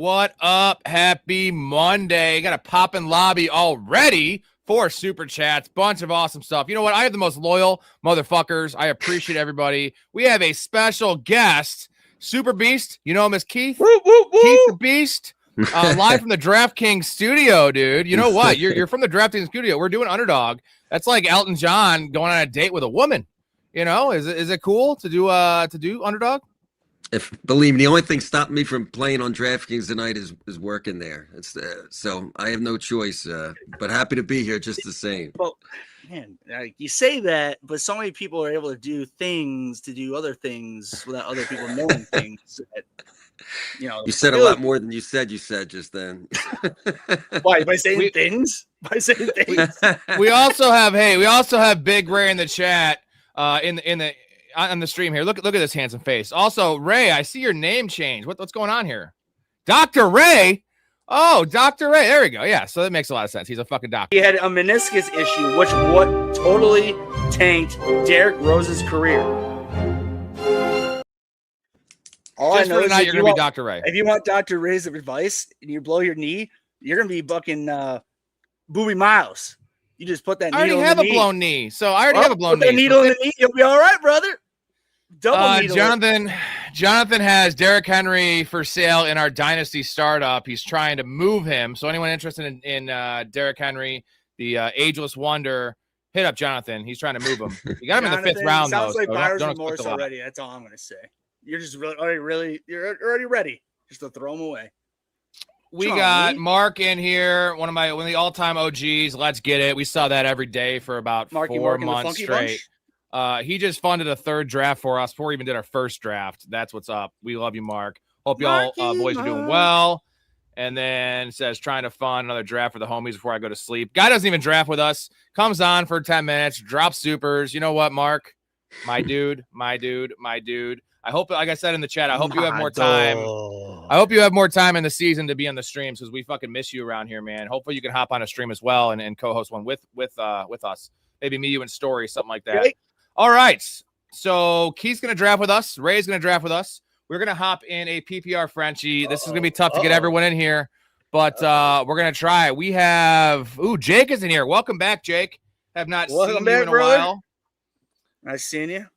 What up? Happy Monday. Got a poppin' lobby already for Super Chats. Bunch of awesome stuff. You know what? I have the most loyal motherfuckers. I appreciate everybody. We have a special guest, Super Beast. You know him as Keith. Woo, woo, woo. Keith the Beast. Live from the DraftKings studio, dude. You know what? You're from the DraftKings studio. We're doing Underdog. That's like Elton John going on a date with a woman. You know, is it cool to do Underdog? Believe me, the only thing stopping me from playing on DraftKings tonight is working there. It's so I have no choice. But happy to be here just the same. Well, man, you say that, but so many people are able to do other things without other people knowing things. That, you said a lot more than you said just then. Why? By saying things? By saying things. We also have Big Ray in the chat. On the stream here. Look at this handsome face. Also, Ray, I see your name change. What's going on here? Dr. Ray? Oh, Dr. Ray. There we go. Yeah, so that makes a lot of sense. He's a fucking doctor. He had a meniscus issue, which totally tanked Derrick Rose's career. Just for tonight, you're going to be Dr. Ray. If you want Dr. Ray's advice and you blow your knee, you're going to be fucking Booby Miles. You just put that needle in the knee. I already have a blown knee, so I already have a blown knee. Put that needle in the knee, you'll be all right, brother. Double needle. Jonathan has Derrick Henry for sale in our Dynasty startup. He's trying to move him. So anyone interested in Derrick Henry, the ageless wonder, hit up Jonathan. He's trying to move him. You got him in the 5th round, though. Sounds like buyer's don't remorse already. That's all I'm going to say. You're just already ready just to throw him away. We got Mark in here, one of the all-time OGs. Let's get it. We saw that every day for about 4 months straight. He just funded a 3rd draft for us before we even did our 1st draft. That's what's up. We love you, Mark. Hope y'all boys are doing well. And then says trying to fund another draft for the homies before I go to sleep. Guy doesn't even draft with us. Comes on for 10 minutes, drops supers. You know what, Mark? My dude. I hope, like I said in the chat, I hope you have more time. I hope you have more time in the season to be on the streams because we fucking miss you around here, man. Hopefully you can hop on a stream as well and co-host one with us. Maybe me, you, and Storey, something like that. Right. All right. So Keith's going to draft with us. Ray's going to draft with us. We're going to hop in a PPR Frenchie. This is going to be tough to get everyone in here, but we're going to try. We have, Jake is in here. Welcome back, Jake. Have not seen you in a while. Nice seeing you.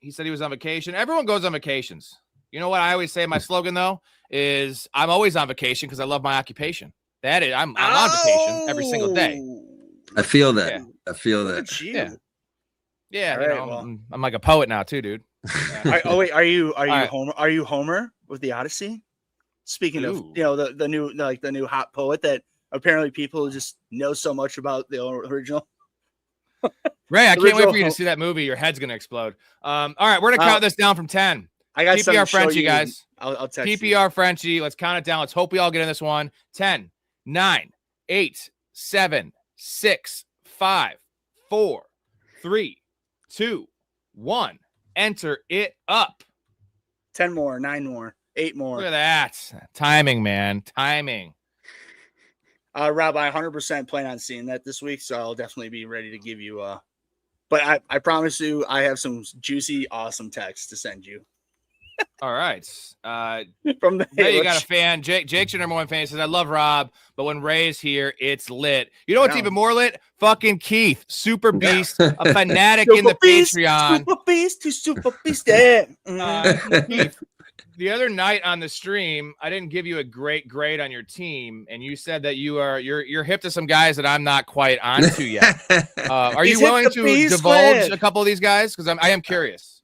He said he was on vacation. Everyone goes on vacations. You know what I always say? My slogan, though, is I'm always on vacation because I love my occupation. That is, I'm on vacation every single day. I feel that. Yeah. I feel that. Yeah. Right, I'm like a poet now too, dude. Yeah. Are you Homer? Are you Homer with the Odyssey? Speaking of, the new hot poet that apparently people just know so much about the original. Ray, I can't wait for you to see that movie. Your head's gonna explode. All right, we're gonna count this down from 10. I got PPR Frenchie, guys. I'll text PPR you. Frenchie. Let's count it down. Let's hope we all get in this one. 10, 9, 8, 7, 6, 5, 4, 3, 2, 1. Enter it up. 10 more, 9 more, 8 more. Look at that. Timing, man. Timing. Rob, I 100% plan on seeing that this week, so I'll definitely be ready to give you but I promise you I have some juicy, awesome texts to send you. All right. From the you got a fan. Jake's your number one fan. He says, I love Rob, but when Ray's here, it's lit. You know what's even more lit? Fucking Keith, Super Beast, a fanatic in the Patreon. Super Beast. Yeah. Keith, the other night on the stream, I didn't give you a great grade on your team, and you said that you're hip to some guys that I'm not quite onto yet. Are you willing to divulge a couple of these guys? Because I am curious.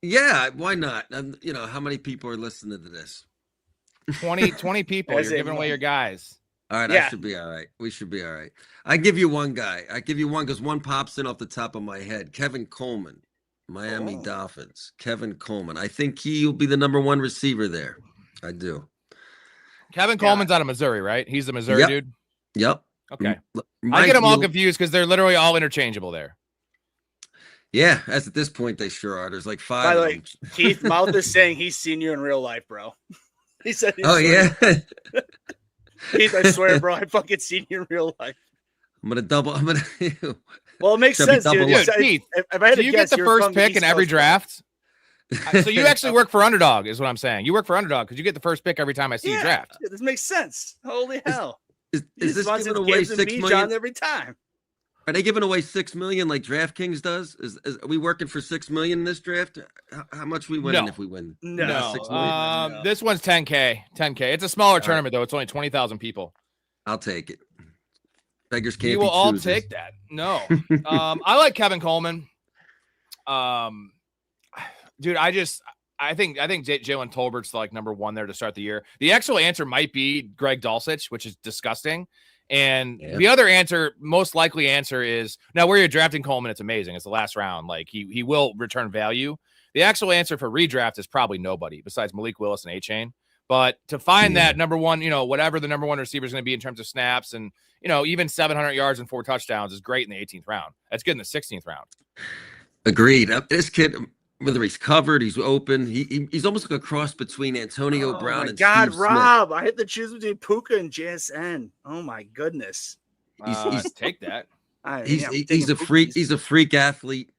Yeah, why not? How many people are listening to this? 20 people. You're giving away your guys. All right, I should be all right. We should be all right. I give you one guy. I give you one because one pops in off the top of my head. Kevin Coleman, Miami Dolphins. Kevin Coleman. I think he'll be the number 1 receiver there. I do. Kevin Coleman's out of Missouri, right? He's the Missouri dude? Yep. Okay. I get them all confused because they're literally all interchangeable there. Yeah, as at this point, they sure are. There's like 5 By the of way, them. Keith Mouth is saying he's seen you in real life, bro. He said, yeah. Keith, I swear, bro, I fucking seen you in real life. I'm gonna. Well, it makes sense, dude. Keith, if I had do you get the first pick in every draft? So you actually work for Underdog, is what I'm saying. You work for Underdog because you get the first pick every time I see you draft. This makes sense. Holy hell! Is this giving away $6 million every time? Are they giving away $6 million like DraftKings does? Are we working for $6 million in this draft? How much we winning if we win? No. This one's 10K. 10K. It's a smaller tournament though. It's only 20,000 people. I'll take it. Beggars can't. You will all take that. No. I like Kevin Coleman. Dude, I think Jalen Tolbert's like number one there to start the year. The actual answer might be Greg Dulcich, which is disgusting. And the other answer, most likely answer is now where you're drafting Coleman. It's amazing. It's the last round. Like he will return value. The actual answer for redraft is probably nobody besides Malik Willis and A-Chain. But to find that number one, whatever the number one receiver is going to be in terms of snaps and, even 700 yards and 4 touchdowns is great in the 18th round. That's good in the 16th round. Agreed. This kid, whether he's covered, he's open. He's almost like a cross between Antonio Brown and Steve Rob, Smith. I had to choose between Puka and JSN. Oh my goodness. He's take that. He's a freak. He's a freak athlete.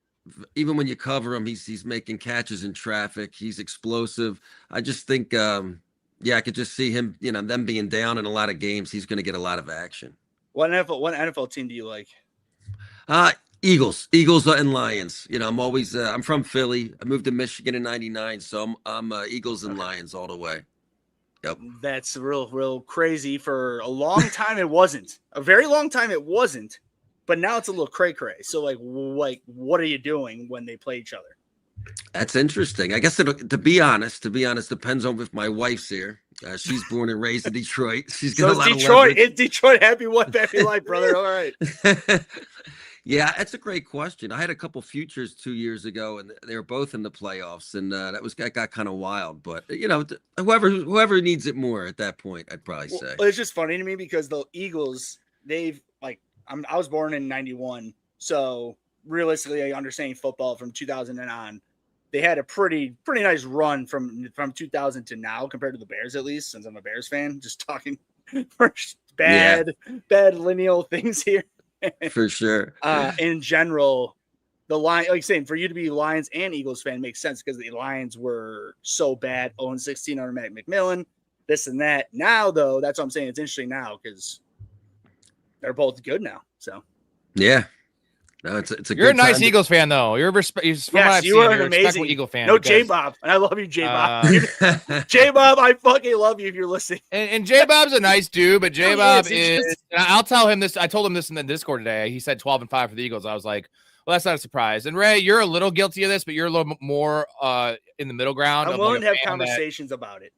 Even when you cover him, he's making catches in traffic. He's explosive. I just think, I could just see him. Them being down in a lot of games. He's going to get a lot of action. What NFL team do you like? Eagles and Lions. I'm from Philly. I moved to Michigan in '99, so I'm Eagles and Lions all the way. Yep. That's real crazy. For a long time, it wasn't. A very long time, it wasn't. But now it's a little cray-cray. So, what are you doing when they play each other? That's interesting. I guess to be honest, depends on if my wife's here. She's born and raised in Detroit. She's got a lot Detroit. of leverage. It's Detroit. Happy life, brother. All right. Yeah, that's a great question. I had a couple futures 2 years ago, and they were both in the playoffs, and that got kind of wild. But whoever needs it more at that point, I'd probably say. Well, it's just funny to me because the Eagles, I was born in '91, so realistically, understanding football from 2000 and on, they had a pretty nice run from 2000 to now compared to the Bears, at least, since I'm a Bears fan. Just talking bad lineal things here. For sure. In general, the line, like saying for you to be Lions and Eagles fan makes sense because the Lions were so bad, 0-16 under Matt McMillan, this and that. Now, though, that's what I'm saying. It's interesting now because they're both good now. So, yeah. No, it's a. You're a nice Eagles fan, though. You're you are an amazing Eagle fan. No, J-Bob, and I love you, J-Bob. J-Bob, I fucking love you if you're listening. And J-Bob's a nice dude, but J-Bob is. I'll tell him this. I told him this in the Discord today. He said 12-5 for the Eagles. I was like, well, that's not a surprise. And Ray, you're a little guilty of this, but you're a little more in the middle ground. I'm willing to have conversations about it.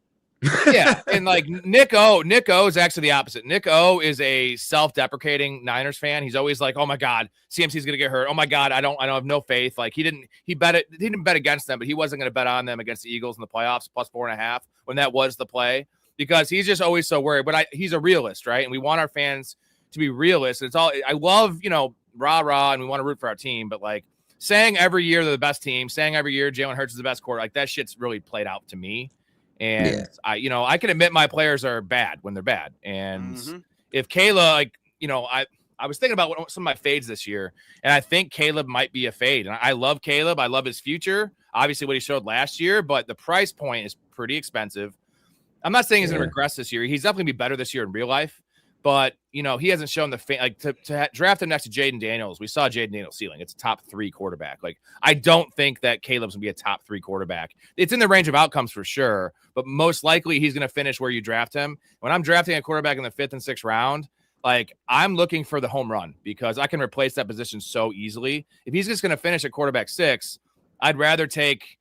Yeah, and like Nick O is actually the opposite. Nick O is a self-deprecating Niners fan. He's always like, "Oh my God, CMC's gonna get hurt. Oh my God, I don't have no faith." Like he didn't bet against them, but he wasn't gonna bet on them against the Eagles in the playoffs plus 4.5 when that was the play because he's just always so worried. But he's a realist, right? And we want our fans to be realists. It's all I love, rah, and we want to root for our team, but like saying every year they're the best team, saying every year Jalen Hurts is the best quarterback, like that shit's really played out to me. And I can admit my players are bad when they're bad. And if Kayla, I was thinking about some of my fades this year, and I think Caleb might be a fade. And I love Caleb. I love his future. Obviously, what he showed last year, but the price point is pretty expensive. I'm not saying he's going to regress this year. He's definitely going to be better this year in real life. But, he hasn't shown to draft him next to Jaden Daniels. We saw Jaden Daniels' ceiling. It's a top 3 quarterback. Like, I don't think that Caleb's going to be a top 3 quarterback. It's in the range of outcomes for sure, but most likely he's going to finish where you draft him. When I'm drafting a quarterback in the 5th and 6th round, like, I'm looking for the home run because I can replace that position so easily. If he's just going to finish at quarterback 6, I'd rather take,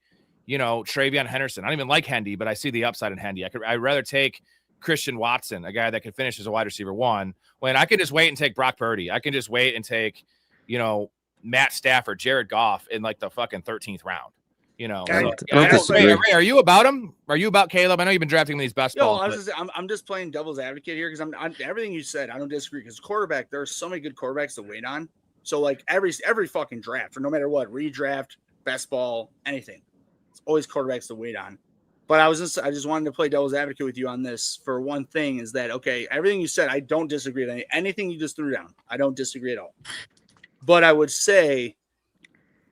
Travion Henderson. I don't even like Hendy, but I see the upside in Hendy. I'd rather take Christian Watson, a guy that could finish as a wide receiver 1, when I could just wait and take Brock Purdy. I can just wait and take, Matt Stafford, Jared Goff in like the fucking 13th round. Are you about him? Are you about Caleb? I know you've been drafting these best balls. I'm just playing devil's advocate here because I'm everything you said. I don't disagree because quarterback, there are so many good quarterbacks to wait on. So like every fucking draft, or no matter what, redraft, best ball, anything, it's always quarterbacks to wait on. But I just wanted to play devil's advocate with you on this for one thing is that, okay, everything you said, I don't disagree with anything you just threw down. I don't disagree at all. But I would say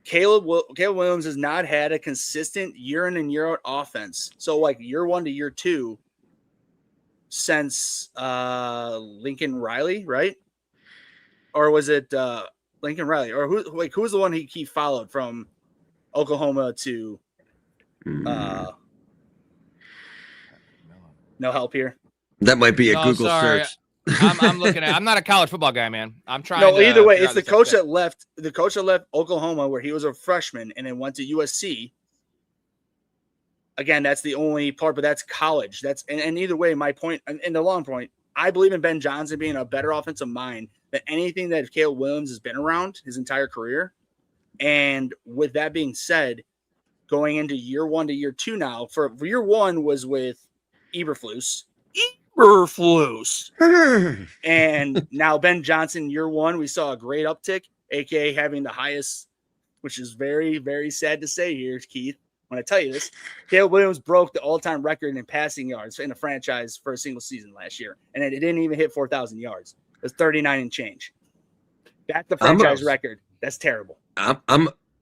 Caleb Williams has not had a consistent year in and year out offense. So like year 1 to year 2 since Lincoln Riley, right? Or was it Lincoln Riley? Or who was the one he followed from Oklahoma to no help here? That might be a Google search. I'm looking at. I'm not a college football guy, man. I'm trying. No, either way, it's the coach that left. The coach that left Oklahoma, where he was a freshman, and then went to USC. Again, that's the only part, but that's college. That's and either way, my point and the long point, I believe in Ben Johnson being a better offensive mind than anything that Caleb Williams has been around his entire career. And with that being said, going into year 1 to year 2 now, for year 1 was with Eberflus. And now Ben Johnson, year 1, we saw a great uptick, aka having the highest, which is very, very sad to say here, Keith, when I tell you this. Caleb Williams broke the all-time record in passing yards in a franchise for a single season last year, and it didn't even hit 4,000 yards. It was 39 and change. That's the franchise record. That's terrible. I'm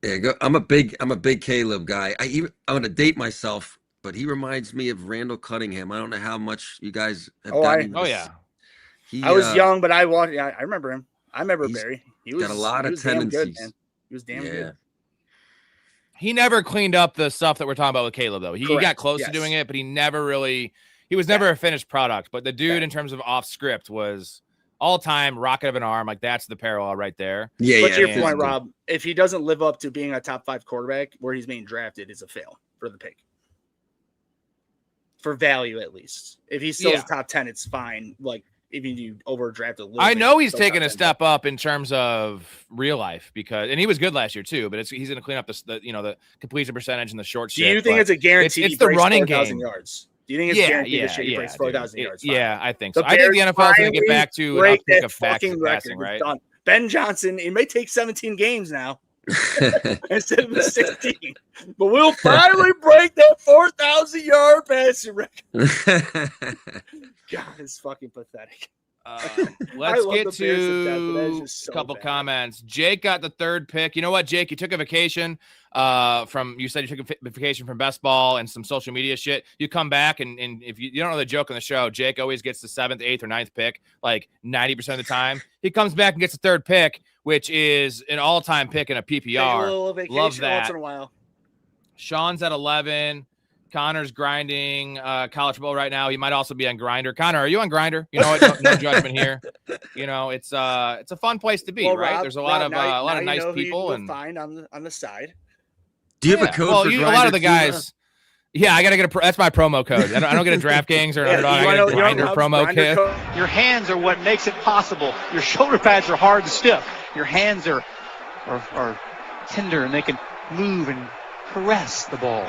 a big Caleb guy. I'm gonna date myself, but he reminds me of Randall Cunningham. I don't know how much you guys have done. I was young, but I remember him. I remember Barry. He was got a lot of tendencies. Good, man. He was damn good. He never cleaned up the stuff that we're talking about with Caleb, though. He got close to doing it, but he was never a finished product. But the dude, in terms of off script, was all-time rocket of an arm. Like, that's the parallel right there. But to your point, Rob, if he doesn't live up to being a top 5 quarterback where he's being drafted, it's a fail for the pick. For value, at least. If he's still top 10, it's fine. Like, if you overdraft a little I know he's taken a step up in terms of real life and he was good last year too, but he's going to clean up the completion percentage and the short shit. Do you think it's a guarantee? It's the running game. Yards. Do you think it's guaranteed this year he breaks 4,000 yards? Yeah, I think so. I think the NFL is going to get back to an uptick of passing, right? Done. Ben Johnson, it may take 17 games now instead of 16, but we'll finally break that 4,000 yard passing record. God, it's fucking pathetic. Let's get to a couple comments. Jake got the 3rd pick. You know what, Jake? You took a vacation you said you took a vacation from Best Ball and some social media shit. You come back, and if you don't know the joke on the show, Jake always gets the 7th, 8th, or 9th pick, like 90% of the time. He comes back and gets the 3rd pick, which is an all-time pick in a PPR. Love that. Once in a while. Sean's at 11. Connor's grinding college football right now. He might also be on Grinder. Connor, are you on Grinder? You know what? No judgment here. You know, it's a fun place to be, right? Rob, There's a lot of nice people and find on the side. Do you have a code for Grindr? A lot of the guys. Yeah, I gotta get that's my promo code. I don't get a DraftKings or an Underdog. I get a Grinder promo code. Your hands are what makes it possible. Your shoulder pads are hard and stiff. Your hands are tender and they can move and caress the ball.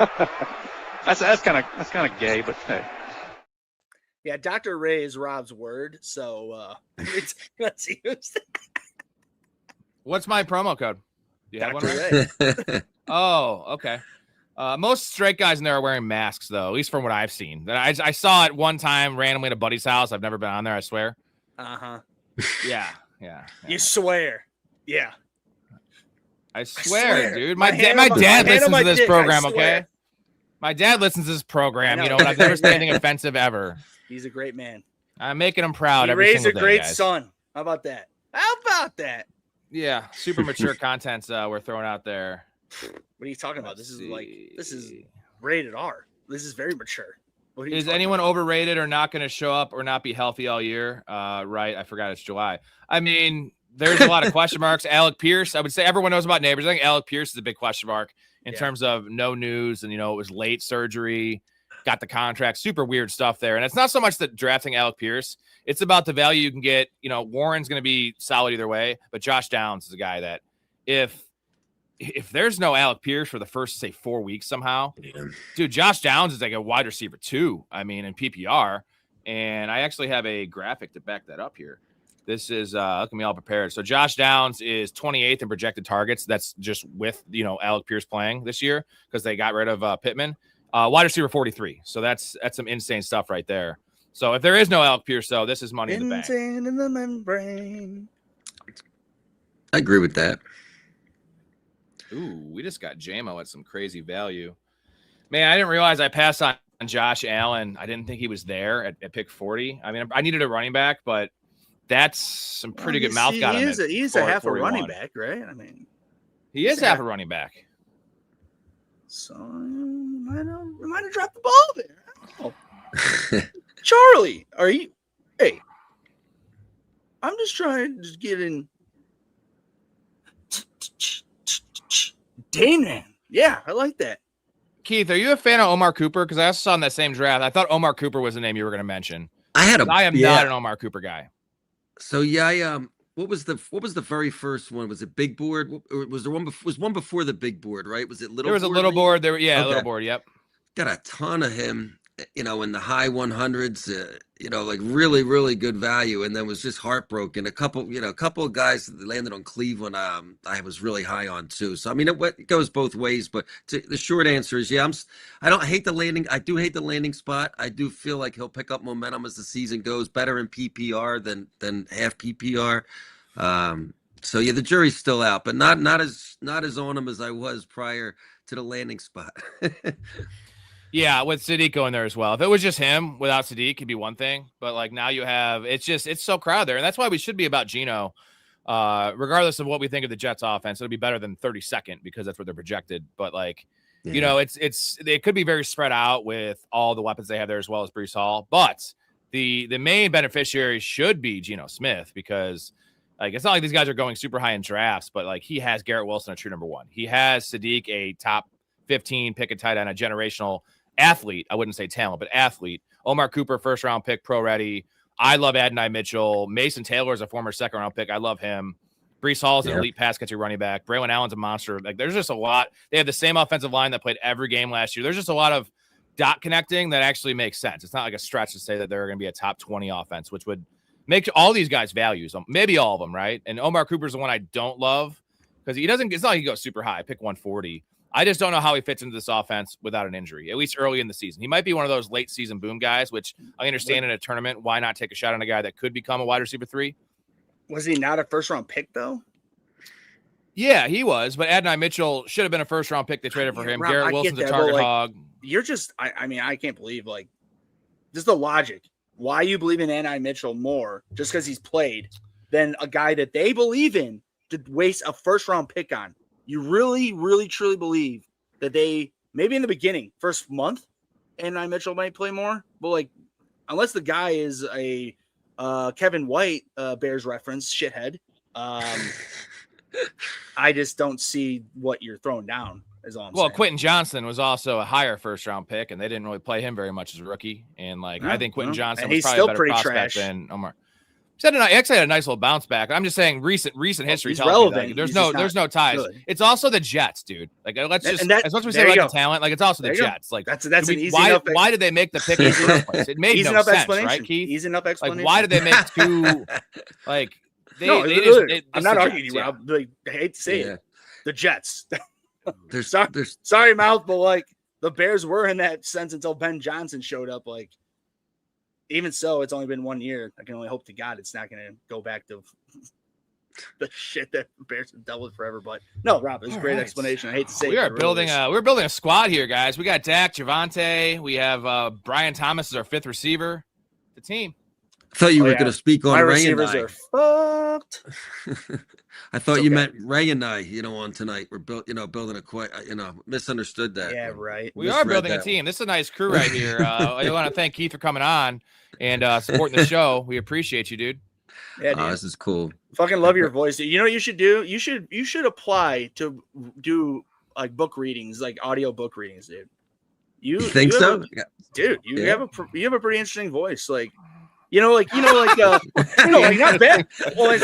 That's kind of gay, but hey. Yeah, Dr. Ray is Rob's word, so let's use that. What's my promo code? Do you have one? Ray. Oh, okay. Most straight guys in there are wearing masks, though, at least from what I've seen. I saw it one time randomly at a buddy's house. I've never been on there, I swear. Yeah. You swear? Yeah. I swear, dude. My dad listens to this program, okay? My dad listens to this program, you know, and I've never said anything offensive ever. He's a great man. I'm making him proud he every single day, He raised a great son. How about that? Yeah, super mature contents we're throwing out there. What are you talking about? This is rated R. This is very mature. Is anyone overrated or not going to show up or not be healthy all year? Right. I forgot it's July. I mean, there's a lot of question marks. Alec Pierce, I would say everyone knows about Neighbors. I think Alec Pierce is a big question mark in terms of no news. And, you know, it was late surgery, got the contract, super weird stuff there. And it's not so much that drafting Alec Pierce. It's about the value you can get. You know, Warren's going to be solid either way, but Josh Downs is a guy that if there's no Alec Pierce for the first, say, 4 weeks somehow, dude, Josh Downs is like a wide receiver too. I mean, in PPR. And I actually have a graphic to back that up here. This is look at me all prepared. So Josh Downs is 28th in projected targets. That's just with, you know, Alec Pierce playing this year because they got rid of Pittman. Wide receiver 43. So that's some insane stuff right there. So if there is no Alec Pierce, though, this is money in the bank. In the membrane. I agree with that. Ooh, we just got JMO at some crazy value. Man, I didn't realize I passed on Josh Allen. I didn't think he was there at pick 40. I mean, I needed a running back, but that's some pretty good mouth got him. He's a half a running back, right? I mean, he is half a running back. So we might have dropped the ball there. Oh. Charlie, are you? Hey, I'm just trying to get in. Dang, man. Yeah, I like that. Keith, are you a fan of Omar Cooper? Because I also saw in that same draft, I thought Omar Cooper was the name you were going to mention. I am not an Omar Cooper guy. So yeah, what was the very first one? Was it big board? Or was there one before the big board? Right? Was it little? There was board, a little board. There, okay. Little board. Yep. Got a ton of him. In the high 100s. Like really, really good value, and then was just heartbroken. A couple of guys that landed on Cleveland. I was really high on too. So I mean, it goes both ways. But the short answer is, yeah, I don't hate the landing. I do hate the landing spot. I do feel like he'll pick up momentum as the season goes. Better in PPR than half PPR. So yeah, the jury's still out, but not as on him as I was prior to the landing spot. Yeah, with Sadiq going there as well. If it was just him without Sadiq, it'd be one thing. But like now you have, it's so crowded there. And that's why we should be about Geno. Regardless of what we think of the Jets offense, it'll be better than 32nd because that's what they're projected. But like, it could be very spread out with all the weapons they have there as well as Breece Hall. But the main beneficiary should be Geno Smith because like, it's not like these guys are going super high in drafts, but like he has Garrett Wilson, a true number one. He has Sadiq, a top 15 pick and tight end, a generational athlete. I wouldn't say talent, but athlete. Omar Cooper, first round pick, pro ready. I love Adonai Mitchell. Mason Taylor is a former second round pick. I love him. Breece Hall is an elite pass catcher running back. Braylon Allen's a monster. Like there's just a lot. They have the same offensive line that played every game last year. There's just a lot of dot connecting that actually makes sense. It's not like a stretch to say that they're going to be a top 20 offense, which would make all these guys values. Maybe all of them, right? And Omar Cooper's the one I don't love because it's not like he goes super high. Pick 140. I just don't know how he fits into this offense without an injury, at least early in the season. He might be one of those late season boom guys, which I understand in a tournament. Why not take a shot on a guy that could become a wide receiver 3? Was he not a first round pick though? Yeah, he was, but Adonai Mitchell should have been a first round pick. They traded for him. Rob, Garrett Wilson's a target hog. You're just, I mean, I can't believe like just the logic. Why you believe in Adonai Mitchell more just because he's played than a guy that they believe in to waste a first round pick on? You really, really, truly believe that they maybe in the beginning, first month, Adonai Mitchell might play more, but like unless the guy is a Kevin White Bears reference shithead, I just don't see what you're throwing down. Is all I'm saying. Quentin Johnson was also a higher first round pick, and they didn't really play him very much as a rookie. And like I think Quentin Johnson was probably a better prospect than Omar. He actually had a nice little bounce back. I'm just saying recent history tells relevant. Me that there's no ties. Good. It's also the Jets, dude. Like let's just as much as we say about the talent, like it's also the Jets. Like that's an easy enough. Why did they make the pick in the first place? It made no sense, right, Keith? Easy enough explanation. Like why did they make two? Like I'm not arguing you, Rob. Like, I hate to say it, the Jets. Sorry, mouth, but like the Bears were in that sense until Ben Johnson showed up. Like. Even so, it's only been 1 year. I can only hope to God it's not going to go back to the shit that the Bears have dealt with forever. But no, Rob, it was a great explanation. I hate to say we're building a squad here, guys. We got Dak, Javonte. We have Brian Thomas as our fifth receiver. The team. I thought you were going to speak on my Ray receivers and I. Are fucked. I thought you meant Ray and I, on tonight. We're building a misunderstood that. Yeah, right. We are building a team. This is a nice crew right here. I want to thank Keith for coming on and supporting the show. We appreciate you, dude. Yeah, dude. This is cool. Fucking love your voice. You know what you should do? You should apply to do like book readings, like audio book readings, dude. You think so? Dude, you have a pretty interesting voice. Like like not bad. Well,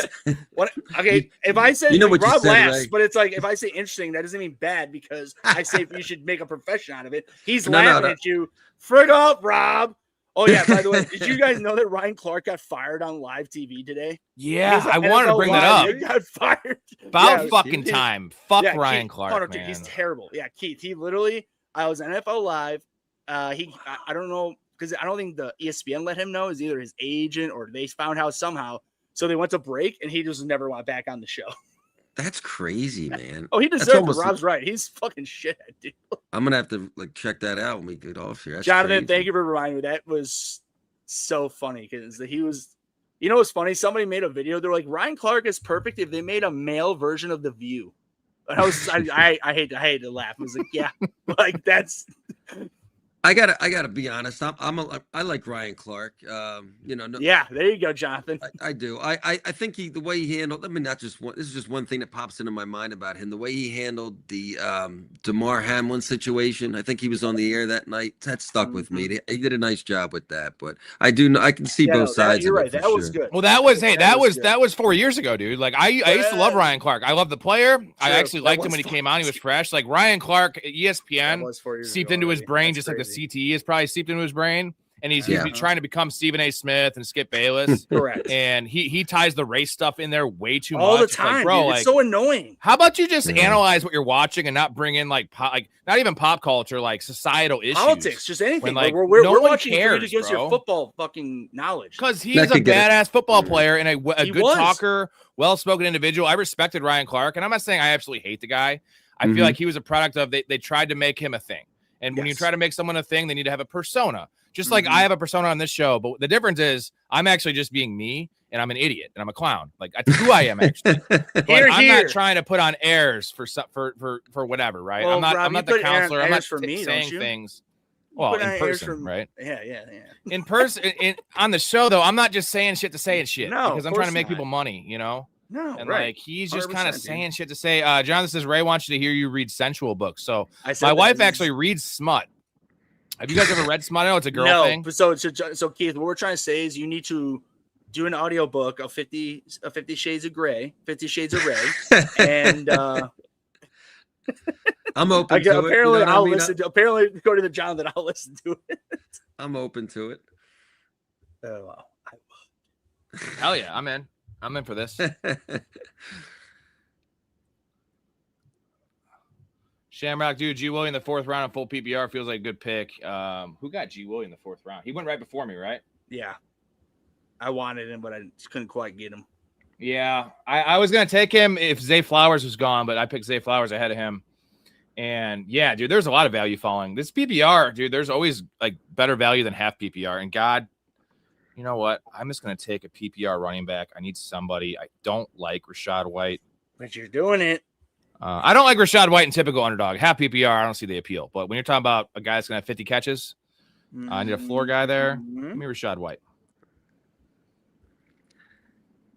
okay. If I say what Rob you said, laughs, right? but it's like if I say interesting, that doesn't mean bad because I say you should make a profession out of it. He's laughing at you. Frig up, Rob. Oh yeah. By the way, did you guys know that Ryan Clark got fired on live TV today? Yeah, I wanted to bring that up. He got fired. About fucking time. Fuck Ryan Clark, man. He's terrible. Yeah, Keith. He literally. I was NFL Live. I don't know. Because I don't think the ESPN let him know. Is either his agent or they found out somehow. So they went to break, and he just never went back on the show. That's crazy, man. Oh, he deserved it. Rob's right. He's fucking shit, dude. I'm gonna have to like check that out when we get off here. That's Jonathan, crazy. thank you for reminding me. That was so funny because he was. You know what's funny? Somebody made a video. They're like, Ryan Clark is perfect if they made a male version of The View. And I hate to laugh. I was like, yeah, like that's. I gotta be honest. I like Ryan Clark. Yeah, there you go, Jonathan. I do. I think the way he handled. I mean, not just one. This is just one thing that pops into my mind about him. The way he handled the DeMar Hamlin situation. I think he was on the air that night. That stuck with me. He did a nice job with that. But I can see both sides. You're right. That was good. Well, that was 4 years ago, dude. Like I used to love Ryan Clark. I love the player. Sure, I actually liked him when he came on. He was fresh. Like Ryan Clark, ESPN seeped into his brain just like the CTE is probably seeped into his brain, and he's trying to become Stephen A. Smith and Skip Bayless. Correct. And he ties the race stuff in there way too all much. The time, like, bro. It's so annoying. How about you just analyze what you're watching and not bring in like not even pop culture, like societal issues, politics, just anything. When, like, we're watching cares, against your football fucking knowledge. Because he's a badass football player and a good talker, well-spoken individual. I respected Ryan Clark, and I'm not saying I absolutely hate the guy. I feel like he was a product of they tried to make him a thing. And when you try to make someone a thing, they need to have a persona. Just like I have a persona on this show, but the difference is I'm actually just being me, and I'm an idiot, and I'm a clown. Like that's who I am actually. But I'm not trying to put on airs for whatever, right? Well, I'm not the counselor. I'm not for me, saying things. Well, in person, right? Yeah. In person, on the show though, I'm not just saying shit to say shit. No, because I'm trying to make people money, you know. No, and right. like he's just kind of saying shit to say. Jonathan says Ray wants you to hear you read sensual books. So my wife actually reads smut. Have you guys ever read smut? I know it's a girl thing. So Keith, what we're trying to say is you need to do an audiobook of 50 Shades of Grey, 50 Shades of Ray, and I'm open to apparently it. I'll listen to. Apparently, according to Jonathan, I'll listen to it. I'm open to it. Oh wow! Hell yeah, I'm in. I'm in for this. Shamrock, dude, G. William in the fourth round in full PPR feels like a good pick. Who got G. William in the fourth round? He went right before me, right? Yeah. I wanted him, but I just couldn't quite get him. Yeah. I was going to take him if Zay Flowers was gone, but I picked Zay Flowers ahead of him. And yeah, dude, there's a lot of value falling. This PPR, dude, there's always like better value than half PPR. And God, you know what? I'm just going to take a PPR running back. I need somebody. I don't like Rachaad White. But you're doing it. I don't like Rachaad White in typical underdog. Half PPR, I don't see the appeal. But when you're talking about a guy that's going to have 50 catches, I need a floor guy there. Give me Rachaad White.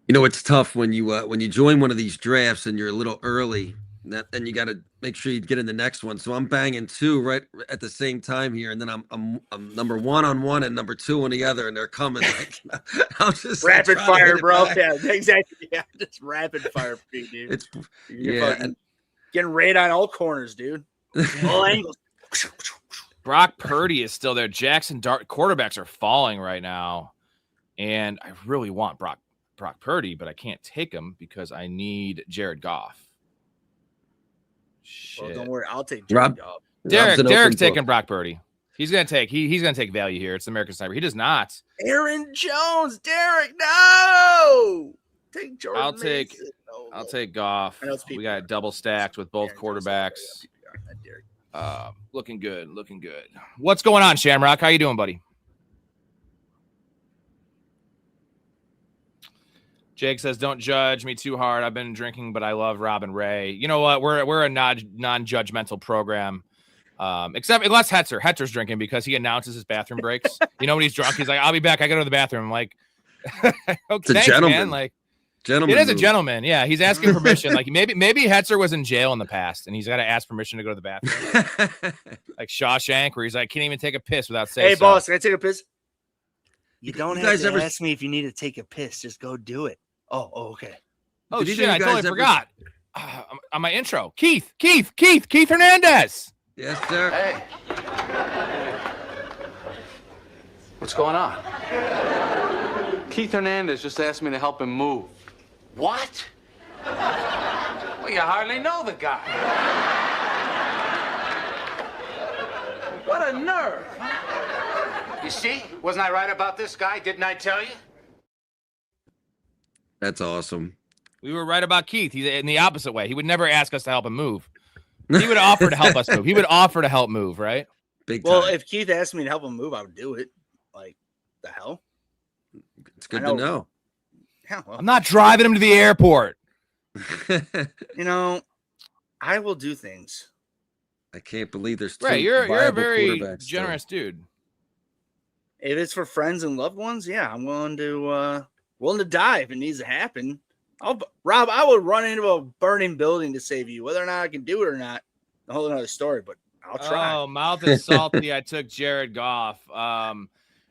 You know, it's tough when you join one of these drafts and you're a little early, and you got to make sure you get in the next one. So I'm banging two right at the same time here, and then I'm number one on one and number two on the other, and they're coming. Like, I'm just rapid fire, bro. Yeah, exactly. Yeah, just rapid fire, dude. You're getting raid on all corners, dude. All angles. Brock Purdy is still there. Jackson Dart quarterbacks are falling right now, and I really want Brock Purdy, but I can't take him because I need Jared Goff. Shit. Well, don't worry, I'll take Jared Goff. Derek's taking Brock Purdy. He's gonna take value here. It's the American Sniper. He does not. Aaron Jones, Derek, no. Take Jordan. I'll take Goff. We got it double stacked with both quarterbacks. Looking good. What's going on, Shamrock? How you doing, buddy? Jake says, "Don't judge me too hard. I've been drinking, but I love Rob and Ray. You know what? We're a non-judgmental program, except unless Hetter's drinking because he announces his bathroom breaks. You know when he's drunk, he's like, "I'll be back. I got to go to the bathroom." I'm like, "Okay, thanks, man." Like, gentleman. It is a gentleman. Yeah, he's asking permission. Like maybe Hetzer was in jail in the past, and he's got to ask permission to go to the bathroom, like Shawshank, where he's like, "Can't even take a piss without saying." Hey, boss, can I take a piss? You don't have to ever ask me if you need to take a piss. Just go do it. Oh, okay. Oh, shit, I totally forgot. On my intro. Keith Hernandez. Yes, sir. Hey. What's going on? Keith Hernandez just asked me to help him move. What? Well, you hardly know the guy. What a nerve. You see? Wasn't I right about this guy? Didn't I tell you? That's awesome. We were right about Keith. He's in the opposite way. He would never ask us to help him move. He would offer to help us move. He would offer to help move, right? Big time. Well, if Keith asked me to help him move, I would do it. Like, the hell? It's good to know. Yeah, well, I'm not driving him to the airport. you know, I will do things. I can't believe there's two Right. You're a viable very quarterbacks generous dude. If it's for friends and loved ones, yeah, I'm willing to die if it needs to happen. Rob, I would run into a burning building to save you. Whether or not I can do it or not, a whole other story, but I'll try. Oh, mouth is salty. I took Jared Goff.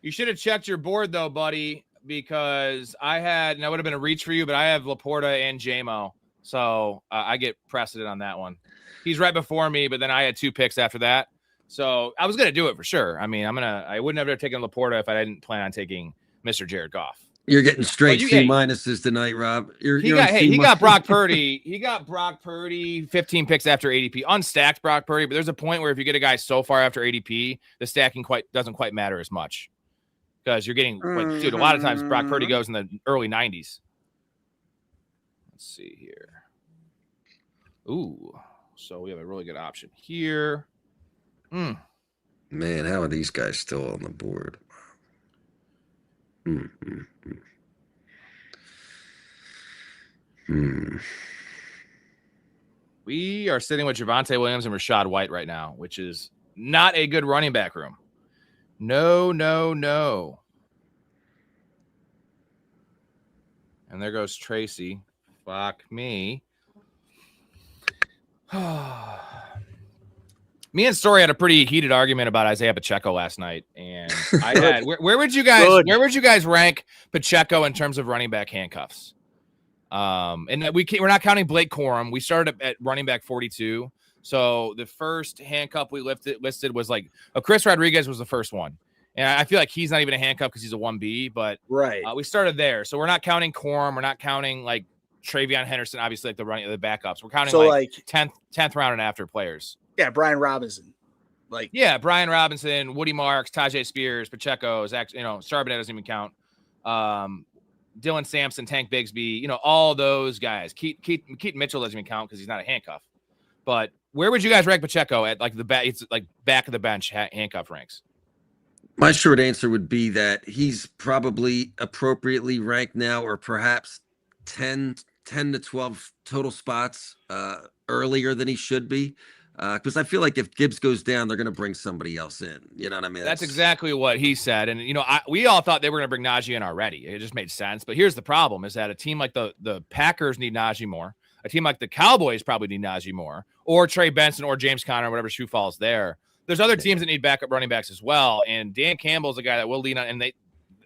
You should have checked your board, though, buddy, because that would have been a reach for you, but I have Laporta and JMO. So I get precedent on that one. He's right before me, but then I had 2 picks after that. So I was going to do it for sure. I mean, I wouldn't have taken Laporta if I didn't plan on taking Mr. Jared Goff. You're getting straight C minuses tonight, Rob. He got Brock Purdy. He got Brock Purdy 15 picks after ADP, unstacked Brock Purdy. But there's a point where if you get a guy so far after ADP, the stacking doesn't quite matter as much because you're getting dude. A lot of times Brock Purdy goes in the early 90s. Let's see here. Ooh, so we have a really good option here. Man, how are these guys still on the board? We are sitting with Javonte Williams and Rashad White right now, which is not a good running back room. No. And there goes Tracy. Fuck me. Me and Storey had a pretty heated argument about Isaiah Pacheco last night, and I had where would you guys rank Pacheco in terms of running back handcuffs? And we're not counting Blake Corum. We started at running back 42. So the first handcuff we listed was like Chris Rodriguez was the first one, and I feel like he's not even a handcuff because he's a 1B. But right, we started there, so we're not counting Corum. We're not counting like Travion Henderson, obviously like the backups. We're counting like 10th round and after players. Yeah, Brian Robinson. Brian Robinson, Woody Marks, Tajay Spears, Pacheco, Charbonnet doesn't even count. Dylan Sampson, Tank Bigsby, all those guys. Keaton Mitchell doesn't even count because he's not a handcuff. But where would you guys rank Pacheco at like it's like back of the bench handcuff ranks? My short answer would be that he's probably appropriately ranked now, or perhaps 10 to 12 total spots earlier than he should be. Because I feel like if Gibbs goes down, they're going to bring somebody else in. You know what I mean? That's exactly what he said. And, we all thought they were going to bring Najee in already. It just made sense. But here's the problem is that a team like the Packers need Najee more. A team like the Cowboys probably need Najee more. Or Trey Benson or James Conner, whatever shoe falls there. There's other teams that need backup running backs as well. And Dan Campbell's a guy that will lean on. And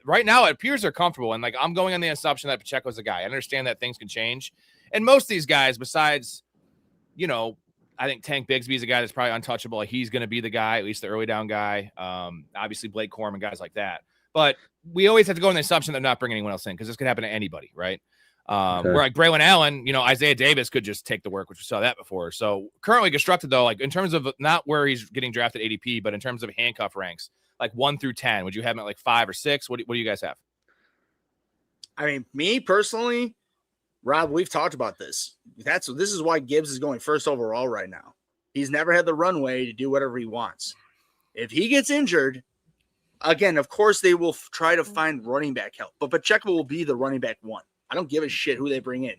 right now, it appears they're comfortable. And, I'm going on the assumption that Pacheco's a guy. I understand that things can change. And most of these guys, besides, I think Tank Bigsby is a guy that's probably untouchable. He's going to be the guy, at least the early down guy. Obviously, Blake Corum and guys like that. But we always have to go on the assumption they're not bringing anyone else in because this could happen to anybody, right? Where like Braylon Allen, Isaiah Davis could just take the work, which we saw that before. So currently constructed, though, in terms of not where he's getting drafted ADP, but in terms of handcuff ranks, 1 through 10, would you have him at 5 or 6? What do you guys have? I mean, me personally, Rob, we've talked about this. This is why Gibbs is going first overall right now. He's never had the runway to do whatever he wants. If he gets injured, again, of course they will try to find running back help, but Pacheco will be the running back 1. I don't give a shit who they bring in.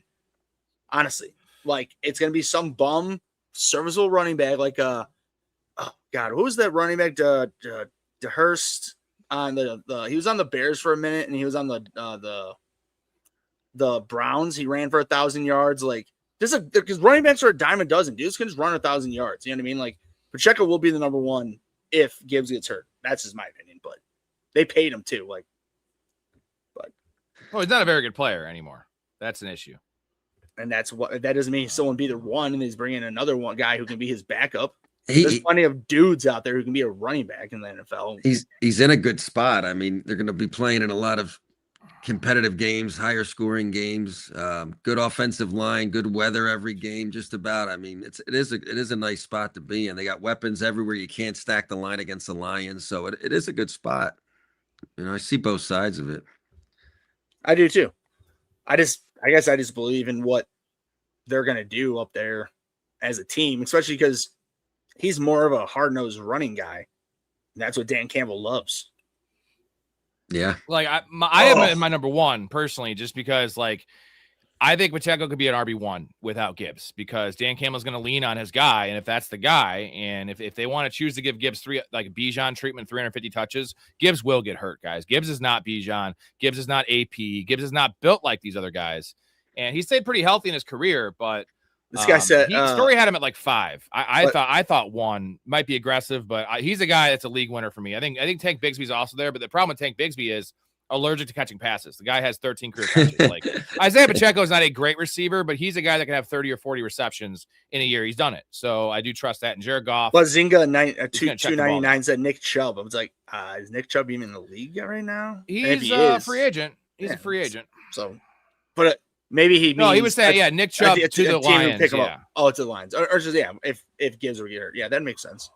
Honestly, it's going to be some bum serviceable running back oh God, who was that running back? DeHurst on he was on the Bears for a minute, and he was on the Browns. He ran for 1,000 yards. Because running backs are a dime a dozen. Dudes can just run 1,000 yards. You know what I mean? Pacheco will be the number 1 if Gibbs gets hurt. That's just my opinion. But they paid him too. Well, he's not a very good player anymore. That's an issue. And that doesn't mean he's still going to be the 1, and he's bringing another one guy who can be his backup. There's plenty of dudes out there who can be a running back in the NFL. He's in a good spot. I mean, they're going to be playing in a lot of competitive games, higher scoring games, good offensive line, good weather every game, just about. I mean, it is a nice spot to be in. They got weapons everywhere. You can't stack the line against the Lions, so it is a good spot. I see both sides of it. I do too. I I guess I just believe in what they're going to do up there as a team, especially because he's more of a hard-nosed running guy. And that's what Dan Campbell loves. Yeah. Like I have him in my number one personally, just because like I think Pacheco could be an RB1 without Gibbs, because Dan Campbell's going to lean on his guy. And if that's the guy, and if they want to choose to give Gibbs Bijan treatment, 350 touches, Gibbs will get hurt, guys. Gibbs is not Bijan. Gibbs is not AP. Gibbs is not built like these other guys. And he stayed pretty healthy in his career, but this guy said Storey had him at like 5. I thought 1 might be aggressive, but he's a guy that's a league winner for me. I think Tank Bigsby's also there, but the problem with Tank Bigsby is allergic to catching passes. The guy has 13 career catches. Like Isaiah Pacheco is not a great receiver, but he's a guy that can have 30 or 40 receptions in a year. He's done it, so I do trust that. And Jared Goff. But Zinga 299 said Nick Chubb. I was like, is Nick Chubb even in the league right now? He's a free agent. He's a free agent. So, but maybe he was saying Nick Chubb to the Lions. Pick him up. Oh, to the Lions, or just if Gibbs were here, that makes sense.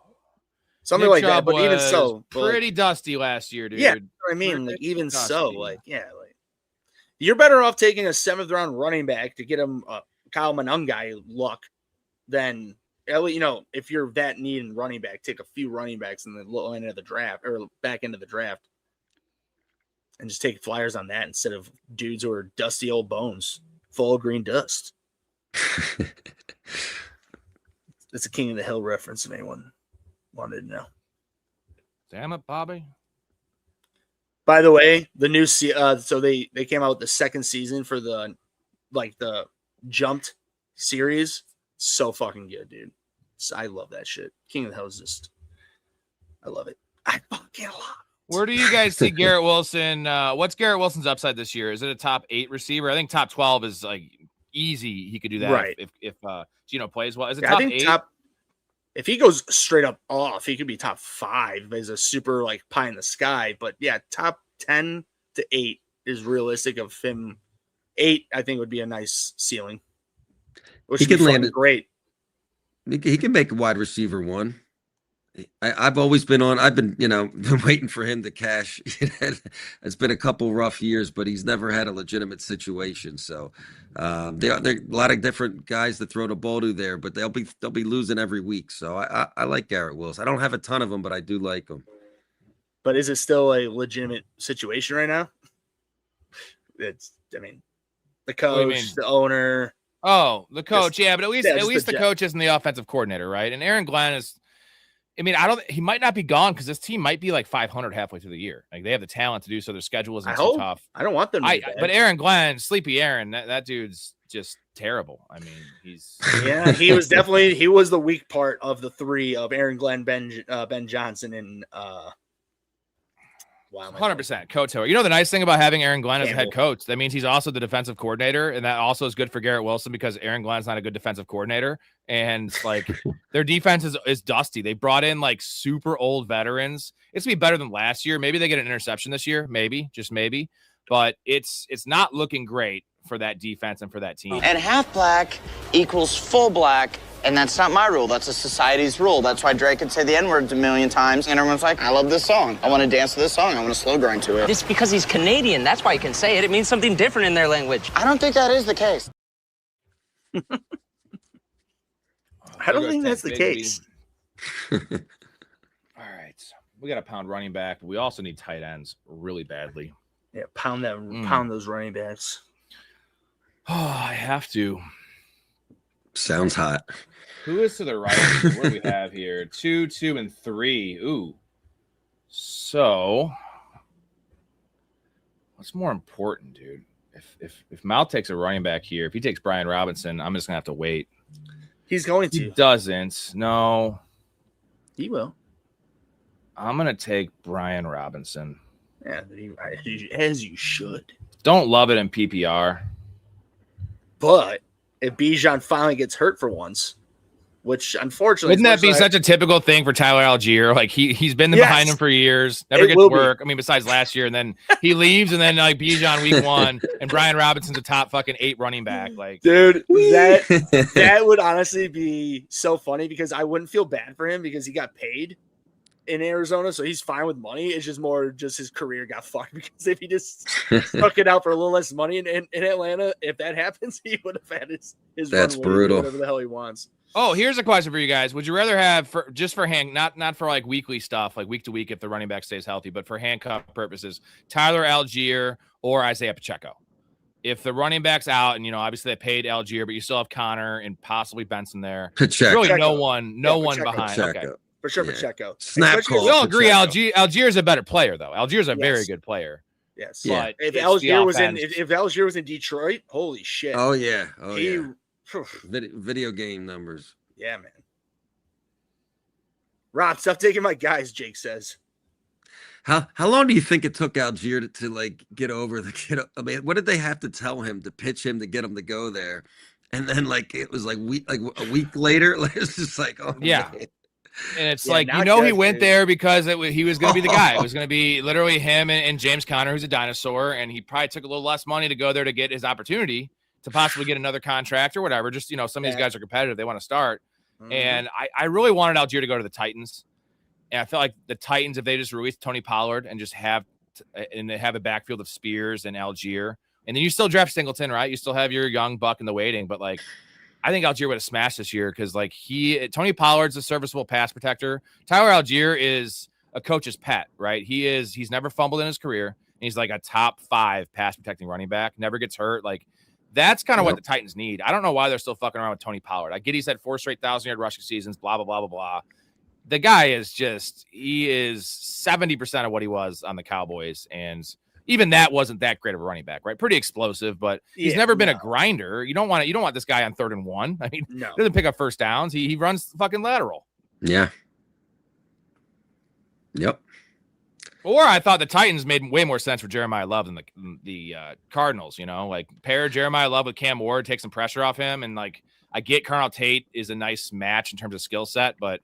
Something Nick like Chubb that, but even so, pretty dusty last year, dude. Yeah, I mean, like, even dusty. So, like, you're better off taking a 7th round running back to get him Kyle Monangai luck than if you're that need in running back, take a few running backs in the low end of the draft or back end of the draft, and just take flyers on that instead of dudes who are dusty old bones full of green dust. It's a King of the Hill reference if anyone wanted to know. Damn it, Bobby. By the way, the new so they came out with the second season for the Jumped series. So fucking good, dude. I love that shit. King of the Hill is just, I love it. I fucking love it. Where do you guys see Garrett Wilson? What's Garrett Wilson's upside this year? Is it a top 8 receiver? I think top 12 is like easy. He could do that right if Gino plays well. Is it top 8? If he goes straight up off, he could be top 5 as a super like pie in the sky. But yeah, top 10 to 8 is realistic of him. 8, I think, would be a nice ceiling. Which he could land great. He can make a wide receiver 1. I've been waiting for him to cash. It's been a couple rough years, but he's never had a legitimate situation. So there are a lot of different guys that throw the ball to there, but they'll be losing every week. So I like Garrett Wilson. I don't have a ton of them, but I do like him. But is it still a legitimate situation right now? The coach, the owner. Oh, the coach. But at least the coach isn't the offensive coordinator, right? And Aaron Glenn is. I mean, he might not be gone because this team might be like 500 halfway through the year. Like they have the talent to do so. Their schedule isn't so tough. I don't want them to be bad. But Aaron Glenn, Sleepy Aaron, that dude's just terrible. I mean, he was the weak part of the 3 of Aaron Glenn, Ben Johnson, and 100% Coach Howard. The nice thing about having Aaron Glenn as a head coach, that means he's also the defensive coordinator, and that also is good for Garrett Wilson because Aaron Glenn's not a good defensive coordinator, and like their defense is dusty. They brought in like super old veterans. It's gonna be better than last year. Maybe they get an interception this year, maybe, just maybe, but it's not looking great for that defense and for that team. And half black equals full black. And that's not my rule. That's a society's rule. That's why Drake could say the N-word a million times. And everyone's like, I love this song. I want to dance to this song. I want to slow grind to it. It's because he's Canadian. That's why he can say it. It means something different in their language. I don't think that is the case. I don't think that's the case. All right. We got to pound running back, but we also need tight ends really badly. Yeah, pound those running backs. Oh, I have to. Sounds hot. Who is to the right? What do we have here? 2, 2, and 3. Ooh. So, what's more important, dude? If Mal takes a running back here, if he takes Brian Robinson, I'm just gonna have to wait. He's going to. He doesn't. No. He will. I'm gonna take Brian Robinson. Yeah, as you should. Don't love it in PPR. But if Bijan finally gets hurt for once, which unfortunately wouldn't that be such a typical thing for Tyler Algier? Like he's been behind him for years, never gets work. I mean, besides last year, and then he leaves, and then like Bijan week 1, and Brian Robinson's a top fucking 8 running back. Like, dude, that would honestly be so funny because I wouldn't feel bad for him because he got paid, in Arizona, so he's fine with money. It's just more just his career got fucked because if he just stuck it out for a little less money in Atlanta, if that happens, he would have had his That's runway, brutal. whatever the hell he wants. Oh, here's a question for you guys. Would you rather have for hand, not for like weekly stuff, like week to week if the running back stays healthy, but for handcuff purposes, Tyler Algier or Isaiah Pacheco? If the running back's out, and obviously they paid Algier, but you still have Connor and possibly Benson there. Pacheco. Really, no one behind. Pacheco. Okay. For sure, Pacheco. Snap call. We all agree Algier is a better player, though. Algier is a very good player. Yes. Yeah. But if Algier was in Detroit, holy shit. Oh yeah. Video game numbers. Yeah, man. Rob, stop taking my guys, Jake says. How long do you think it took Algier to like get over the kid? I mean, what did they have to tell him to pitch him to get him to go there? And then like it was like a week later, like, it's just like, oh yeah. Man. And it's he went there because he was going to be the guy. It was going to be literally him and James Conner, who's a dinosaur, and he probably took a little less money to go there to get his opportunity to possibly get another contract or whatever. Just some of these guys are competitive; they want to start. Mm-hmm. And I really wanted Algier to go to the Titans. And I feel like the Titans, if they just release Tony Pollard and just have a backfield of Spears and Algier, and then you still draft Singleton, right? You still have your young buck in the waiting, but like, I think Algier would have smashed this year because like Tony Pollard's a serviceable pass protector. Tyler Algier is a coach's pet, right? He's never fumbled in his career. And he's like a top 5 pass protecting running back, never gets hurt. Like that's kind of what the Titans need. I don't know why they're still fucking around with Tony Pollard. I get he's had 4 straight 1,000-yard rushing seasons, blah, blah, blah, blah, blah. The guy is he is 70% of what he was on the Cowboys. And even that wasn't that great of a running back, right? Pretty explosive, but he's never been a grinder. You don't want this guy on 3rd and 1. I mean, he doesn't pick up first downs. He runs fucking lateral. Yeah. Yep. Or I thought the Titans made way more sense for Jeremiah Love than the Cardinals, like pair Jeremiah Love with Cam Ward, take some pressure off him. And like, I get Carnell Tate is a nice match in terms of skill set, but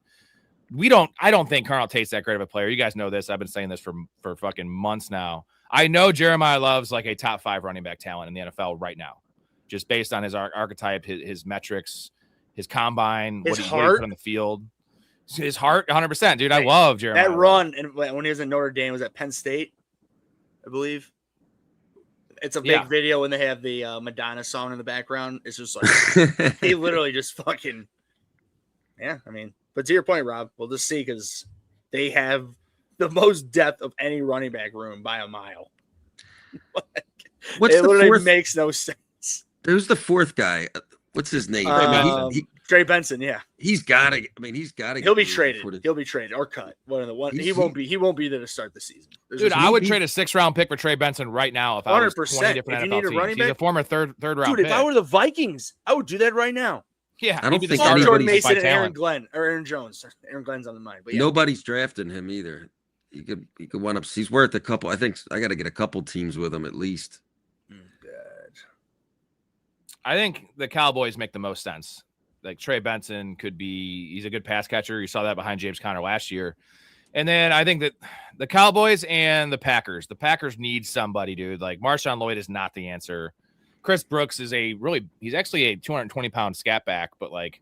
I don't think Carnell Tate's that great of a player. You guys know this. I've been saying this for fucking months now. I know Jeremiah Love's like a top 5 running back talent in the NFL right now, just based on his archetype, his metrics, his combine, what he put on the field. His heart, 100%, dude. I love Jeremiah. That run, and when he was in Notre Dame, was at Penn State, I believe. It's a big video when they have the Madonna song in the background. It's just like he literally just fucking, yeah. I mean, but to your point, Rob, we'll just see because they have the most depth of any running back room by a mile. What's it the literally fourth? Makes no sense. Who's the 4th guy? What's his name? Trey Benson, yeah. He's got to. I mean, he's got to. He'll be traded. He'll be traded or cut. One of the one. He won't be there to start the season. Dude, I would trade a 6th-round pick for Trey Benson right now if I was 20 different if you NFL need a running teams. back, he's a former third round. Dude, pick. if I were the Vikings, I would do that right now. Yeah, I don't think Jordan Mason and Aaron Jones. Aaron Glenn's on the mind, but yeah. Nobody's drafting him either. He could one up. He's worth a couple. I think I got to get a couple teams with him at least. I think the Cowboys make the most sense. Like Trey Benson he's a good pass catcher. You saw that behind James Conner last year. And then I think that the Cowboys and the Packers need somebody, dude. Like Marshawn Lloyd is not the answer. Chris Brooks is he's actually a 220-pound scat back, but like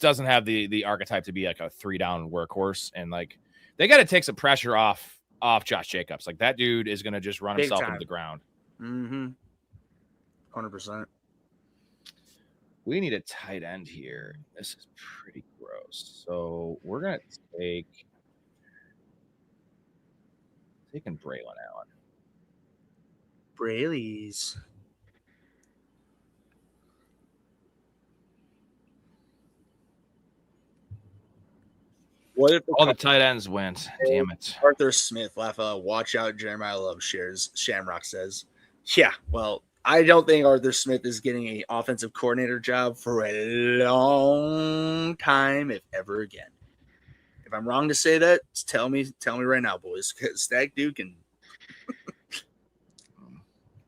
doesn't have the archetype to be like a 3-down workhorse. And like they got to take some pressure off Josh Jacobs. Like that dude is going to just run himself into the ground. 100%. We need a tight end here. This is pretty gross. So we're going to taking Braylon Allen. Brayleys. What if all the tight ends went? Damn it. Arthur Smith, watch out, Jeremiah Love shares. Shamrock says, yeah, well, I don't think Arthur Smith is getting an offensive coordinator job for a long time, if ever again. If I'm wrong to say that, tell me right now, boys, because that dude can.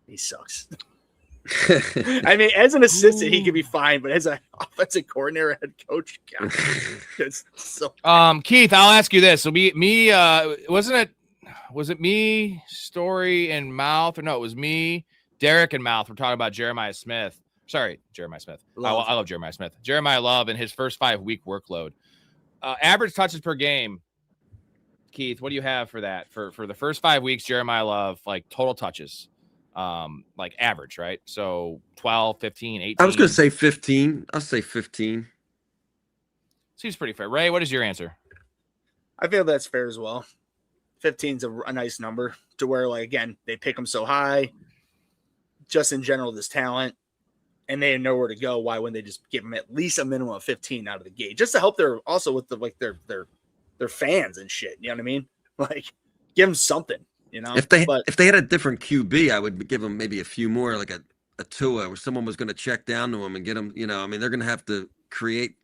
He sucks. I mean, as an assistant, he could be fine, but as an offensive coordinator, head coach, God, that's so. Keith, I'll ask you this: so was it me, Storey, and Mouth, or no? It was me, Derek, and Mouth. We're talking about Jeremiah Smith. Sorry, Jeremiah Smith. I love Jeremiah Smith. Jeremiah Love in his first 5-week workload, average touches per game, Keith, what do you have for that? For the first 5 weeks, Jeremiah Love, like total touches, like average, right? So 12, 15, 18. I was going to say 15. I'll say 15. Seems pretty fair. Ray, what is your answer? I feel that's fair as well. 15's a nice number to where, like, again, they pick them so high. Just in general, this talent, and they know where to go. Why wouldn't they just give them at least a minimum of 15 out of the gate, just to help their also with the like their fans and shit. You know what I mean? Like, give them something. You know, if they had a different QB, I would give them maybe a few more, like a Tua, where someone was going to check down to them and get them. You know, I mean, they're going to have to create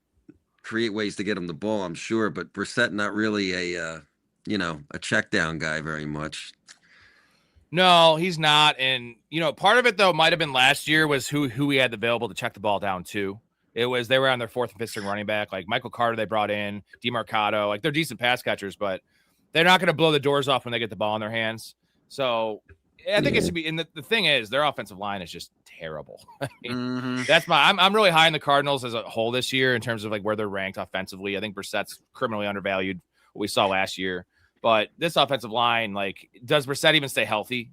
ways to get him the ball, I'm sure. But Brissett, not really a check down guy very much. No, he's not. And, part of it, though, might have been last year was who he had available to check the ball down to. It was they were on their fourth and fifth string running back, like Michael Carter they brought in, DeMarcado. Like, they're decent pass catchers, but they're not going to blow the doors off when they get the ball in their hands. So I think it should be. And the thing is, their offensive line is just terrible. I mean, I'm really high in the Cardinals as a whole this year in terms of like where they're ranked offensively. I think Brissett's criminally undervalued, what we saw last year. But this offensive line, like, does Brissett even stay healthy?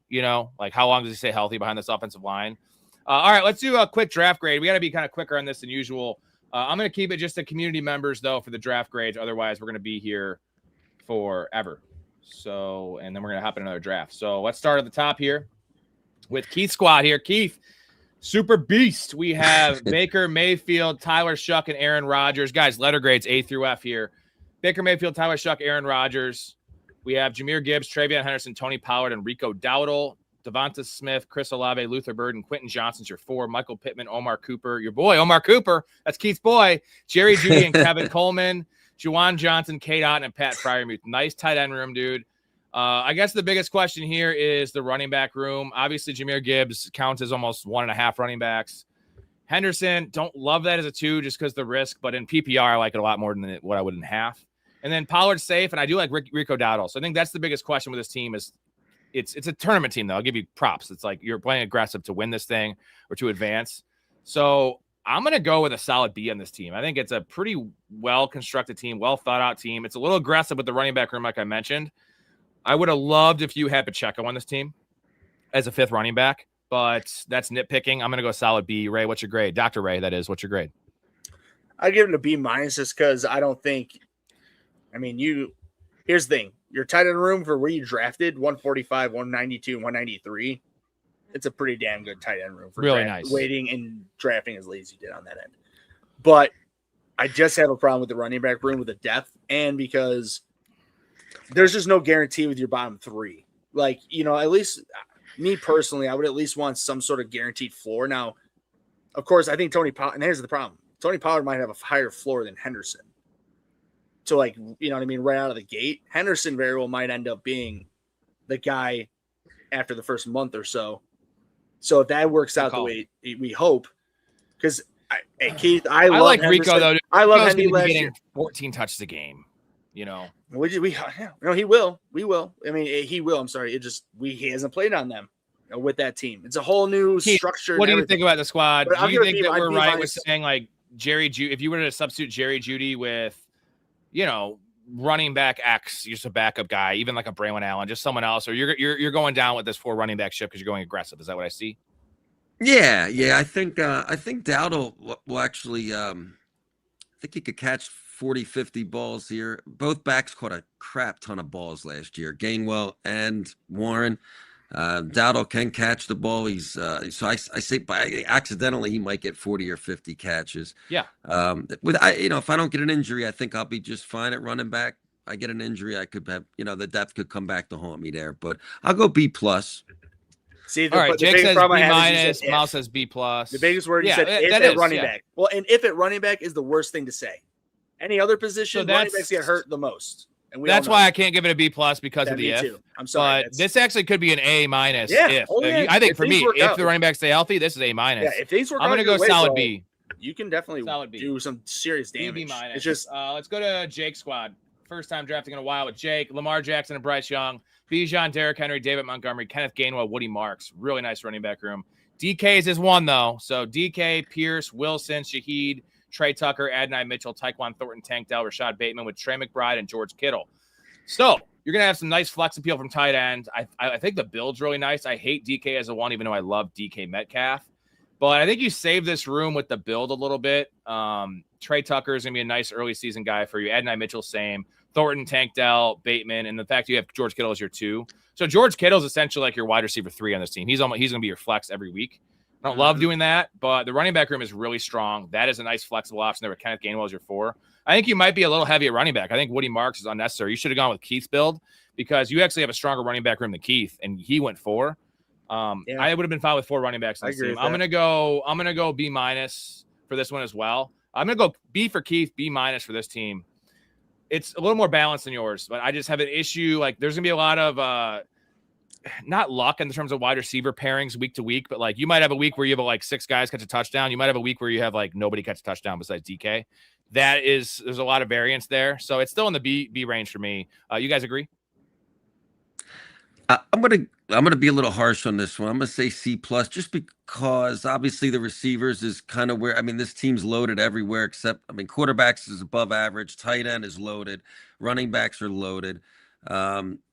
Like, how long does he stay healthy behind this offensive line? All right, let's do a quick draft grade. We got to be kind of quicker on this than usual. I'm going to keep it just to community members, though, for the draft grades. Otherwise, we're going to be here forever. So, and then we're going to hop in another draft. So let's start at the top here with Keith's squad here. Keith, super beast. We have Baker Mayfield, Tyler Shuck, and Aaron Rodgers. Guys, letter grades A through F here. Baker Mayfield, Tyler Shuck, Aaron Rodgers. We have Jahmyr Gibbs, Travion Henderson, Tony Pollard, and Rico Dowdle. Devonta Smith, Chris Olave, Luther Bird, and Quentin Johnson's your 4. Michael Pittman, Omar Cooper. Your boy, Omar Cooper. That's Keith's boy. Jerry Jeudy and Kevin Coleman. Juwan Johnson, Kate Otten, and Pat Freiermuth. Nice tight end room, dude. I guess the biggest question here is the running back room. Obviously, Jahmyr Gibbs counts as almost 1.5 running backs. Henderson, don't love that as a 2 just because the risk, but in PPR, I like it a lot more than what I would in half. And then Pollard's safe, and I do like Rico Dowdle. So I think that's the biggest question with this team is it's a tournament team, though. I'll give you props. It's like you're playing aggressive to win this thing or to advance. So I'm going to go with a solid B on this team. I think it's a pretty well-constructed team, well-thought-out team. It's a little aggressive with the running back room, like I mentioned. I would have loved if you had Pacheco on this team as a 5th running back, but that's nitpicking. I'm going to go solid B. Ray, what's your grade? Dr. Ray, that is. What's your grade? I give it a B- just because I don't think – I mean, here's the thing. Your tight end room for where you drafted, 145, 192, 193. It's a pretty damn good tight end room for really nice waiting and drafting as late as you did on that end. But I just have a problem with the running back room with the depth and because there's just no guarantee with your bottom 3. Like, at least me personally, I would at least want some sort of guaranteed floor. Now, of course, I think Tony Pollard, and here's the problem. Tony Pollard might have a higher floor than Henderson. So, like, you know what I mean, right out of the gate, Henderson very well might end up being the guy after the first month or so. So if that works out the way we hope, because Keith, I love like Henderson. Rico though. I love Henry last year. 14 touches a game, he will. We will. I mean, he will. I'm sorry. He hasn't played on them with that team. It's a whole new structure. What do you think about the squad? Do you think that we're right with saying like Jerry Jeudy? If you were to substitute Jerry Jeudy with running back X, just a backup guy, even like a Braylon Allen, just someone else, or you're going down with this 4 running back ship because you're going aggressive. Is that what I see? Yeah. I think Dowdle will actually. I think he could catch 40, 50 balls here. Both backs caught a crap ton of balls last year. Gainwell and Warren. Dowdle can catch the ball. He's so I say by accidentally he might get 40 or 50 catches. Yeah. If I don't get an injury, I think I'll be just fine at running back. I get an injury, I could have the depth could come back to haunt me there. But I'll go B+. See, all right. Jake says B-. Miles says B+. The biggest word you said if at running back. Well, and if at running back is the worst thing to say. Any other position, running backs get hurt the most. And that's why I can't give it a B+ because of the if. Too. I'm sorry. But this actually could be an A-. Yeah. If. I think for me, if the running backs stay healthy, this is A-. Yeah, if things work out, I'm going to go solid B. You can definitely do some serious damage. B-. It's just let's go to Jake's squad. First time drafting in a while with Jake, Lamar Jackson and Bryce Young, Bijan, Derrick Henry, David Montgomery, Kenneth Gainwell, Woody Marks. Really nice running back room. DK's is 1 though. So DK, Pierce, Wilson, Shaheed, Trey Tucker, Adonai Mitchell, Tyquan Thornton, Tank Dell, Rashad Bateman with Trey McBride and George Kittle. So You're going to have some nice flex appeal from tight end. I think the build's really nice. I hate DK as a one, even though I love DK Metcalf. But I think you save this room with the build a little bit. Trey Tucker is going to be a nice early season guy for you. Adonai Mitchell, same. Thornton, Tank Dell, Bateman, and the fact you have George Kittle as your 2. So George Kittle is essentially like your wide receiver 3 on this team. He's going to be your flex every week. I don't love doing that, but the running back room is really strong. That is a nice flexible option there with Kenneth Gainwell as your 4. I think you might be a little heavy at running back. I think Woody Marks is unnecessary. You should have gone with Keith's build because you actually have a stronger running back room than Keith, and he went 4. I would have been fine with 4 running backs on this team. I'm gonna go B- for this one as well. I'm gonna go B for Keith, B- for this team. It's a little more balanced than yours, but I just have an issue. Like there's gonna be a lot of not luck in terms of wide receiver pairings week to week, but like you might have a week where you have like 6 guys catch a touchdown. You might have a week where you have like nobody catch a touchdown besides DK. There's a lot of variance there. So it's still in the B range for me. You guys agree? I'm gonna be a little harsh on this one. I'm gonna say C+, just because obviously the receivers is kind of where this team's loaded everywhere except quarterbacks is above average, tight end is loaded, running backs are loaded.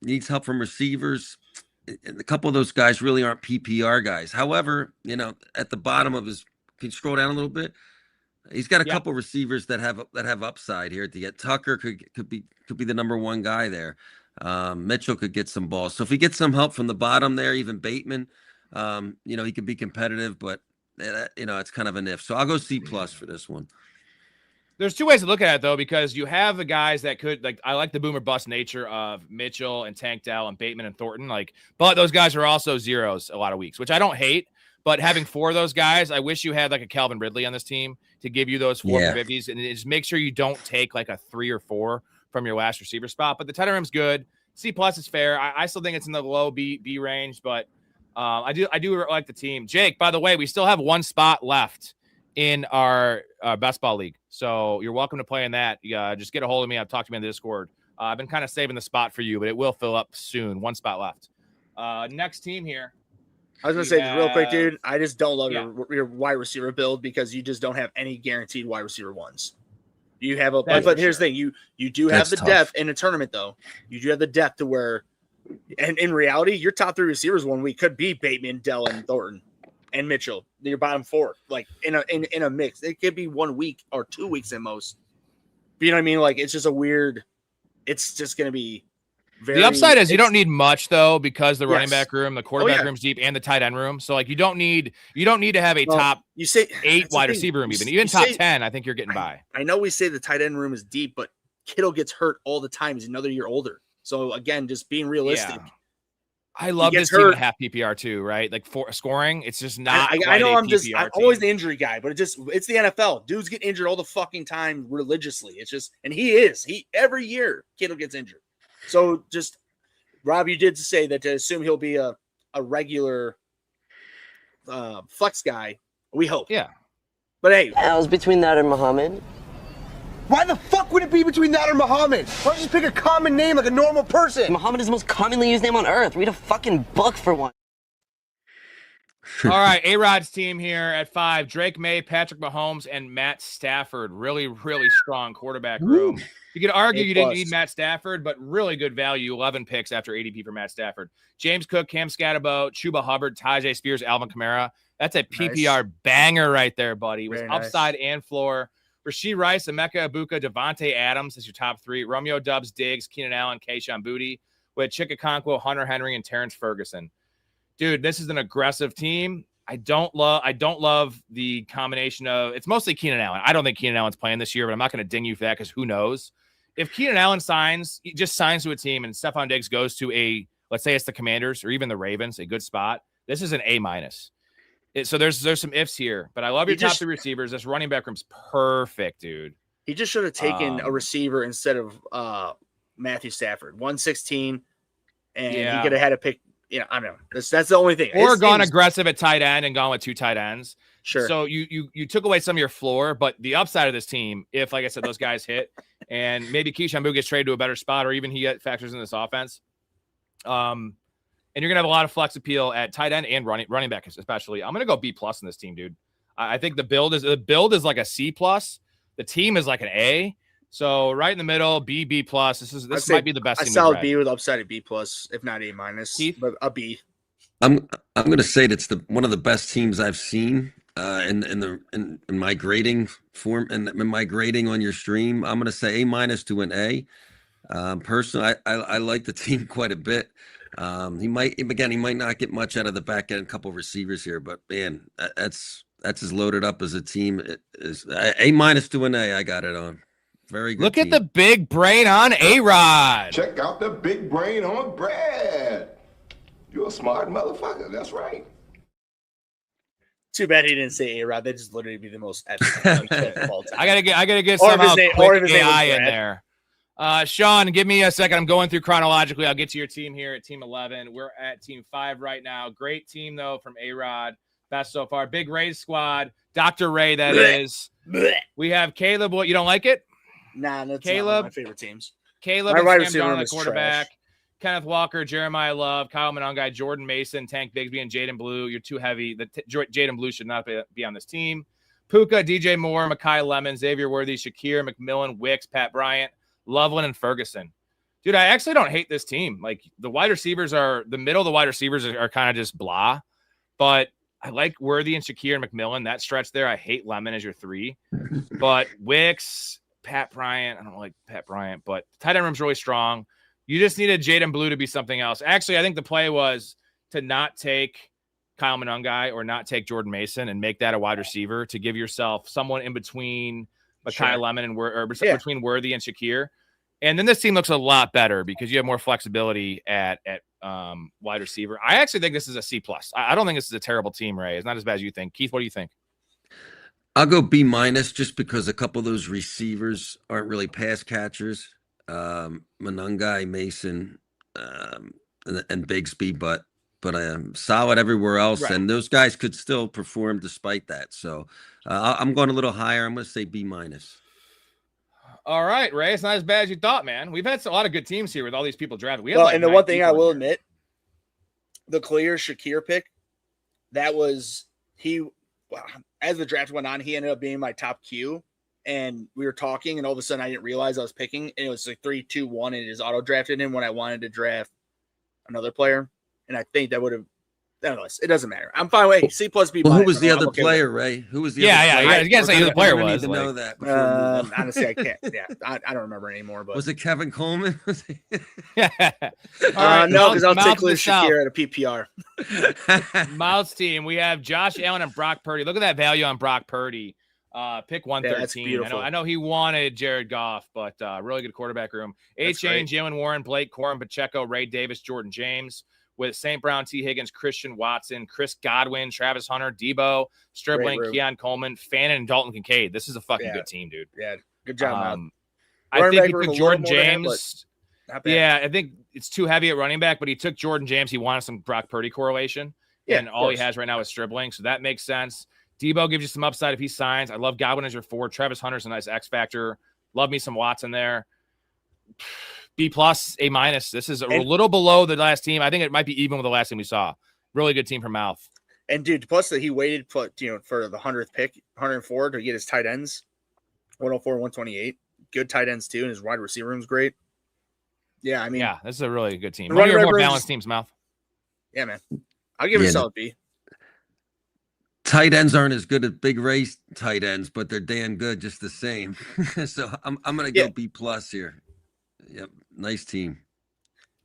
Needs help from receivers. And a couple of those guys really aren't PPR guys. However, at the bottom of his, can you scroll down a little bit? He's got a couple receivers that have upside here at the end. Tucker could be the number 1 guy there. Mitchell could get some balls. So if he gets some help from the bottom there, even Bateman, he could be competitive, but it's kind of an if. So I'll go C+ for this one. There's 2 ways to look at it though, because you have the guys that could I like the boomer bust nature of Mitchell and Tank Dell and Bateman and Thornton, but those guys are also zeros a lot of weeks, which I don't hate. But having 4 of those guys, I wish you had like a Calvin Ridley on this team to give you those 450s, and just make sure you don't take like a 3 or 4 from your last receiver spot. But the tight end room's good. C+ is fair. I still think it's in the low B range, but I do like the team. Jake, by the way, we still have 1 spot left in our best ball league, so you're welcome to play in that. Just get a hold of me. I've talked to me in the Discord. I've been kind of saving the spot for you, but it will fill up soon. 1 spot left. Next team here. I was going to say real quick, dude, I just don't love your wide receiver build because you just don't have any guaranteed wide receiver 1s. You have but here's the thing, you do have the depth in a tournament though. You do have the depth to where, and in reality, your top 3 receivers 1 week could be Bateman, Dell, and Thornton, and Mitchell. Your bottom 4, like in a mix. It could be 1 week or 2 weeks at most. But you know what I mean? Like it's just a weird. It's just going to be. The upside is you don't need much though, because the running back room, the quarterback room's deep, and the tight end room. So like you don't need to have a top 8 wide receiver room, even top 10. I think you're getting by. I know we say the tight end room is deep, but Kittle gets hurt all the time. He's another year older. So again, just being realistic. Yeah. I love this team to have PPR too, right? Like for scoring, it's just not. I know I'm always the injury guy, but it's the NFL. Dudes get injured all the fucking time religiously. It's just, and he every year Kittle gets injured. So just, Rob, you did say that to assume he'll be a regular flex guy. We hope. Yeah. But hey. I was between that and Muhammad. Why the fuck would it be between that and Muhammad? Why don't you just pick a common name like a normal person? Muhammad is the most commonly used name on earth. Read a fucking book for one. All right, A-Rod's team here at 5. Drake May, Patrick Mahomes, and Matt Stafford. Really, really strong quarterback room. You could argue you didn't need Matt Stafford, but really good value. 11 picks after ADP for Matt Stafford. James Cook, Cam Scatterbo, Chuba Hubbard, Tajay Spears, Alvin Kamara. That's a PPR banger right there, buddy. With upside and floor. Rashee Rice, Emeka Ibuka, Devontae Adams is your top 3. Romeo Doubs, Diggs, Keenan Allen, Kayshon Boutte, with Chikakonkwo, Hunter Henry, and Terrence Ferguson. Dude, this is an aggressive team. I don't love the combination of, it's mostly Keenan Allen. I don't think Keenan Allen's playing this year, but I'm not going to ding you for that because who knows? If Keenan Allen he just signs to a team and Stephon Diggs goes to let's say it's the Commanders or even the Ravens, a good spot, this is an A-. So there's some ifs here, but I love your top 3 receivers. This running back room's perfect, dude. He just should have taken a receiver instead of Matthew Stafford. 116, and he could have had to pick. I don't know. That's the only thing. Or gone aggressive at tight end and gone with 2 tight ends. Sure. So you took away some of your floor, but the upside of this team, if like I said, those guys hit, and maybe Keyshawn Boutte gets traded to a better spot, or even he factors in this offense. And you're gonna have a lot of flex appeal at tight end and running back, especially. I'm gonna go B+ in this team, dude. I think the build is like a C+. The team is like an A. So right in the middle, B plus. This might be the best I team. solid B with upside at B plus, if not A minus. Keith? But a B. I'm going to say that's one of the best teams I've seen in my grading form and in my grading on your stream. I'm going to say A minus to an A. Personally, I like the team quite a bit. He might not get much out of the back end, a couple of receivers here, but man, that's as loaded up as a team. It is A minus to an A. I got it on. Very good. Look team. at the big brain on A-Rod. Check out the big brain on Brad. You're a smart motherfucker. That's right. Too bad he didn't say A-Rod. That'd just literally be the most epic thing of all time. I gotta get some quick AI in there. Sean, give me a second. I'm going through chronologically. I'll get to your team here at Team 11. We're at Team 5 right now. Great team, though, from A-Rod. Best so far. Big Ray's squad. Dr. Ray, that is. We have Caleb. What, you don't like it? Nah, that's Caleb, not one of my favorite teams. Caleb and Sam Darnold at quarterback. Trash. Kenneth Walker, Jeremiah Love, Kyle Monangai, Jordan Mason, Tank Bigsby, and Jaden Blue. You're too heavy. Jaden Blue should not be on this team. Puka, DJ Moore, Mekhi Lemon, Xavier Worthy, Shakir, McMillan, Wicks, Pat Bryant, Loveland, and Ferguson. Dude, I actually don't hate this team. Like, the wide receivers are kind of just blah. But I like Worthy and Shakir and McMillan. That stretch there, I hate Lemon as your 3. But Wicks, Pat Bryant, I don't like Pat Bryant, but tight end room's really strong. You just needed Jaden Blue to be something else. Actually, I think the play was to not take Kyle Monangai or not take Jordan Mason and make that a wide receiver to give yourself someone in between Mekhi Lemon and between Worthy and Shakir. And then this team looks a lot better because you have more flexibility at wide receiver. I actually think this is a C plus. I don't think this is a terrible team, Ray. It's not as bad as you think. Keith, what do you think? I'll go B minus just because a couple of those receivers aren't really pass catchers. Monangai, Mason, and Bigsby, but solid everywhere else, right. And those guys could still perform despite that. So I'm going a little higher. I'm going to say B minus. All right, Ray, it's not as bad as you thought, man. We've had a lot of good teams here with all these people drafted. And the one thing I will admit, the clear Shakir pick, that was as the draft went on, he ended up being my top Q. And we were talking, and all of a sudden I didn't realize I was picking. And it was like 3, 2, 1, and it is auto drafted him when I wanted to draft another player. And I think that would have. It doesn't matter. I'm fine with C plus B. Well, who was the other player, Ray? Who was the other player? Yeah. You can't say who the player was. Need to know that. Honestly, I can't. Yeah, I don't remember anymore. But was it Kevin Coleman? Yeah. No, because I'll take Liz Shakir at a PPR. Mouth's team. We have Josh Allen and Brock Purdy. Look at that value on Brock Purdy. Pick 113. Yeah, I know he wanted Jared Goff, but really good quarterback room. A-Chain, Jalen Warren, Blake Corum, Pacheco, Ray Davis, Jordan James, with St. Brown, T. Higgins, Christian Watson, Chris Godwin, Travis Hunter, Debo, Stribling, Keon Coleman, Fannin, and Dalton Kincaid. This is a fucking good team, dude. Yeah, good job, I think he took Jordan James. I think it's too heavy at running back, but he took Jordan James. He wanted some Brock Purdy correlation, and all he has right now is Stribling, so that makes sense. Debo gives you some upside if he signs. I love Godwin as your 4. Travis Hunter's a nice X factor. Love me some Watson there. B plus, A minus. This is a little below the last team. I think it might be even with the last team we saw. Really good team from Mouth. And dude, plus that he waited for the 100th pick, 104 to get his tight ends, 104, 128. Good tight ends too, and his wide receiver room's great. Yeah, I mean, this is a really good team. One of your more balanced teams, Mouth. Yeah, man. I'll give it a solid B. Tight ends aren't as good as Big Ray's tight ends, but they're damn good just the same. So I'm going to go B plus here. Yep, nice team.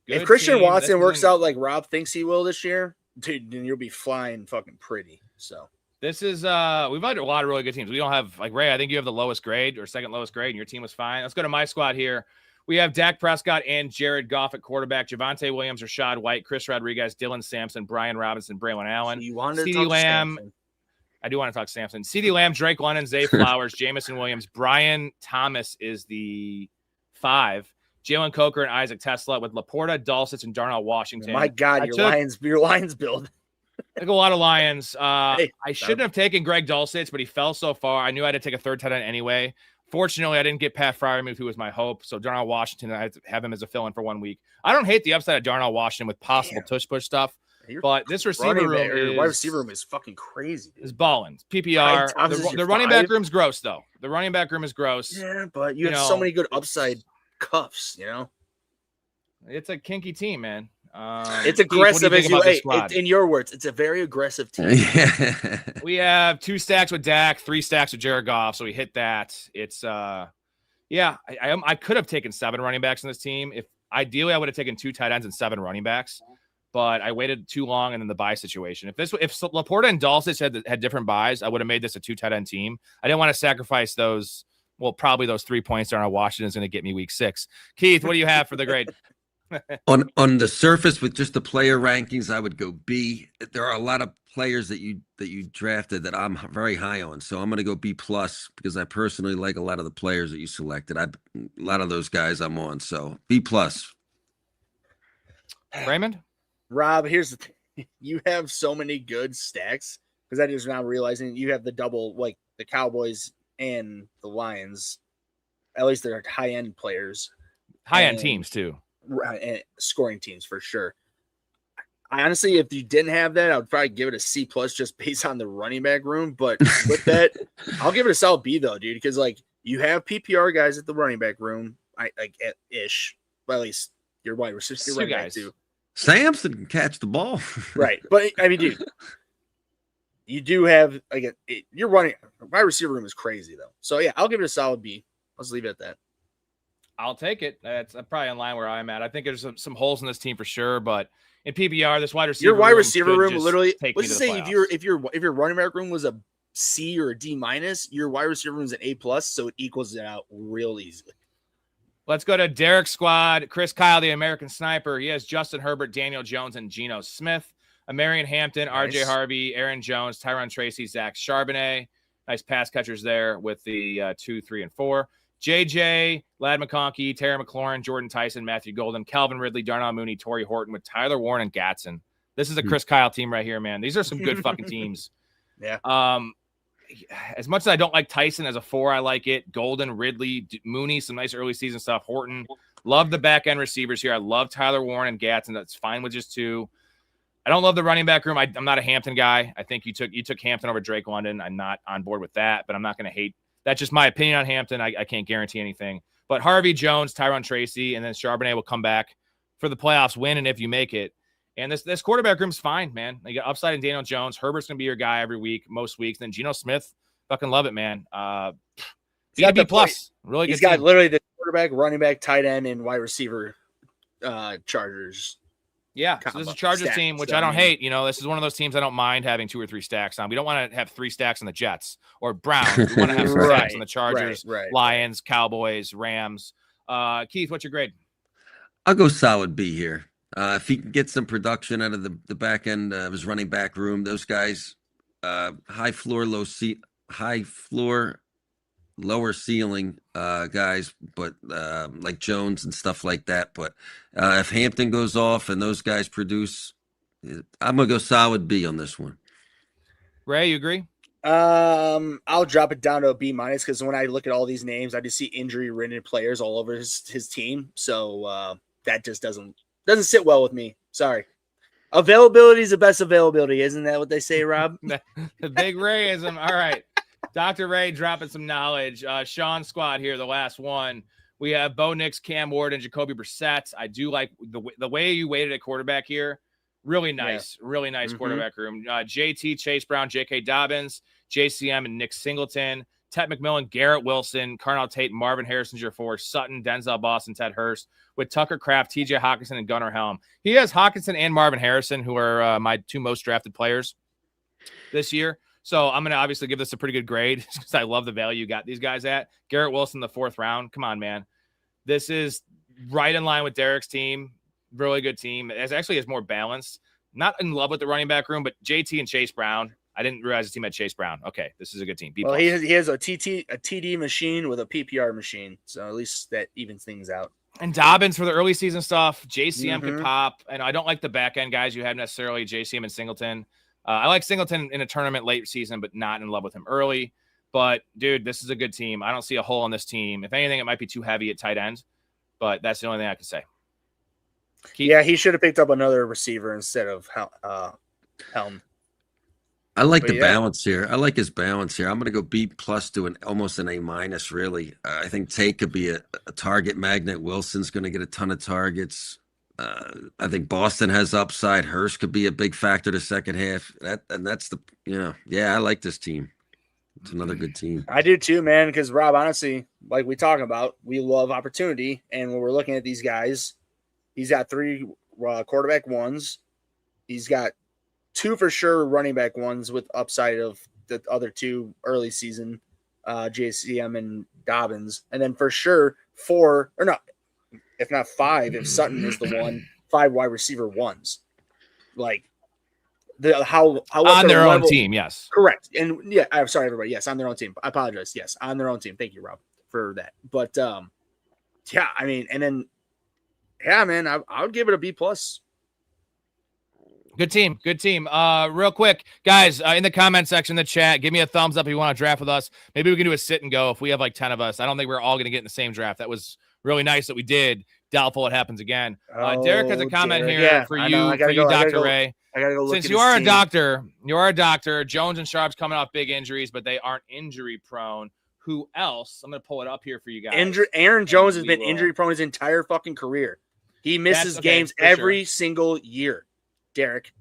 If Christian Watson works out like Rob thinks he will this year, dude, then you'll be flying fucking pretty. So this is we've had a lot of really good teams. We don't have like Ray. I think you have the lowest grade or second lowest grade, and your team was fine. Let's go to my squad here. We have Dak Prescott and Jared Goff at quarterback, Javonte Williams, Rashad White, Chris Rodriguez, Dylan Sampson, Brian Robinson, Braylon Allen, CeeDee Lamb. Samson. I do want to talk Samson. CeeDee Lamb, Drake London, Zay Flowers, Jamison Williams, Brian Thomas is the 5. Jalen Coker and Isaac Tesla with Laporta, Dulcich, and Darnell Washington. My God, your Lions build. I took a lot of Lions. I shouldn't have taken Greg Dulcich, but he fell so far. I knew I had to take a third tight end anyway. Fortunately, I didn't get Pat Freiermuth, who was my hope. So Darnell Washington, I had to have him as a fill-in for 1 week. I don't hate the upside of Darnell Washington with possible tush-push stuff. But this receiver room wide receiver room is fucking crazy. Is balling. PPR. The running back room's gross, though. The running back room is gross. Yeah, but you have so many good upside cuffs, It's a kinky team, man. It's aggressive, in your words. It's a very aggressive team. Yeah. We have 2 stacks with Dak, 3 stacks with Jared Goff, so we hit that. It's I could have taken 7 running backs in this team. If ideally I would have taken 2 tight ends and 7 running backs, but I waited too long, and then the bye situation. If Laporta and Dulcich had different buys, I would have made this a 2 tight end team. I didn't want to sacrifice those. Well, probably those 3 points on Washington is going to get me week 6. Keith, what do you have for the grade? on the surface with just the player rankings, I would go B. There are a lot of players that you drafted that I'm very high on, so I'm going to go B+ because I personally like a lot of the players that you selected. A lot of those guys I'm on, so B+. Raymond? Rob, here's the thing. You have so many good stacks because I just now realizing you have the double, like the Cowboys and the Lions. At least they're high-end players. High-end teams, too. Right, and scoring teams for sure. I honestly, if you didn't have that, I would probably give it a C+ just based on the running back room. But with that, I'll give it a solid B though, dude, because like you have PPR guys at the running back room, ish. But at least your wide receiver, your running back too. Samson can catch the ball, right? But I mean, dude, you do have your wide receiver room is crazy though. So yeah, I'll give it a solid B. Let's leave it at that. I'll take it. That's probably in line where I'm at. I think there's some holes in this team for sure, but in PPR, this wide receiver room literally. Let's just say if your running back room was a C or a D-, your wide receiver room is an A+, so it equals it out real easily. Let's go to Derek's squad. Chris Kyle, the American Sniper. He has Justin Herbert, Daniel Jones, and Geno Smith. Marion Hampton, nice. RJ Harvey, Aaron Jones, Tyron Tracy, Zach Charbonnet. Nice pass catchers there with the 2, 3, and 4. JJ, Ladd McConkey, Terry McLaurin, Jordan Tyson, Matthew Golden, Calvin Ridley, Darnell Mooney, Torrey Horton with Tyler Warren and Gatson. This is a Chris Kyle team right here, man. These are some good fucking teams. Yeah. As much as I don't like Tyson as a 4, I like it. Golden, Ridley, Mooney, some nice early season stuff. Horton. Love the back end receivers here. I love Tyler Warren and Gatson. That's fine with just 2. I don't love the running back room. I'm not a Hampton guy. I think you took Hampton over Drake London. I'm not on board with that, but I'm not going to hate. That's just my opinion on Hampton. I can't guarantee anything. But Harvey, Jones, Tyron Tracy, and then Charbonnet will come back for the playoffs win, and if you make it. And this quarterback room's fine, man. You got upside in Daniel Jones. Herbert's going to be your guy every week, most weeks. Then Geno Smith, fucking love it, man. He's got B+. Really good. He's got literally the quarterback, running back, tight end, and wide receiver Chargers. Yeah, so this is a Chargers team, which I don't hate. This is one of those teams I don't mind having 2 or 3 stacks on. We don't want to have 3 stacks on the Jets or Browns. We want to have some stacks on the Chargers, Lions, Cowboys, Rams. Keith, what's your grade? I'll go solid B here. If he can get some production out of the back end of his running back room, those guys, high floor, lower ceiling guys, but like Jones and stuff like that. But if Hampton goes off and those guys produce, I'm gonna go solid B on this one. Ray, you agree? I'll drop it down to a B- because when I look at all these names, I just see injury-ridden players all over his team. So that just doesn't sit well with me. Sorry. Availability is the best availability, isn't that what they say, Rob? The big Rayism. All right. Dr. Ray dropping some knowledge. Sean's squad here, the last one. We have Bo Nix, Cam Ward, and Jacoby Brissett. I do like the way you weighted at quarterback here. Really nice, really nice quarterback room. JT, Chase Brown, J.K. Dobbins, JCM, and Nick Singleton. Ted McMillan, Garrett Wilson, Carnell Tate, Marvin Harrison's your 4, Sutton, Denzel Boston, Ted Hurst, with Tucker Kraft, TJ Hawkinson, and Gunnar Helm. He has Hawkinson and Marvin Harrison, who are my 2 most drafted players this year. So I'm going to obviously give this a pretty good grade because I love the value you got these guys at. Garrett Wilson, the 4th round. Come on, man. This is right in line with Derek's team. Really good team. It actually is more balanced. Not in love with the running back room, but JT and Chase Brown. I didn't realize the team had Chase Brown. Okay, this is a good team. Well, he has a TD machine with a PPR machine. So at least that evens things out. And Dobbins for the early season stuff. JCM could pop. And I don't like the back end guys you have necessarily, JCM and Singleton. I like Singleton in a tournament late season, but not in love with him early. But, dude, this is a good team. I don't see a hole on this team. If anything, it might be too heavy at tight end, but that's the only thing I can say. Keith? Yeah, he should have picked up another receiver instead of Helm. I like the balance here. I like his balance here. I'm going to go B+ to almost an A-, really. I think Tate could be a target magnet. Wilson's going to get a ton of targets. I think Boston has upside. Hurst could be a big factor the second half. That's the, I like this team. It's another good team. I do too, man, because Rob, honestly, like we talk about, we love opportunity. And when we're looking at these guys, he's got 3 quarterback ones. He's got 2 for sure running back ones with upside of the other 2 early season, JCM and Dobbins. And then for sure 4, or not, if not 5, if Sutton is the one, 5 wide receiver ones. Like, how on their own team, yes, correct. And yeah, I'm sorry, everybody. Yes, on their own team. I apologize. Yes, on their own team. Thank you, Rob, for that. But yeah, I mean, and then yeah, man, I would give it a B+. Good team. Real quick, guys, in the comment section, in the chat, give me a thumbs up if you want to draft with us. Maybe we can do a sit and go if we have like 10 of us. I don't think we're all going to get in the same draft. That was really nice that we did. Doubtful it happens again. Derek has a comment here for you, Dr. Ray. I gotta go look. Since you are a doctor, Jones and Sharp's coming off big injuries, but they aren't injury prone. Who else? I'm going to pull it up here for you guys. Aaron Jones has been injury prone his entire fucking career. He misses games every single year. Derek,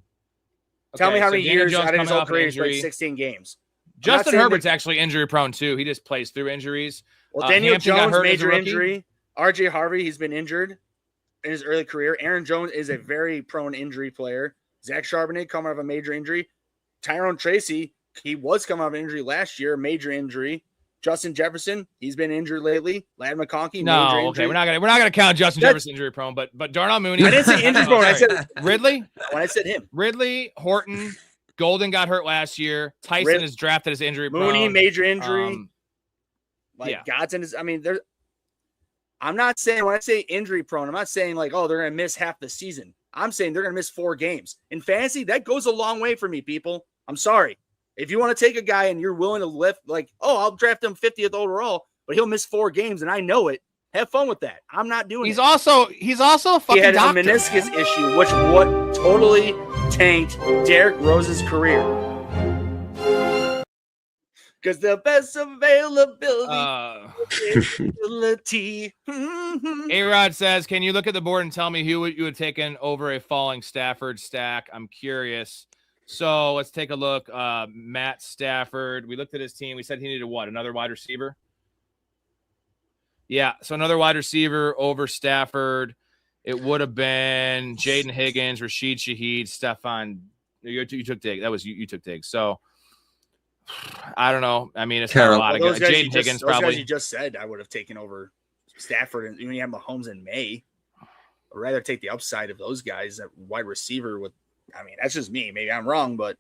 tell me how many years out of his whole career he's played 16 games. Justin Herbert's actually injury prone too. He just plays through injuries. Well, Daniel Jones, major injury. RJ Harvey, he's been injured in his early career. Aaron Jones is a very prone injury player. Zach Charbonnet coming out of a major injury. Tyrone Tracy, he was coming out of an injury last year, major injury. Justin Jefferson, he's been injured lately. Lad McConkey, major injury. We're not gonna count Justin Jefferson injury prone, but Darnell Mooney. I didn't say injury prone. I said Ridley. When I said him, Ridley, Horton, Golden got hurt last year. Tyson is drafted as injury prone. Mooney, major injury. Godson is. I mean, there's. I'm not saying when I say injury prone, I'm not saying like, oh, they're going to miss half the season. I'm saying they're going to miss 4 games. In fantasy, that goes a long way for me, people. I'm sorry. If you want to take a guy and you're willing to lift, like, oh, I'll draft him 50th overall, but he'll miss 4 games, and I know it. Have fun with that. I'm not doing it. He's also a fucking He had doctor. a meniscus issue, which what totally tanked Derrick Rose's career. Because the best availability. A-Rod says, can you look at the board and tell me who you would take in over a falling Stafford stack? I'm curious. So let's take a look. Matt Stafford. We looked at his team. We said he needed what? Another wide receiver? Yeah, so another wide receiver over Stafford. It would have been Jaden Higgins, Rashid Shaheed, Stephon. You took Diggs. That was you took Diggs. So I don't know. I mean, it's not a lot of guys. Jaden Higgins probably. Those guys you just said I would have taken over Stafford, and when you have Mahomes in May, I'd rather take the upside of those guys at wide receiver. With, I mean, that's just me. Maybe I'm wrong, but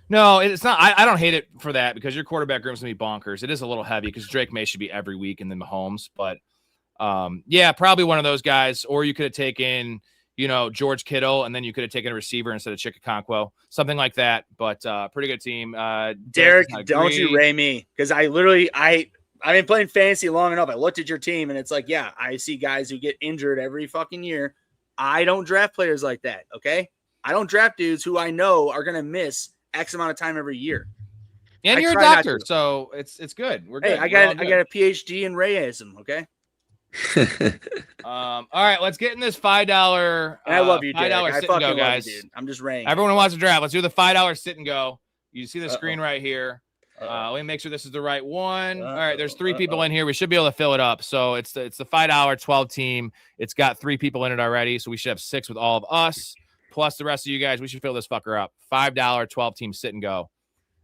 no, it's not. I don't hate it for that because your quarterback room's gonna be bonkers. It is a little heavy because Drake May should be every week and then Mahomes, but yeah, probably one of those guys. Or you could have taken, George Kittle, and then you could have taken a receiver instead of Chikakonkwo, something like that. But pretty good team. Derek, don't you ray me, because I've been playing fantasy long enough. I looked at your team, and it's like, yeah, I see guys who get injured every fucking year. I don't draft players like that. Okay, I don't draft dudes who I know are gonna miss X amount of time every year. And you're a doctor, so it's good. We're good. I got a PhD in Rayism. Okay. All right, let's get in this $5. And I love you, $5 Derek. sit and go, guys. You, dude. I'm just raying. Everyone who wants to draft, let's do the $5 sit and go. You see the screen right here. Let me make sure this is the right one. All right, there's 3 people in here. We should be able to fill it up. So it's the $5 12 team. It's got 3 people in it already, so we should have 6 with all of us plus the rest of you guys. We should fill this fucker up. $5 12 team sit and go.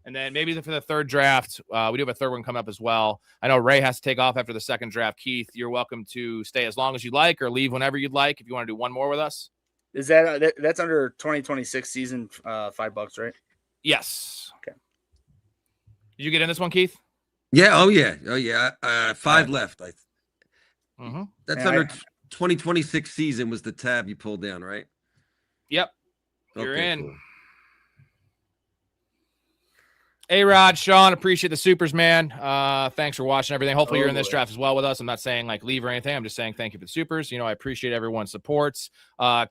And then maybe for the third draft, we do have a third one coming up as well. I know Ray has to take off after the second draft. Keith, you're welcome to stay as long as you'd like or leave whenever you'd like if you want to do one more with us. Is that's under 2026 season $5, right? Yes. Okay. Did you get in this one, Keith? Yeah. Oh yeah. 5 left. That's under 2026 season was the tab you pulled down, right? Yep. You're in. Cool. A-Rod, Sean, appreciate the supers, man. Thanks for watching everything. Hopefully you're in this draft as well with us. I'm not saying like leave or anything. I'm just saying thank you for the supers. You know, I appreciate everyone's supports.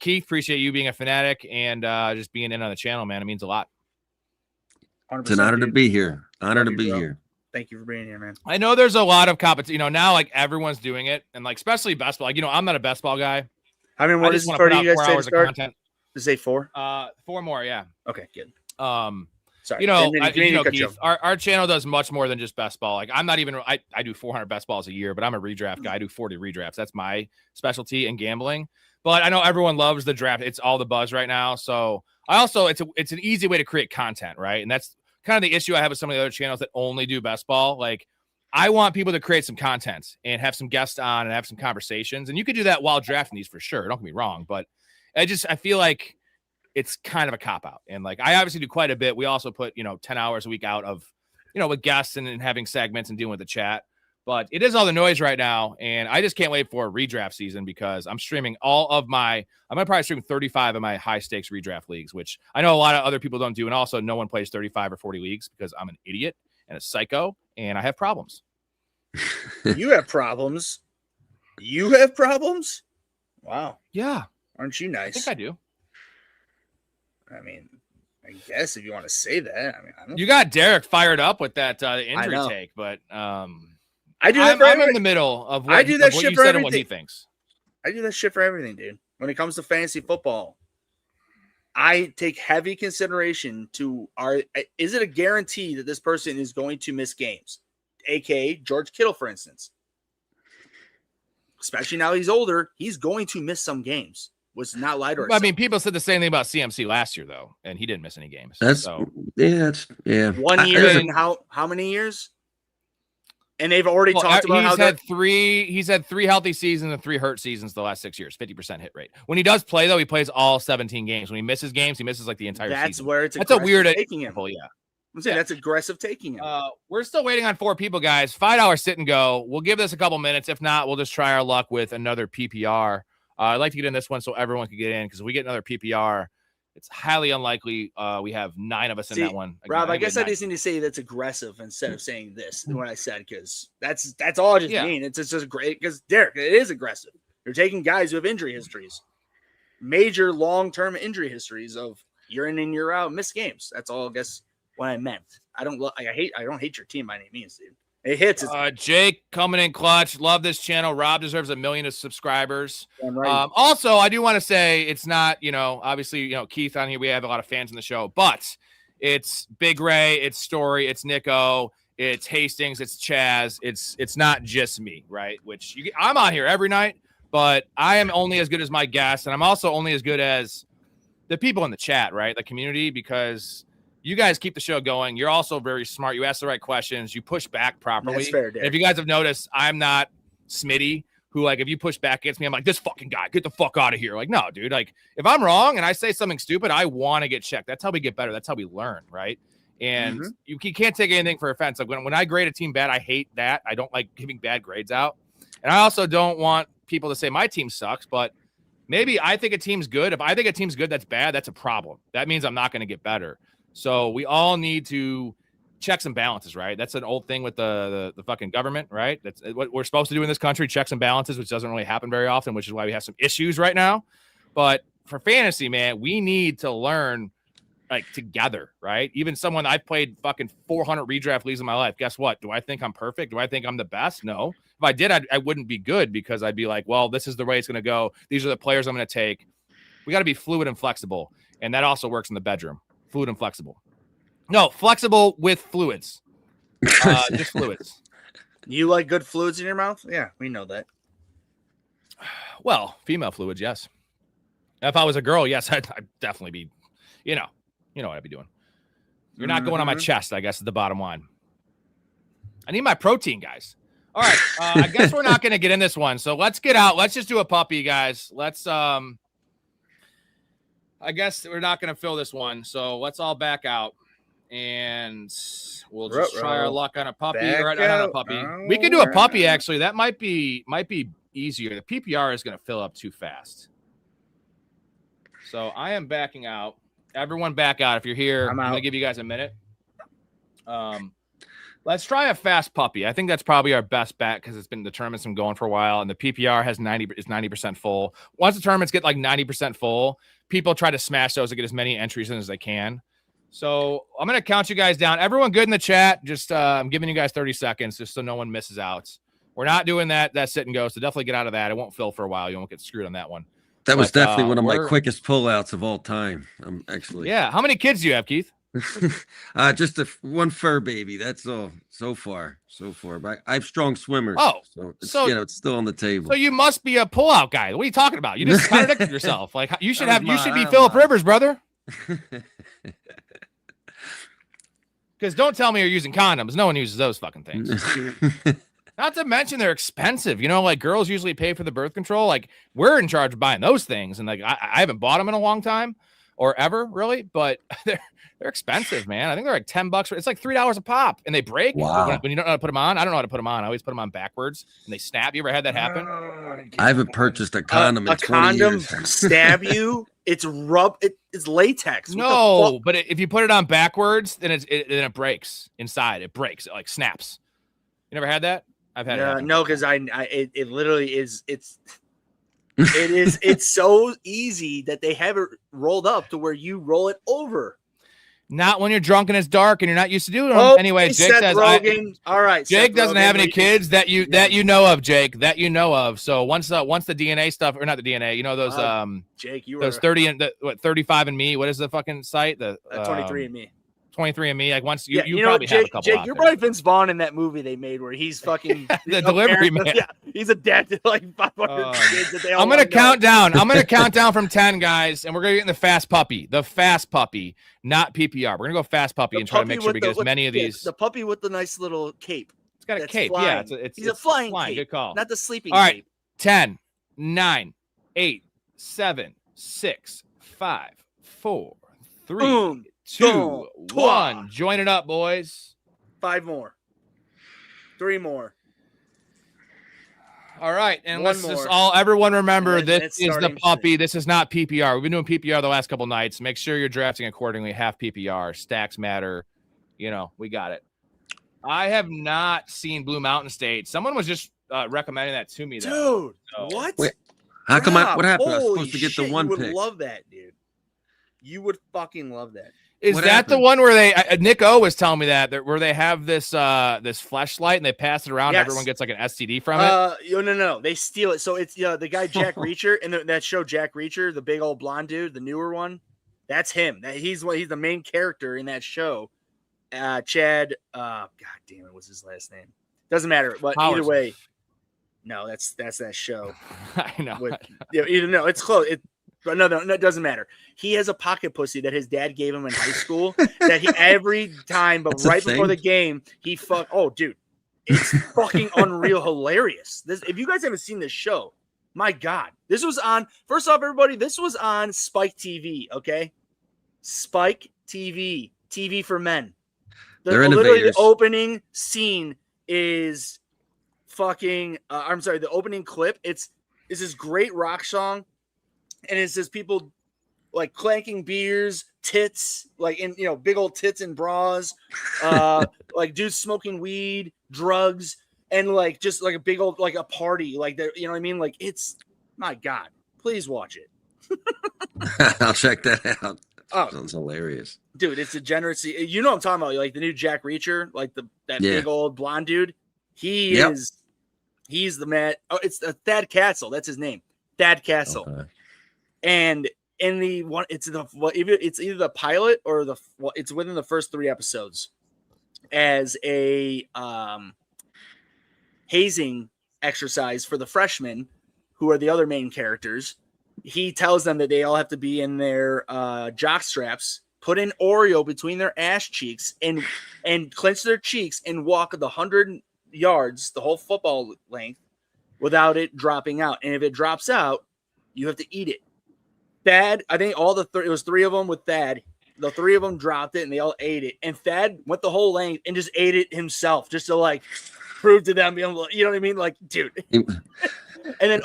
Keith, appreciate you being a fanatic and just being in on the channel, man. It means a lot. It's an honor to be here. Honor to be here. Thank you for being here, man. I know there's a lot of competition. You know, now like everyone's doing it, and like especially best ball. Like, you know, I'm not a best ball guy. I mean, what is it for you guys to start? To say 4? 4 more, yeah. Okay, good. Sorry. You know, Keith, our channel does much more than just best ball. Like I'm not even I do 400 best balls a year, but I'm a redraft guy. I do 40 redrafts. That's my specialty in gambling. But I know everyone loves the draft. It's all the buzz right now. So I also it's an easy way to create content, right? And that's kind of the issue I have with some of the other channels that only do best ball. Like I want people to create some content and have some guests on and have some conversations. And you could do that while drafting these for sure. Don't get me wrong, but I feel like it's kind of a cop-out. And like I obviously do quite a bit. We also put, 10 hours a week out of, with guests and having segments and dealing with the chat. But it is all the noise right now. And I just can't wait for redraft season because I'm streaming I'm going to probably stream 35 of my high stakes redraft leagues, which I know a lot of other people don't do. And also no one plays 35 or 40 leagues because I'm an idiot and a psycho and I have problems. You have problems? You have problems? Wow. Yeah. Aren't you nice? I think I do. I mean, I guess if you want to say that. I mean, you got Derek fired up with that injury take, but I do that I'm in the middle of what, I do that what shit you for said everything. and what he thinks. I do that shit for everything, dude. When it comes to fantasy football, I take heavy consideration to is it a guarantee that this person is going to miss games? AKA George Kittle, for instance. Especially now he's older, he's going to miss some games. Was not lied to ourselves. I mean, people said the same thing about CMC last year, though, and he didn't miss any games. That's 1 year and how many years? And they've already talked about how he's had 3 healthy seasons and 3 hurt seasons the last 6 years, 50% hit rate. When he does play, though, he plays all 17 games. When he misses games, he misses like the entire season. That's where it's a weird taking him. Yeah. I'm saying that's aggressive taking him. We're still waiting on 4 people, guys. $5 sit and go. We'll give this a couple minutes. If not, we'll just try our luck with another PPR. I'd like to get in this one so everyone can get in because if we get another PPR, it's highly unlikely we have 9 of us in that one. Rob, I guess I just need to say that's aggressive instead of saying this when I said because that's all I just mean. It's just great because Derek, it is aggressive. You're taking guys who have injury histories, major long-term injury histories of year in and year out, missed games. That's all I guess what I meant. I don't hate your team by any means, dude. It hits. Jake coming in clutch. Love this channel. Rob deserves 1 million of subscribers. Right. Also, I do want to say it's not, obviously, Keith on here. We have a lot of fans in the show, but it's Big Ray, it's Storey, it's Nico, it's Hastings, it's Chaz. It's not just me, right? I'm on here every night, but I am only as good as my guests, and I'm also only as good as the people in the chat, right? The community, because you guys keep the show going. You're also very smart. You ask the right questions. You push back properly. That's fair, Dave. If you guys have noticed, I'm not Smitty, who, like, if you push back against me, I'm like, this fucking guy, get the fuck out of here. Like, no, dude. Like, if I'm wrong and I say something stupid, I want to get checked. That's how we get better. That's how we learn, right? And you can't take anything for offense. Like, when I grade a team bad, I hate that. I don't like giving bad grades out. And I also don't want people to say my team sucks, but maybe I think a team's good. If I think a team's good that's bad, that's a problem. That means I'm not going to get better. So we all need to checks and balances, right? That's an old thing with the fucking government, right? That's what we're supposed to do in this country, checks and balances, which doesn't really happen very often, which is why we have some issues right now. But for fantasy, man, we need to learn like together, right? Even someone I've played fucking 400 redraft leagues in my life. Guess what? Do I think I'm perfect? Do I think I'm the best? No. If I did, I wouldn't be good because I'd be like, well, this is the way it's going to go. These are the players I'm going to take. We got to be fluid and flexible. And that also works in the bedroom. Fluid and flexible. No, flexible with fluids. Just fluids. You like good fluids in your mouth? Yeah, we know that. Well, female fluids, yes. If I was a girl, yes, I'd definitely be, you know what I'd be doing. You're not going on my chest, I guess, is the bottom line. I need my protein, guys. All right. I guess we're not going to get in this one. So let's get out. Let's just do a puppy, guys. Let's, I guess we're not going to fill this one, so let's all back out, and we'll just try our luck on a puppy. Or not a puppy. We could do a puppy, actually. That might be easier. The PPR is going to fill up too fast. So I am backing out. Everyone back out. If you're here, I'm going to give you guys a minute. Let's try a fast puppy. I think that's probably our best bet because it's been the tournament's been going for a while, and the PPR is 90% full. Once the tournaments get like 90% full, people try to smash those to get as many entries in as they can. So I'm gonna count you guys down. Everyone good in the chat? Just I'm giving you guys 30 seconds just so no one misses out. We're not doing that sit and go, so definitely get out of that. It won't fill for a while. You won't get screwed on that one. That was definitely one of my quickest pullouts of all time. I'm actually. Yeah. How many kids do you have, Keith? Just one fur baby. That's all so far. But I have strong swimmers. Oh, so it's still on the table. So you must be a pullout guy. What are you talking about? You just contradicted yourself. Like you should be Phillip Rivers, brother. Because don't tell me you're using condoms. No one uses those fucking things. Not to mention they're expensive. You know, like girls usually pay for the birth control. Like we're in charge of buying those things, and like I haven't bought them in a long time or ever really, but they're expensive, man. I think they're like $10. It's like $3 a pop, and they break. Wow. When you don't know how to put them on. I don't know how to put them on. I always put them on backwards, and they snap. You ever had that happen? I haven't purchased a condom in 20 years. Stab you. It's it's latex. No, but if you put it on backwards, then it breaks inside. It breaks. It like snaps. You never had that? I've had it. No, because it literally is. It's so easy that they have it rolled up to where you roll it over. Not when you're drunk and it's dark and you're not used to doing it. Anyway, Jake says, all right. Jake doesn't have any kids that you know of, Jake, that you know of. So once the DNA stuff, or not the DNA, you know those Jake, those 30 and 35 and me. What is the fucking site? The 23 and me. 23 and me. Like once you know, probably Jake, have a couple. Jake, you're probably Vince Vaughn in that movie they made where he's fucking the delivery man. Yeah, he's a dad to like 500 kids that they all. I'm gonna count down. I'm gonna count down from 10, guys, and we're gonna get in the fast puppy. The fast puppy, not PPR. We're gonna go fast puppy and try to make sure we get as many of these. The puppy with the nice little cape. It's got a cape. Flying. Yeah, he's a flying cape. Good call. Not the sleeping. All right, cape. 10, 9, 8, 7, 6, 5, 4, 3. Boom. 2, 1. Join it up, boys. 5 more. 3 more. All right, and let's just everyone remember this is the puppy. This is not PPR. We've been doing PPR the last couple nights. Make sure you're drafting accordingly. Half PPR. Stacks matter. You know, we got it. I have not seen Blue Mountain State. Someone was just recommending that to me, though. Dude, what? Wait, how come? What happened? I was supposed to get the one pick. You would love that, dude. You would fucking love that. Is what that happened? The one where they Nick O was telling me that where they have this this fleshlight and they pass it around, yes. Everyone gets like an STD from it? No, they steal it. So it's the guy Jack Reacher in that show, Jack Reacher, the big old blonde dude, the newer one. That's him. He's the main character in that show. Chad, God damn it, what's his last name? Doesn't matter. But either way, no, that's that show. I know. It's close. But no, it doesn't matter. He has a pocket pussy that his dad gave him in high school that he every time, but right before the game, he oh, dude, it's fucking unreal, hilarious. If you guys haven't seen this show, my God, this was on. First off, everybody, this was on Spike TV. Okay, Spike TV, TV for men. They're literally the opening scene is fucking. I'm sorry, the opening clip. It's this great rock song. And it's just people like clanking beers, tits, like in big old tits and bras, like dudes smoking weed, drugs, and like just like a big old like a party, like that. You know what I mean? Like it's my God. Please watch it. I'll check that out. Oh, sounds hilarious, dude! It's degeneracy. You know what I'm talking about? Like the new Jack Reacher, like that big old blonde dude. He's the man. Oh, it's Thad Castle. That's his name, Thad Castle. Okay. And in the one, it's either the pilot or it's within the first 3 episodes as a hazing exercise for the freshmen who are the other main characters. He tells them that they all have to be in their jock straps, put in Oreo between their ass cheeks and clench their cheeks and walk the 100 yards, the whole football length, without it dropping out. And if it drops out, you have to eat it. Thad, I think it was 3 of them with Thad. The 3 of them dropped it and they all ate it. And Thad went the whole length and just ate it himself just to like prove to them, you know what I mean? Like, dude. And then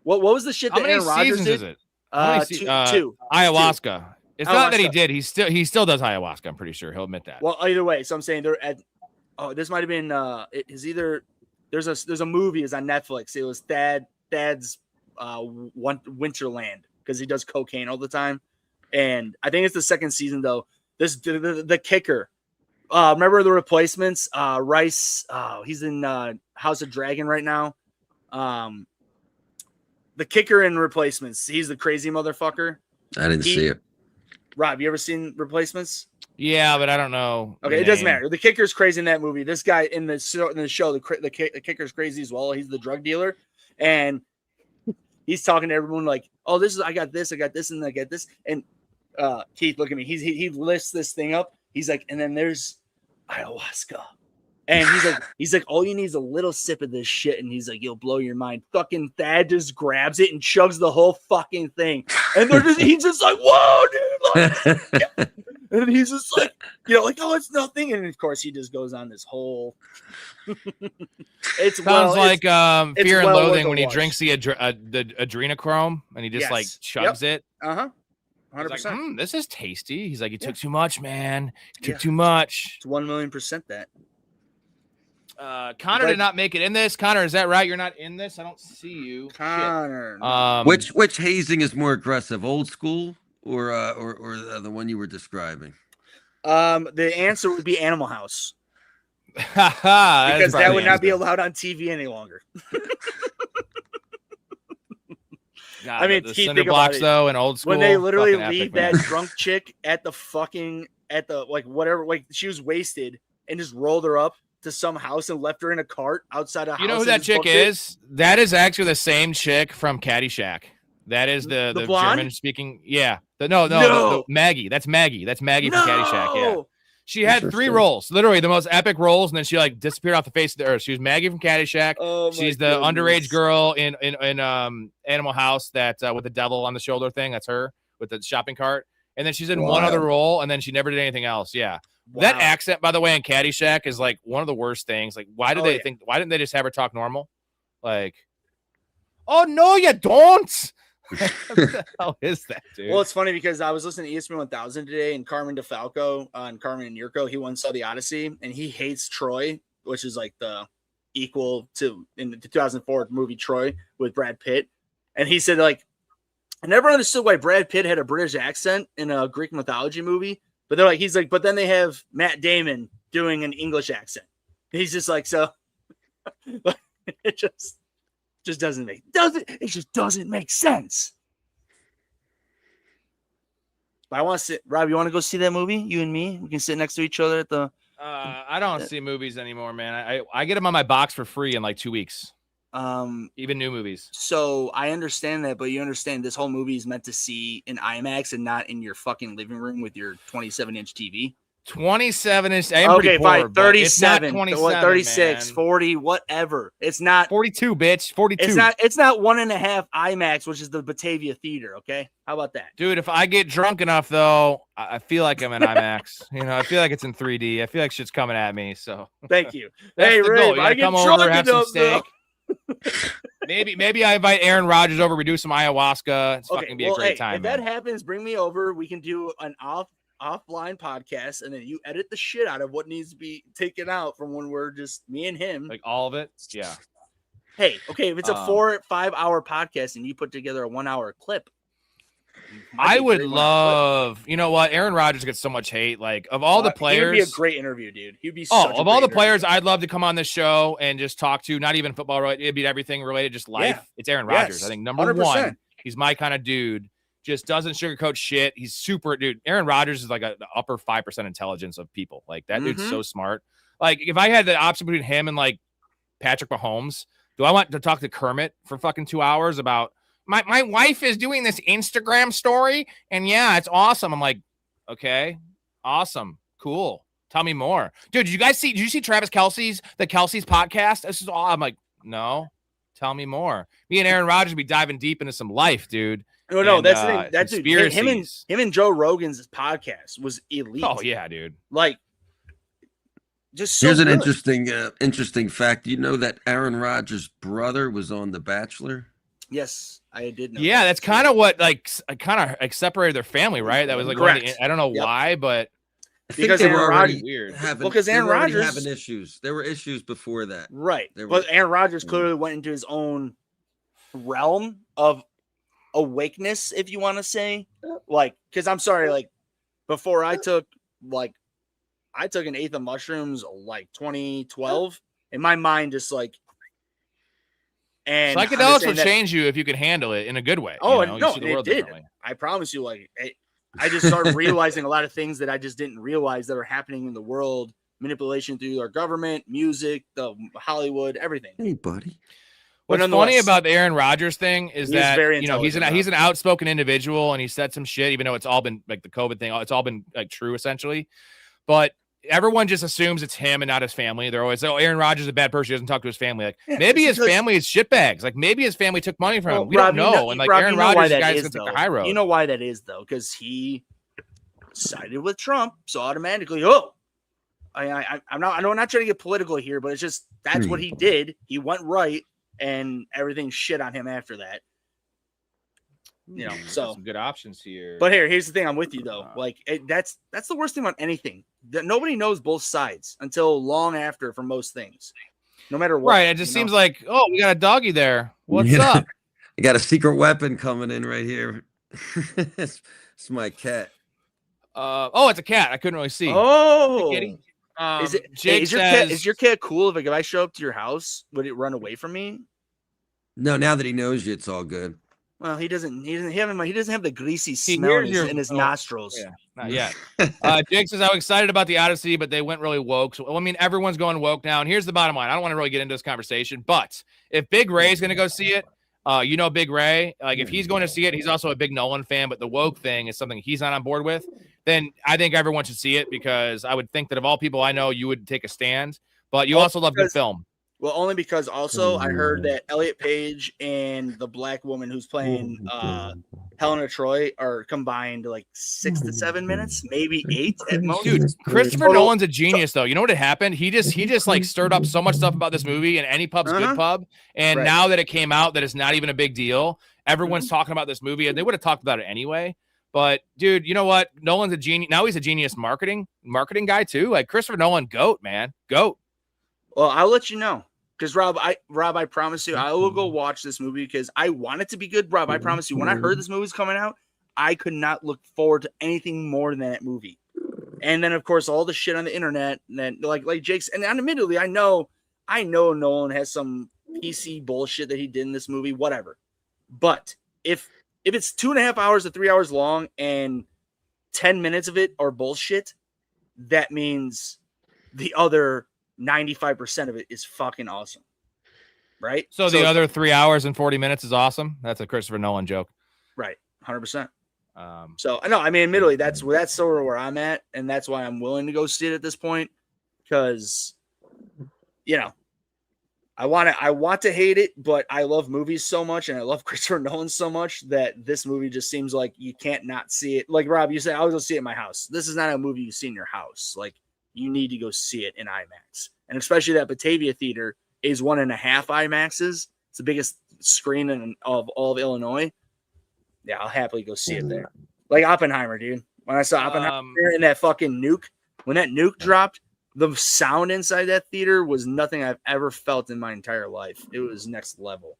what was the shit that Aaron Rodgers did? Is it? 2. Ayahuasca. It's not that he did. He still does ayahuasca. I'm pretty sure he'll admit that. Well, either way, so I'm saying they're at. Oh, this might have been. It is either. There's a movie is on Netflix. It was Thad's Winterland because he does cocaine all the time, and I think it's the second season though. This the kicker. Remember the replacements? Rice. He's in House of Dragon right now. The kicker in Replacements. He's the crazy motherfucker. I didn't see it. Rob, you ever seen Replacements? Yeah, but I don't know. Okay, it doesn't matter. The kicker's crazy in that movie. This guy in the show, the kicker's crazy as well. He's the drug dealer, and he's talking to everyone like, "Oh, I got this, and I got this." And Keith, look at me. He lists this thing up. He's like, and then there's ayahuasca. And he's like, all you need is a little sip of this shit. And he's like, you'll blow your mind. Fucking Thad just grabs it and chugs the whole fucking thing. And he's just like, whoa, dude. Like, and he's just like, like, oh, it's nothing. And of course, he just goes on this whole. Sounds like Fear and Loathing when he drinks the adrenochrome and he just like chugs it. 100%. Like, this is tasty. He's like, you took too much, man. You took too much. It's 1,000,000% that. Connor did not make it in this. Connor, is that right? You're not in this? I don't see you. Connor. Which hazing is more aggressive, old school or the one you were describing? The answer would be Animal House. Because that would not be allowed on TV any longer. God, I mean, the cinder blocks though, and old school. When they literally leave that drunk chick at the whatever, like she was wasted and just rolled her up to some house and left her in a cart outside a house. You know who that chick is? That is actually the same chick from Caddyshack. That is the German speaking. Yeah. No. Maggie. That's Maggie. That's Maggie from Caddyshack. Yeah. She had 3 roles, literally the most epic roles, and then she like disappeared off the face of the earth. She was Maggie from Caddyshack. She's the underage girl in Animal House that with the devil on the shoulder thing. That's her with the shopping cart. And then she's in one other role, and then she never did anything else. Yeah. Wow. That accent, by the way, in Caddyshack is like one of the worst things. Like, why didn't they just have her talk normal? Like, oh no, you don't. What the hell is that, dude? Well, it's funny because I was listening to ESPN 1000 today, and Carmen DeFalco and Carmen and Yurko, he once saw the Odyssey, and he hates Troy, which is like the equal to in the 2004 movie Troy with Brad Pitt. And he said, like, I never understood why Brad Pitt had a British accent in a Greek mythology movie. But they're like, he's like, but then they have Matt Damon doing an English accent. He's just like, so it just doesn't make sense. But I want to sit, Rob, you want to go see that movie? You and me? We can sit next to each other at the I don't see movies anymore, man. I get them on my box for free in like 2 weeks. Even new movies. So I understand that, but you understand this whole movie is meant to see in IMAX and not in your fucking living room with your 27-inch TV. 27 inch. Okay, fine. 37, 36, man. 40, whatever. It's not 42, bitch. 42. It's not 1.5 IMAX, which is the Batavia Theater. Okay, how about that, dude? If I get drunk enough, though, I feel like I'm in IMAX. I feel like it's in 3D. I feel like shit's coming at me. So thank you. Hey, Ray, I get come over, have some steak. Maybe I invite Aaron Rodgers over. We do some ayahuasca. It's fucking be a great time. If that happens, bring me over. We can do an offline podcast, and then you edit the shit out of what needs to be taken out from when we're just me and him. Like all of it? Yeah. Hey, okay, if it's a 4 or 5 hour podcast and you put together a 1 hour clip, I would love, you know what? Aaron Rodgers gets so much hate. Like, of all the players, he'd be a great interview, dude. He'd be of all the players I'd love to come on this show and just talk to, not even football related, it'd be everything related, just life. Yeah. It's Aaron Rodgers. I think number 100%. One, he's my kind of dude. Just doesn't sugarcoat shit. He's super, dude. Aaron Rodgers is like the upper 5% intelligence of people. Like, that dude's so smart. Like, if I had the option between him and like Patrick Mahomes, do I want to talk to Kermit for fucking 2 hours about my wife is doing this Instagram story, and yeah, it's awesome. I'm like, okay, awesome, cool. Tell me more, dude. Did you see Travis Kelce's podcast? This is all. I'm like, no, tell me more. Me and Aaron Rodgers be diving deep into some life, dude. No, that's the thing. That's him and Joe Rogan's podcast was elite. Oh yeah, dude. Like, just so here's good. An interesting fact. You know that Aaron Rodgers' brother was on The Bachelor? Yes. I did know. Yeah, that's kind of what like separated their family, right? That was like I don't know why, but because they were Aaron already Rodgers, having because Aaron Rodgers having issues. There were issues before that, right? But Aaron Rodgers clearly went into his own realm of awakeness, if you want to say, like, because I'm sorry, like before I took an eighth of mushrooms like 2012, and my mind just like. And psychedelics will change you if you can handle it in a good way. Oh, no, it did. I promise you. Like, I just started realizing a lot of things that I just didn't realize that are happening in the world. Manipulation through our government, music, the Hollywood, everything. Hey, buddy. What's funny about the Aaron Rodgers thing is that he's an outspoken individual and he said some shit, even though it's all been like the COVID thing. It's all been like true essentially, but. Everyone just assumes it's him and not his family. They're always, Aaron Rodgers is a bad person. He doesn't talk to his family. Like maybe his family is shitbags. Like maybe his family took money from him. We don't know. And like Aaron Rodgers, the guy's gonna take the high road. You know why that is though? Because he sided with Trump, so automatically, I'm not trying to get political here, but it's just that's what he did. He went right, and everything shit on him after that. So some good options here. But here's the thing. I'm with you though. Like that's the worst thing about anything. That nobody knows both sides until long after for most things. No matter what. Right. It just seems like, we got a doggy there. What's up? I got a secret weapon coming in right here. It's my cat. It's a cat. I couldn't really see. Oh, is your cat cool? If I show up to your house, would it run away from me? No, now that he knows you, it's all good. Well, he doesn't have the greasy smell in his nostrils. Yeah, not yet. Jake says, I'm excited about the Odyssey, but they went really woke. So, I mean, everyone's going woke now. And here's the bottom line. I don't want to really get into this conversation, but if Big Ray's going to go see it, Big Ray, like if he's going to see it, he's also a big Nolan fan, but the woke thing is something he's not on board with, then I think everyone should see it because I would think that of all people I know, you would take a stand, but you also love good film. Well, only because also I heard that Elliot Page and the black woman who's playing Helena Troy are combined like 6 to 7 minutes, maybe 8 at most. Dude, Christopher Nolan's a genius, though. You know what happened? He just like stirred up so much stuff about this movie, and any pub's good pub. And now that it came out that it's not even a big deal, everyone's talking about this movie, and they would have talked about it anyway. But dude, you know what? Nolan's a genius. Now he's a genius marketing guy too. Like Christopher Nolan, GOAT, man, GOAT. Well, I'll let you know. Because Rob, I promise you, I will go watch this movie because I want it to be good. Rob, I promise you, when I heard this movie's coming out, I could not look forward to anything more than that movie. And then, of course, all the shit on the internet, and then like Jake's, and admittedly, I know Nolan has some PC bullshit that he did in this movie, whatever. But if it's 2.5 hours to 3 hours long and 10 minutes of it are bullshit, that means the other 95% of it is fucking awesome, right? So the other 3 hours and 40 minutes is awesome. That's a Christopher Nolan joke, right? 100%. So I know. I mean, admittedly, that's sort of where I'm at, and that's why I'm willing to go see it at this point because, I want to hate it, but I love movies so much, and I love Christopher Nolan so much that this movie just seems like you can't not see it. Like Rob, you said, I was gonna see it in my house. This is not a movie you see in your house, like. You need to go see it in IMAX. And especially that Batavia Theater is 1.5 IMAXs. It's the biggest screen of all of Illinois. Yeah, I'll happily go see it there. Like Oppenheimer, dude. When I saw Oppenheimer in that fucking nuke, when that nuke dropped, the sound inside that theater was nothing I've ever felt in my entire life. It was next level.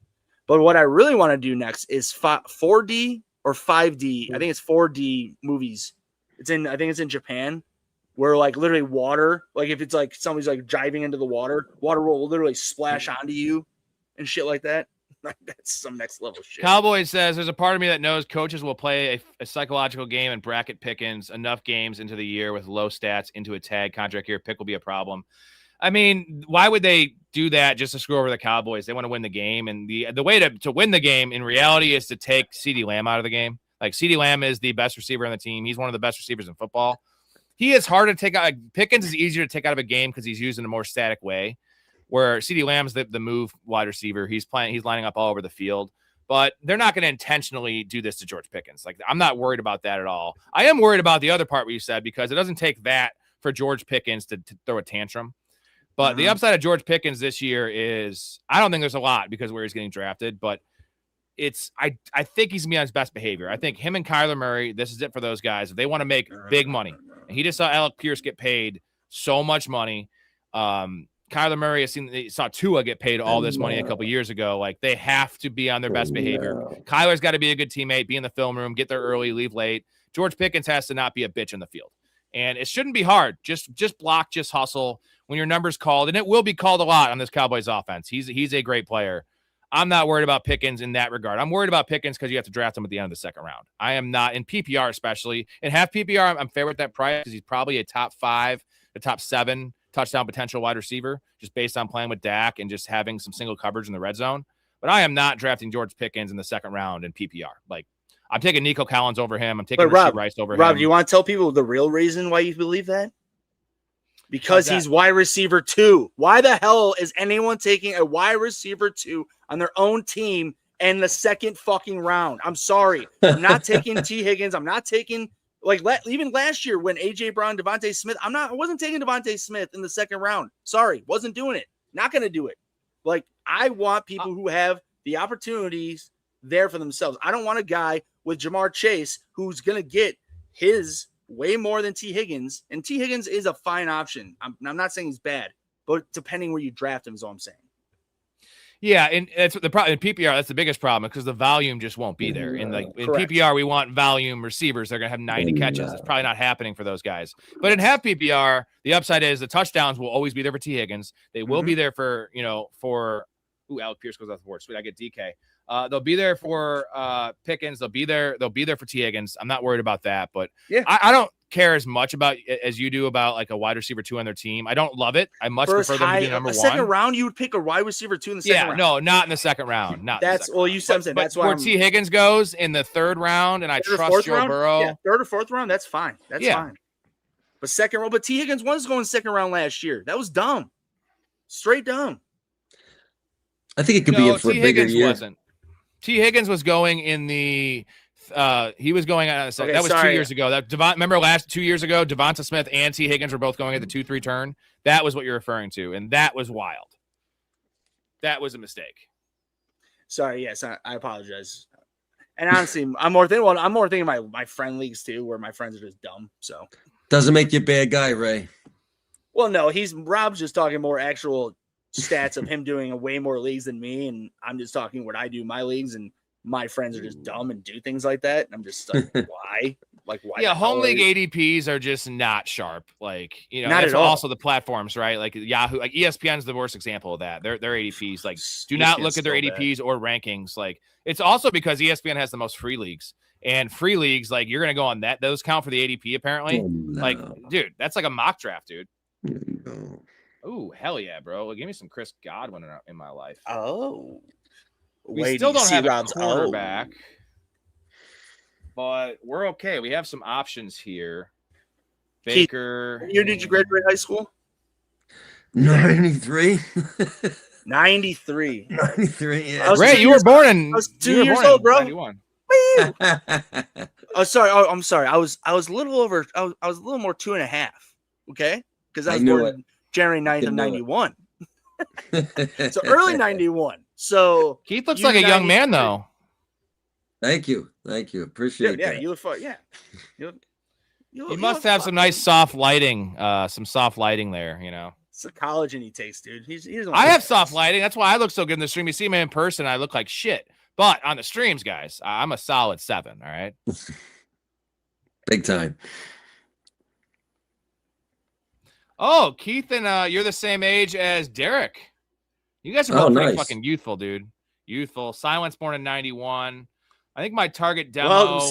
But what I really want to do next is 4D or 5D. I think it's 4D movies. I think it's in Japan. Where like literally water, like if it's like somebody's like diving into the water will literally splash onto you and shit like that. That's some next level shit. Cowboy says there's a part of me that knows coaches will play a psychological game and bracket pickings enough games into the year with low stats into a tag contract year. Pick will be a problem. I mean, why would they do that just to screw over the Cowboys? They want to win the game. And the way to win the game in reality is to take CeeDee Lamb out of the game. Like CeeDee Lamb is the best receiver on the team. He's one of the best receivers in football. He is hard to take out. Pickens is easier to take out of a game because he's used in a more static way. Where CeeDee Lamb's the move wide receiver. He's lining up all over the field. But they're not going to intentionally do this to George Pickens. Like I'm not worried about that at all. I am worried about the other part where you said because it doesn't take that for George Pickens to throw a tantrum. But the upside of George Pickens this year is I don't think there's a lot because where he's getting drafted. But I think he's gonna be on his best behavior. I think him and Kyler Murray, this is it for those guys. If they want to make big money, and he just saw Alec Pierce get paid so much money. Kyler Murray saw Tua get paid all this money a couple years ago. Like, they have to be on their best behavior. Kyler's got to be a good teammate, be in the film room, get there early, leave late. George Pickens has to not be a bitch in the field. And it shouldn't be hard. Just block, just hustle when your number's called. And it will be called a lot on this Cowboys offense. He's a great player. I'm not worried about Pickens in that regard. I'm worried about Pickens because you have to draft him at the end of the second round. I am not in PPR, especially. In half PPR, I'm fair with that price because he's probably a top 5, a top 7 touchdown potential wide receiver, just based on playing with Dak and just having some single coverage in the red zone. But I am not drafting George Pickens in the second round in PPR. Like, I'm taking Nico Collins over him. I'm taking Rashee Rice over him. Rob, do you want to tell people the real reason why you believe that? Because he's wide receiver 2. Why the hell is anyone taking a wide receiver 2 on their own team in the second fucking round? I'm sorry. I'm not taking T. Higgins. I'm not taking, even last year when A.J. Brown, Devontae Smith, I wasn't taking Devontae Smith in the second round. Sorry. Wasn't doing it. Not going to do it. Like, I want people who have the opportunities there for themselves. I don't want a guy with Jamar Chase who's going to get his way more than T. Higgins, and T. Higgins is a fine option. I'm not saying he's bad, but depending where you draft him is all I'm saying. Yeah, and that's the problem in PPR. That's the biggest problem because the volume just won't be there. In PPR, we want volume receivers. They're gonna have 90 catches. It's probably not happening for those guys. But in half PPR, the upside is the touchdowns will always be there for T. Higgins. They will be there for Alec Pierce goes off the board. Sweet, I get DK. They'll be there for Pickens. They'll be there for T. Higgins. I'm not worried about that, but yeah, I don't care as much about as you do about like a wide receiver 2 on their team. I don't love it. I much prefer them to be number 1. Second round, you would pick a wide receiver 2 in the second round. No, not in the second round. You said something. That's why where T. Higgins goes in the third round, and I trust Joe Burrow. Yeah, third or fourth round, that's fine. That's fine. But second round, but T. Higgins was going second round last year. That was dumb. Straight dumb. I think it could be for a bigger year. Wasn't. T. Higgins was going in the he was going on that was 2 years ago. Remember 2 years ago, Devonta Smith and T. Higgins were both going at the 2-3 turn. That was what you're referring to, and that was wild. That was a mistake. Sorry, yes, I apologize. And honestly, I'm more thinking my friend leagues too, where my friends are just dumb. So doesn't make you a bad guy, Ray. Well, no, Rob's just talking more actual stats of him doing way more leagues than me, and I'm just talking what I do in my leagues, and my friends are just dumb and do things like that. And I'm just like, why? Like, why? Yeah, home league ADPs are just not sharp. Like, not at all. Also the platforms, right? Like Yahoo, like ESPN's the worst example of that. Their ADPs, like, do not look at their ADPs or rankings. Like, it's also because ESPN has the most free leagues, and free leagues, like, you're gonna go on that. Those count for the ADP apparently. Like, dude, that's like a mock draft, dude. Oh, hell yeah, bro. Well, give me some Chris Godwin in my life. Oh. We still don't have a quarterback, but we're okay. We have some options here. Baker. What year did you graduate high school? 93. 93. 93, yeah. Ray, you were born in... I was 2 years old, bro. 91. Oh, sorry. Oh, I'm sorry. I was a little over... I was a little more 2.5, okay? Because I was born January 9th of 91. So early 91. So Keith looks like a young man, though. Thank you. Appreciate that. Yeah, you look fun. Yeah. You must have some nice soft lighting, there, It's a collagen he takes, dude. I have soft lighting. That's why I look so good in the stream. You see me in person, I look like shit. But on the streams, guys, I'm a solid 7, all right? Big time. Oh, Keith, and you're the same age as Derek. You guys are both pretty fucking youthful, dude. Youthful. Silent's born in 91. I think my target demo is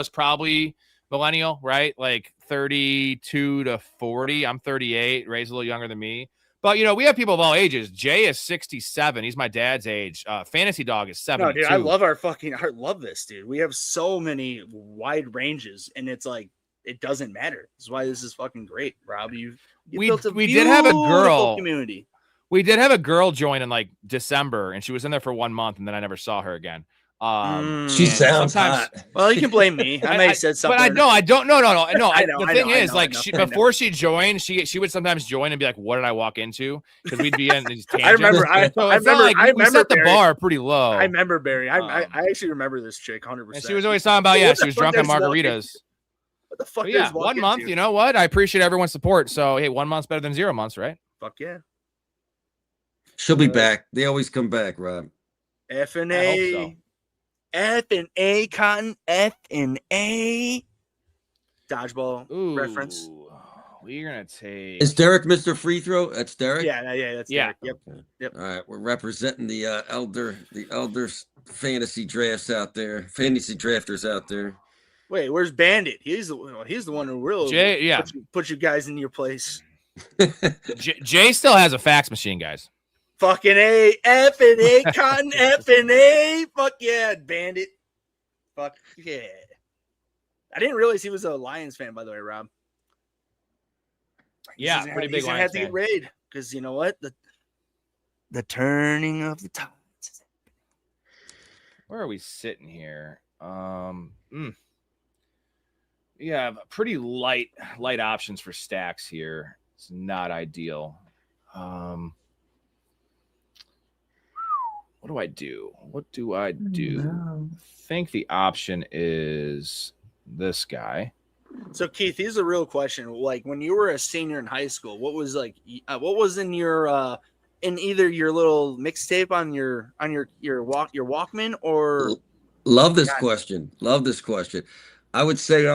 probably millennial, right? Like 32 to 40. I'm 38. Ray's a little younger than me. But, we have people of all ages. Jay is 67. He's my dad's age. Fantasy Dog is 72. No, dude, I love this, dude. We have so many wide ranges, and it's like, it doesn't matter. That's why this is fucking great, Rob. We did have a girl community. We did have a girl join in like December, and she was in there for 1 month, and then I never saw her again. She sounds hot. Well, you can blame me. I may have said something. But I don't. No. The thing is, before she she joined, she would sometimes join and be like, "What did I walk into?" Because we'd be in these tangents. I remember. We set the bar pretty low. I remember Barry. I actually remember this chick 100%. And she was always talking about she was drunk on margaritas. What the fuck? But yeah, 1 month. You know what? I appreciate everyone's support. So hey, 1 month's better than 0 months, right? Fuck yeah. She'll be back. They always come back, Rob. F&A. F&A, Cotton. F&A. Dodgeball reference. We're going to take. Is Derek Mr. Free Throw? That's Derek? Yeah, that's Derek. Yep. Okay. Yep. All right. We're representing the elders fantasy drafts out there. Fantasy drafters out there. Wait, where's Bandit? He's the one who really put you guys in your place. Jay still has a fax machine, guys. Fucking A, F&A, Cotton, F&A. Fuck yeah, Bandit. Fuck yeah. I didn't realize he was a Lions fan, by the way, Rob. Yeah, pretty big Lions fan. Raid, because you know what? The turning of the tides. Where are we sitting here? We have pretty light options for stacks here. It's not ideal. What do I do? I think the option is this guy. So Keith, here's a real question. Like when you were a senior in high school, what was in your in either your little mixtape on your Walkman or? Love this question. I would say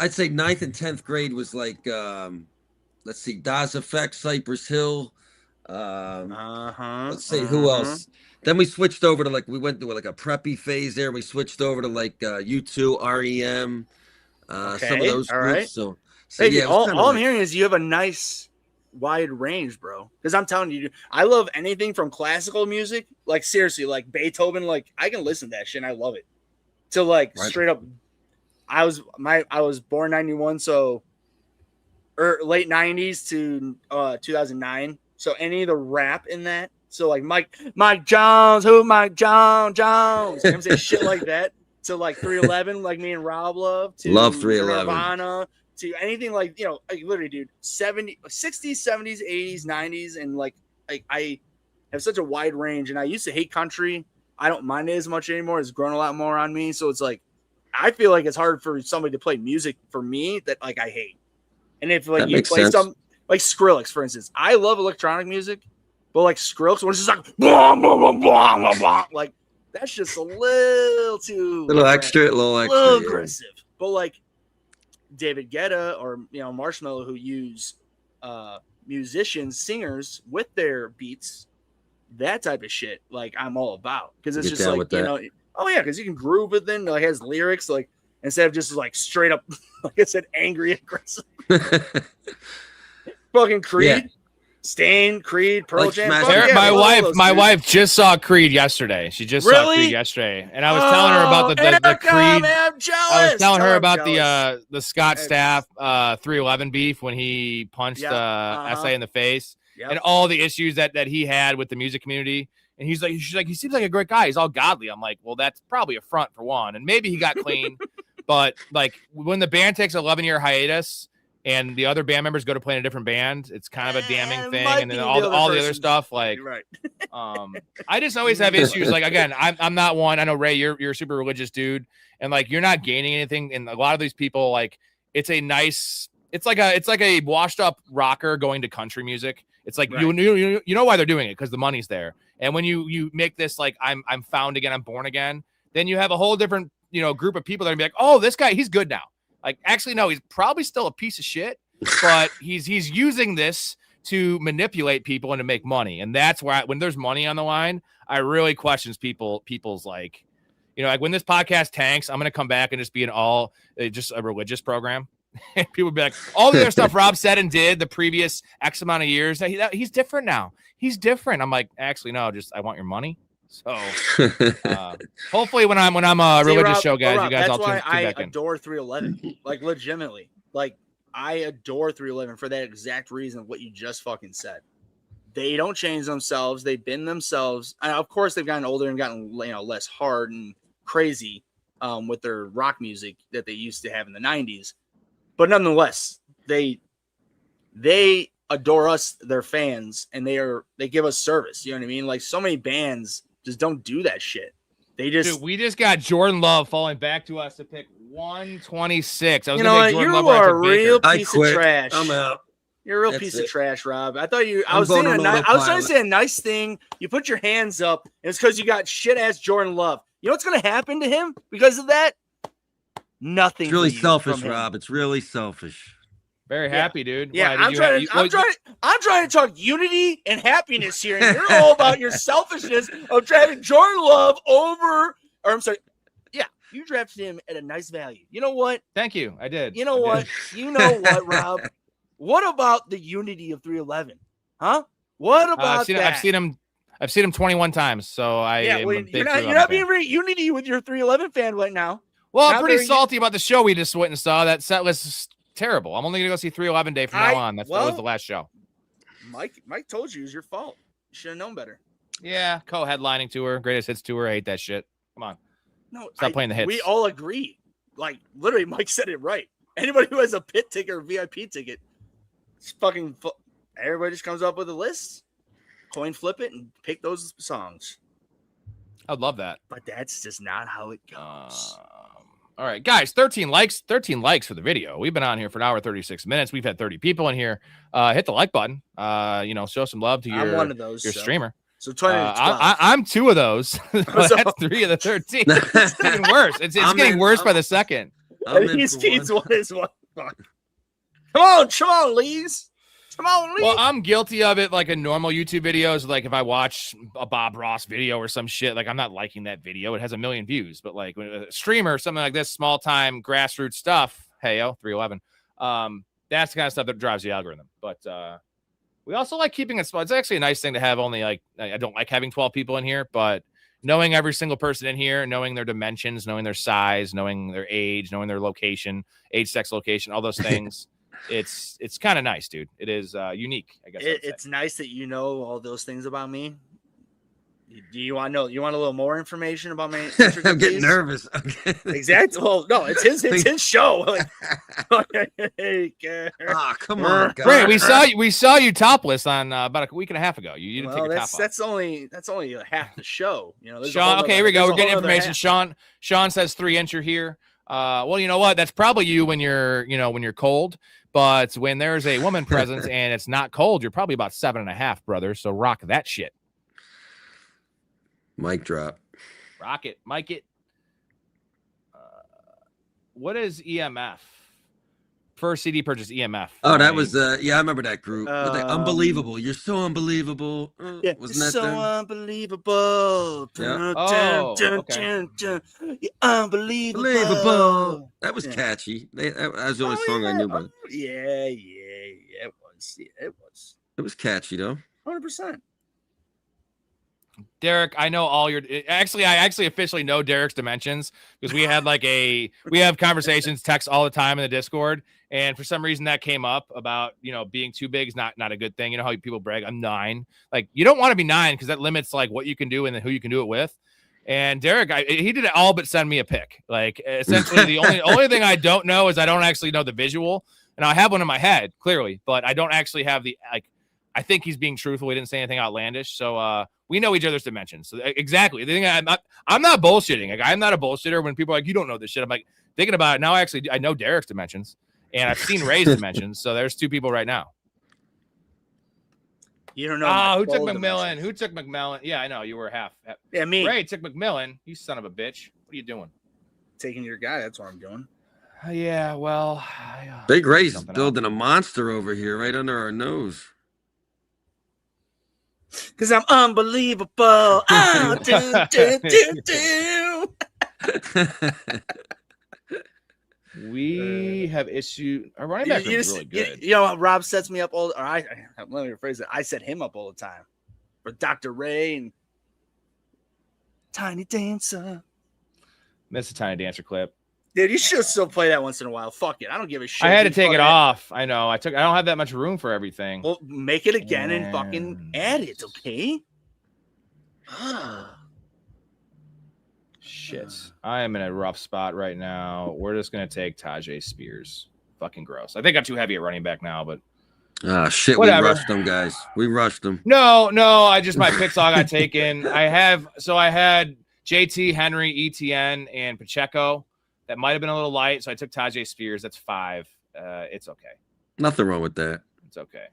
I'd say 9th and 10th grade was like let's see, Das Effect, Cypress Hill. Let's see who else. Then we switched over to we went through like a preppy phase there. We switched over to U2, REM, some of those groups. Right. So hey, yeah, all I'm hearing is you have a nice wide range, bro. Because I'm telling you, I love anything from classical music, like seriously, like Beethoven. Like I can listen to that shit and I love it. To straight up, I was born 91, so late 90s to 2009. So any of the rap in that. So like Mike Jones, Mike Jones? You know what I'm saying? Shit like that. To 311, like me and Rob love. To love 311. Nirvana, to anything literally, dude, 60s, 70s, 80s, 90s, and I have such a wide range. And I used to hate country. I don't mind it as much anymore. It's grown a lot more on me. So it's I feel like it's hard for somebody to play music for me that I hate. And if you play some like Skrillex, for instance, I love electronic music. But Skrillex, when it's just blah, blah, blah, blah, blah, blah, that's just a little too extra, aggressive. But David Guetta or Marshmello, who use musicians, singers with their beats, that type of shit, I'm all about because it's just oh yeah, because you can groove it. Then has lyrics instead of just straight up, like I said, angry, aggressive. Fucking Creed. Yeah. Stain, Creed, Pearl Jam. My wife just saw Creed yesterday. She just saw Creed yesterday, and I was telling her about the Creed. I'm jealous. I was telling her about the Scott Staff 311 beef when he punched SA in the face, and all the issues that he had with the music community. And she's like, he seems like a great guy. He's all godly. I'm like, well, that's probably a front for one, and maybe he got clean, but when the band takes 11-year hiatus. And the other band members go to play in a different band. It's kind of a damning thing. And then all the other stuff, right. I just always have issues. Again, I'm not one. I know Ray, you're a super religious dude, and you're not gaining anything. And a lot of these people, it's like a washed up rocker going to country music. It's right. you know why they're doing it because the money's there. And when you make this I'm found again, I'm born again, then you have a whole different group of people that are gonna be like, oh, this guy, he's good now. Actually, no, he's probably still a piece of shit, but he's using this to manipulate people and to make money. And that's why when there's money on the line, I really questions people's when this podcast tanks, I'm going to come back and just be just a religious program. And people be like, all the other stuff Rob said and did the previous X amount of years, he's different now. He's different. I'm like, actually, no, I want your money. So hopefully when I'm a religious show, guys, Rob, you guys all tune back in. That's why I adore 311. Legitimately. I adore 311 for that exact reason what you just fucking said. They don't change themselves. They've been themselves. And of course they've gotten older and gotten less hard and crazy with their rock music that they used to have in the 90s. But nonetheless, they adore us, their fans, and they give us service. You know what I mean? Like so many bands just don't do that shit. Dude, we just got Jordan Love falling back to us to pick 126. You know what? You are a real piece of trash. I'm out. You're a real piece of trash, Rob. I thought I was trying to say a nice thing. You put your hands up, and it's because you got shit ass Jordan Love. You know what's going to happen to him because of that? Nothing. It's really selfish, Rob. It's really selfish. Very happy, dude. Yeah, I'm trying to talk unity and happiness here, and you're all about your selfishness of drafting Jordan Love over. Or I'm sorry, yeah, you drafted him at a nice value. You know what? Thank you. I did. You know what? You know what, Rob? What about the unity of 311? Huh? What about that? I've seen him 21 times. So you're not being very unity with your 311 fan right now. Well, I'm pretty salty about the show we just went and saw. That set list is terrible. I'm only gonna go see 311 Day from now on. That was the last show. Mike told you it was your fault. You should have known better. Yeah, co-headlining tour, greatest hits tour. I hate that shit. Come on. No, stop playing the hits. We all agree. Like literally, Mike said it right. Anybody who has a pit ticket or VIP ticket, it's fucking. Everybody just comes up with a list, coin flip it, and pick those songs. I'd love that, but that's just not how it goes. All right, guys, 13 likes for the video. We've been on here for an hour, 36 minutes. We've had 30 people in here. Hit the like button. Show some love to your, one of those, your streamer. So 20 to 12. I'm 2 of those. That's 3 of the 13. It's getting worse. It's getting worse by the second. He's one is one. Come on, Lees. Come on, Lees. Well, I'm guilty of it like a normal YouTube videos. Like if I watch a Bob Ross video or some shit, like I'm not liking that video. It has 1 million views. But like when a streamer, something like this, small time grassroots stuff, 311. That's the kind of stuff that drives the algorithm. But we also like keeping it small. It's actually a nice thing to have only I don't like having 12 people in here, but knowing every single person in here, knowing their dimensions, knowing their size, knowing their age, knowing their location, age, sex, location, all those things. It's kind of nice, dude. It is unique, I guess. It's nice that you know all those things about me. Do you want to know? You want a little more information about me? I'm getting nervous. Exactly. Well, no, it's his show. Come on, guys. Great. We saw you topless on about a week and a half ago. You didn't take your top off. That's only half the show. Sean. Okay, here we go. We're getting information. Sean says 3-incher here. Well, you know what? That's probably you when you're cold. But when there's a woman present and it's not cold, you're probably about 7.5, brother. So rock that shit. Mic drop. Rock it. Mic it. What is EMF? First CD purchase, EMF. Oh, that was I remember that group. Unbelievable. You're so unbelievable. Yeah, wasn't that so them? Unbelievable. Yeah. Okay. You're unbelievable. That was catchy. That was the only song I knew about. Yeah, it was. Yeah, it was. It was catchy though. 100%. Derek, I know all your. I actually officially know Derek's dimensions because we have conversations, text all the time in the Discord, and for some reason that came up about being too big is not a good thing. You know how people brag, I'm 9. Like you don't want to be 9 because that limits like what you can do and then who you can do it with. And Derek, he did it all but send me a pic. Like essentially, the only thing I don't know is I don't actually know the visual, and I have one in my head clearly, but I don't actually have the like. I think he's being truthful. He didn't say anything outlandish, so we know each other's dimensions. So exactly, the thing I'm not bullshitting. Like I'm not a bullshitter. When people are like, you don't know this shit, I'm like thinking about it now. Actually, I know Derek's dimensions, and I've seen Ray's dimensions. So there's 2 people right now. You don't know. Who took McMillan? Who took McMillan? Yeah, I know you were half. Yeah, me. Ray took McMillan. You son of a bitch. What are you doing? Taking your guy. That's what I'm doing. Yeah, well, Big Ray's building a monster over here, right under our nose. Because I'm unbelievable. Oh, do. We have issued. Our running back is really good. Rob sets me up all. Or let me rephrase it. I set him up all the time for Dr. Ray and Tiny Dancer. Miss a Tiny Dancer clip. Dude, you should still play that once in a while. Fuck it. I don't give a shit. I had to take it off. I know. I don't have that much room for everything. Well, make it again and fucking add it, okay? shit. I am in a rough spot right now. We're just gonna take Tajay Spears. Fucking gross. I think I'm too heavy at running back now, but shit, whatever. We rushed them, guys. We rushed them. No, I just my picks all got taken. I had JT, Henry, ETN, and Pacheco. That might have been a little light, so I took Tajay Spears. That's 5. It's okay. Nothing wrong with that. It's okay.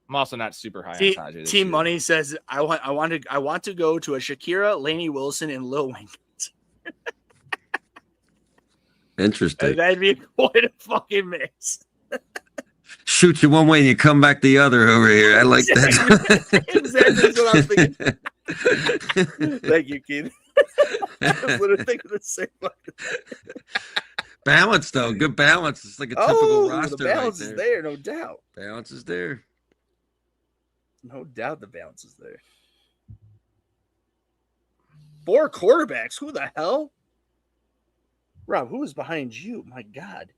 I'm also not super high on Tajay. Team Money says I want to go to a Shakira, Lainey Wilson, and Lil Wayne. Interesting. That'd be quite a fucking mix. Shoot you one way and you come back the other over here. I like that. Exactly what I was thinking. Thank you, Keith. I was literally thinking the same fucking balance, though. Good balance. It's like a typical roster. The balance right is there, no doubt. Balance is there. No doubt the balance is there. 4 quarterbacks. Who the hell? Rob, who is behind you? My God.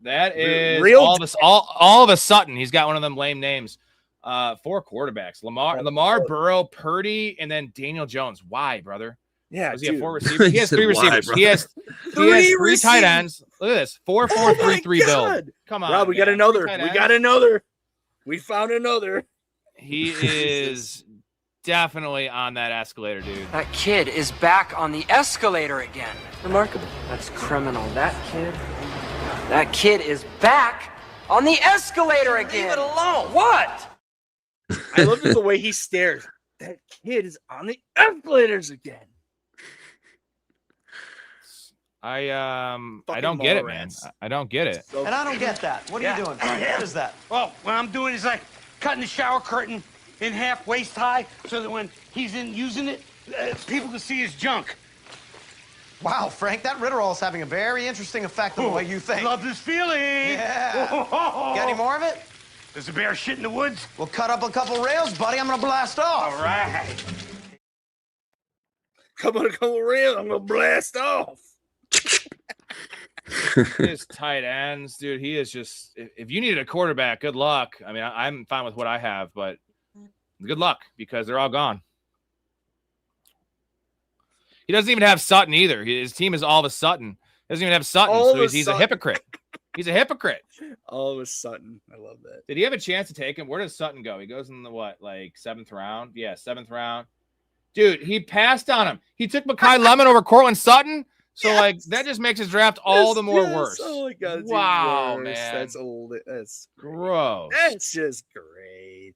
That is all of a sudden he's got one of them lame names. 4 quarterbacks: Lamar, Burrow, Purdy, and then Daniel Jones. Why, brother? Yeah, does he have 4 receivers? He has 3 receivers. He has 3 tight ends. Look at this: 4-4-3-3 build. Come on, Rob, we got another. We got another. We found another. He is definitely on that escalator, dude. That kid is back on the escalator again. Remarkable. That's criminal. That kid is back on the escalator again. Leave it alone. What? I love the way he stares. That kid is on the escalators again. I don't get it, man. I don't get it. And I don't get that. What are you doing? What is that? Well, what I'm doing is like cutting the shower curtain in half waist high so that when he's in using it, people can see his junk. Wow, Frank, that Ritterall is having a very interesting effect on the way you think. Love this feeling. Yeah. Got any more of it? There's a bear shit in the woods. We'll cut up a couple rails, buddy. I'm gonna blast off. All right. Come on, a couple rails. I'm gonna blast off. His tight ends, dude. He is just. If you needed a quarterback, good luck. I mean, I'm fine with what I have, but good luck because they're all gone. He doesn't even have Sutton either. His team is all of a Sutton. He doesn't even have Sutton, so he's a hypocrite. He's a hypocrite. All of a Sutton. I love that. Did he have a chance to take him? Where does Sutton go? He goes in the what, like 7th round? Yeah, 7th round. Dude, he passed on him. He took Mekhi Lemon over Cortland Sutton. So, like, that just makes his draft all the more worse. Oh, my God. Wow, worse. man. That's old. That's gross. That's just great.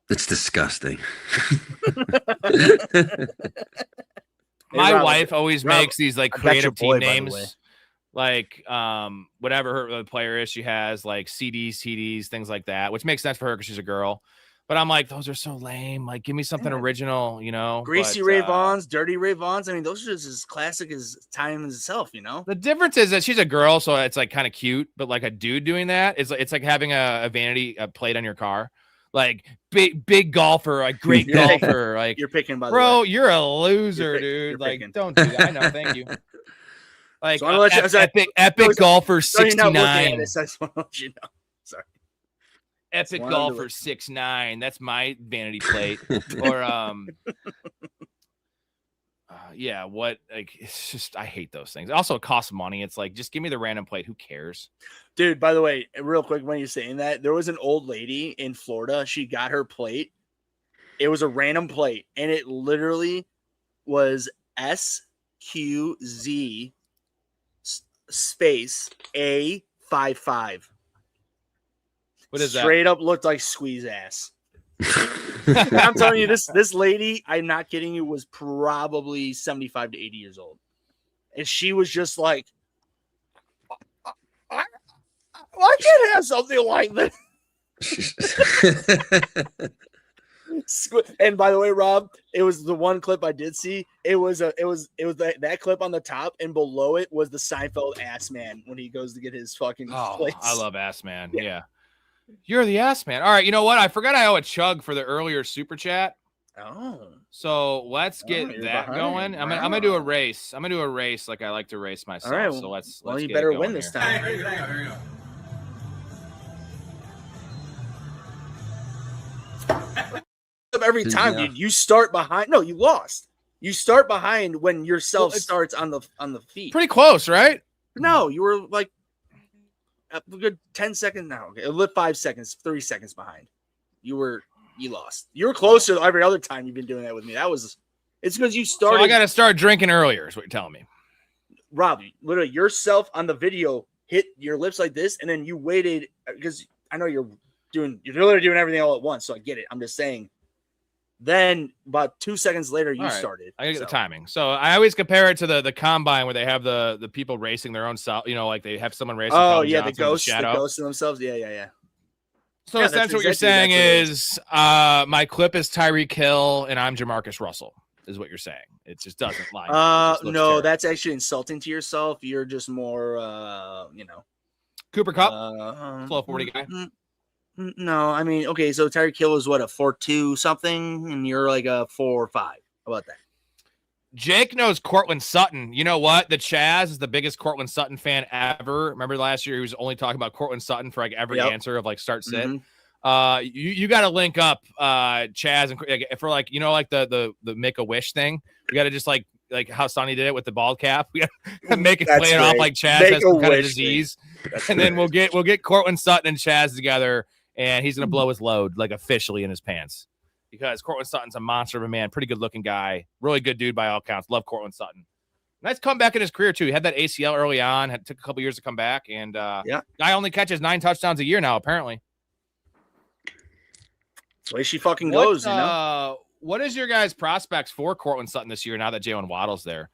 It's disgusting. My wife always makes these, like, creative team names. Like, whatever the player is, she has, like, CDs, TDs, things like that, which makes sense for her because she's a girl. But I'm like, those are so lame. Like, give me something original, you know? Greasy Ray Vaughns, Dirty Ray Vaughns. I mean, those are just as classic as time itself, you know? The difference is that she's a girl, so it's, like, kind of cute. But, like, a dude doing that, it's like having a vanity plate on your car. Like, big golfer, like, great golfer. Like, you're picking, by the bro, way. you're a loser, dude. Like, don't do that. I know, thank you. Like, so epic golfer 69. I just want to let you know. Sorry. Epic golfer 6'9". That's my vanity plate. Or yeah, what, like, it's just, I hate those things. Also, it costs money. It's like, just give me the random plate. Who cares? Dude, by the way, real quick, when you're saying that, there was an old lady in Florida. She got her plate. It was a random plate, and it literally was SQZ space A55. What is that? Straight up looked like squeeze ass. I'm telling you, this lady, I'm not kidding you, was probably 75 to 80 years old. And she was just like, I can't have something like this. And by the way, Rob, it was the one clip I did see. It was that clip on the top, and below it was the Seinfeld ass man when he goes to get his fucking plates. I love ass man. Yeah. You're the ass man. All right, you know what? I forgot I owe a chug for the earlier super chat. Oh. So let's get that going. I'm gonna do a race. I'm gonna do a race like I like to race myself. All right, so let's you get better it win here. this time. Here you go. Every time, dude, you start behind. No, you lost. You start behind when yourself starts on the feet. Pretty close, right? No, you were like a good 10 seconds now. Okay, 5 seconds, 30 seconds behind. You lost. You were closer every other time you've been doing that with me. It's because you started. So I got to start drinking earlier, is what you're telling me. Rob, literally yourself on the video hit your lips like this, and then you waited because I know you're literally doing everything all at once. So I get it. I'm just saying. Then about 2 seconds later, you started. I get the timing. So I always compare it to the combine where they have the people racing their own self. Like they have someone racing. Oh yeah, the ghosts of themselves. Yeah. So essentially, what you're saying is, my clip is Tyreek Hill and I'm Jamarcus Russell. Is what you're saying? It just doesn't line. No, terrible. That's actually insulting to yourself. You're just more, Cooper Kupp, slow 40 guy. No, I mean, okay, so Tyreek Hill is what, a 4.2 something, and you're like a 4 or 5. How about that? Jake knows Cortland Sutton. You know what? The Chaz is the biggest Cortland Sutton fan ever. Remember last year he was only talking about Cortland Sutton for like every answer of like start sit. You got to link up Chaz and for like the make a wish thing. We got to just like how Sonny did it with the bald cap. We got to make it play it off like Chaz has some kind of disease, and then we'll get Cortland Sutton and Chaz together. And he's going to blow his load, like, officially in his pants. Because Cortland Sutton's a monster of a man. Pretty good-looking guy. Really good dude by all counts. Love Cortland Sutton. Nice comeback in his career, too. He had that ACL early on. Took a couple years to come back. And guy only catches 9 touchdowns a year now, apparently. That's the way she fucking goes, What is your guys' prospects for Cortland Sutton this year now that Jalen Waddle's there?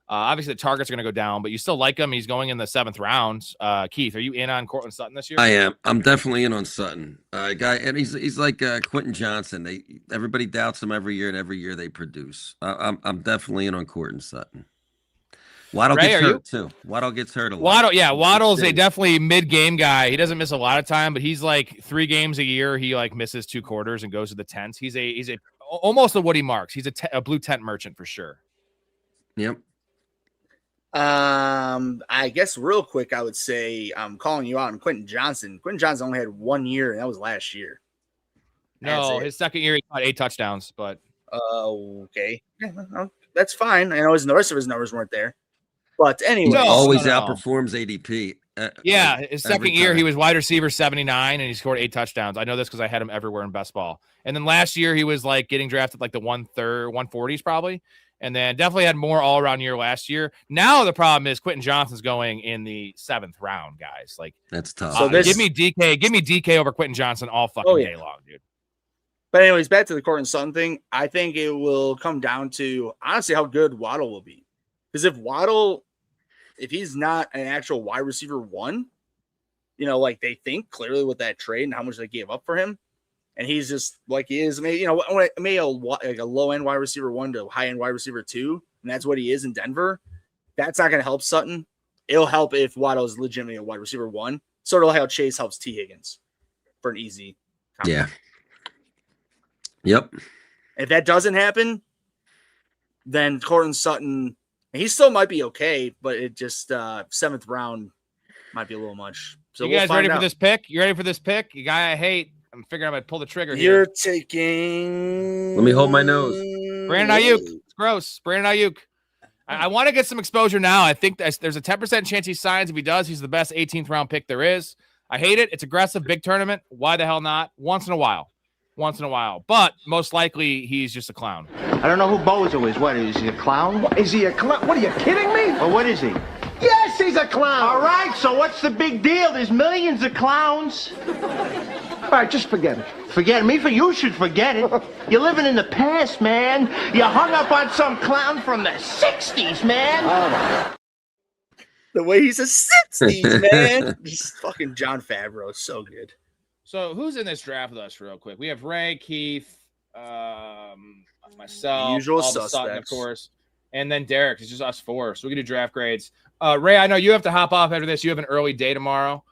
Obviously, the targets are going to go down, but you still like him. He's going in the 7th round. Keith, are you in on Cortland Sutton this year? I am. I'm definitely in on Sutton. Guy, and he's like Quentin Johnson. Everybody doubts him every year, and every year they produce. I'm definitely in on Cortland Sutton. Waddle gets hurt too. Waddle gets hurt a lot. Waddle's a definitely mid-game guy. He doesn't miss a lot of time, but he's like 3 games a year. He like misses 2 quarters and goes to the 10s. He's a almost a Woody Marks. He's a blue tent merchant for sure. Yep. I guess real quick, I would say I'm calling you out on Quentin Johnson. Quentin Johnson only had 1 year, and that was last year. No, his second year he caught 8 touchdowns, but okay, that's fine. I know the rest of his numbers weren't there, but anyway, always outperforms ADP. His second year he was wide receiver 79, and he scored 8 touchdowns. I know this because I had him everywhere in best ball. And then last year he was like getting drafted like the 140s probably. And then definitely had more all-around year last year. Now the problem is Quentin Johnson's going in the 7th round, guys. Like that's tough. So give me DK over Quentin Johnson all fucking day long, dude. But anyways, back to the Cortland Sutton thing. I think it will come down to honestly how good Waddle will be. Because if he's not an actual wide receiver 1, like they think clearly with that trade and how much they gave up for him. And he's just like he is, maybe a low end wide receiver 1 to high end wide receiver 2, and that's what he is in Denver. That's not going to help Sutton. It'll help if Waddle is legitimately a wide receiver 1, sort of how Chase helps T. Higgins for an easy. Yeah. Yep. If that doesn't happen, then Cortland Sutton, he still might be okay, but it just 7th round might be a little much. So you guys ready for this pick? You ready for this pick? You guy I hate. I'm figuring I might pull the trigger here. You're taking. Let me hold my nose. Brandon Ayuk. It's gross. Brandon Ayuk. I want to get some exposure now. I think there's a 10% chance he signs. If he does, he's the best 18th round pick there is. I hate it. It's aggressive, big tournament. Why the hell not? Once in a while. But most likely, he's just a clown. I don't know who Bozo is. What, is he a clown? What, is he a clown? What, are you kidding me? Well, what is he? Yes, he's a clown. All right, so what's the big deal? There's millions of clowns. All right, just forget it. Forget me? You should forget it. You're living in the past, man. You hung up on some clown from the 60s, man. Oh. The way he says 60s, man. Just fucking John Favreau is so good. So who's in this draft with us real quick? We have Ray, Keith, myself, the usual suspects, Sutton, of course, and then Derek. It's just us 4. So we can do draft grades. Ray, I know you have to hop off after this. You have an early day tomorrow.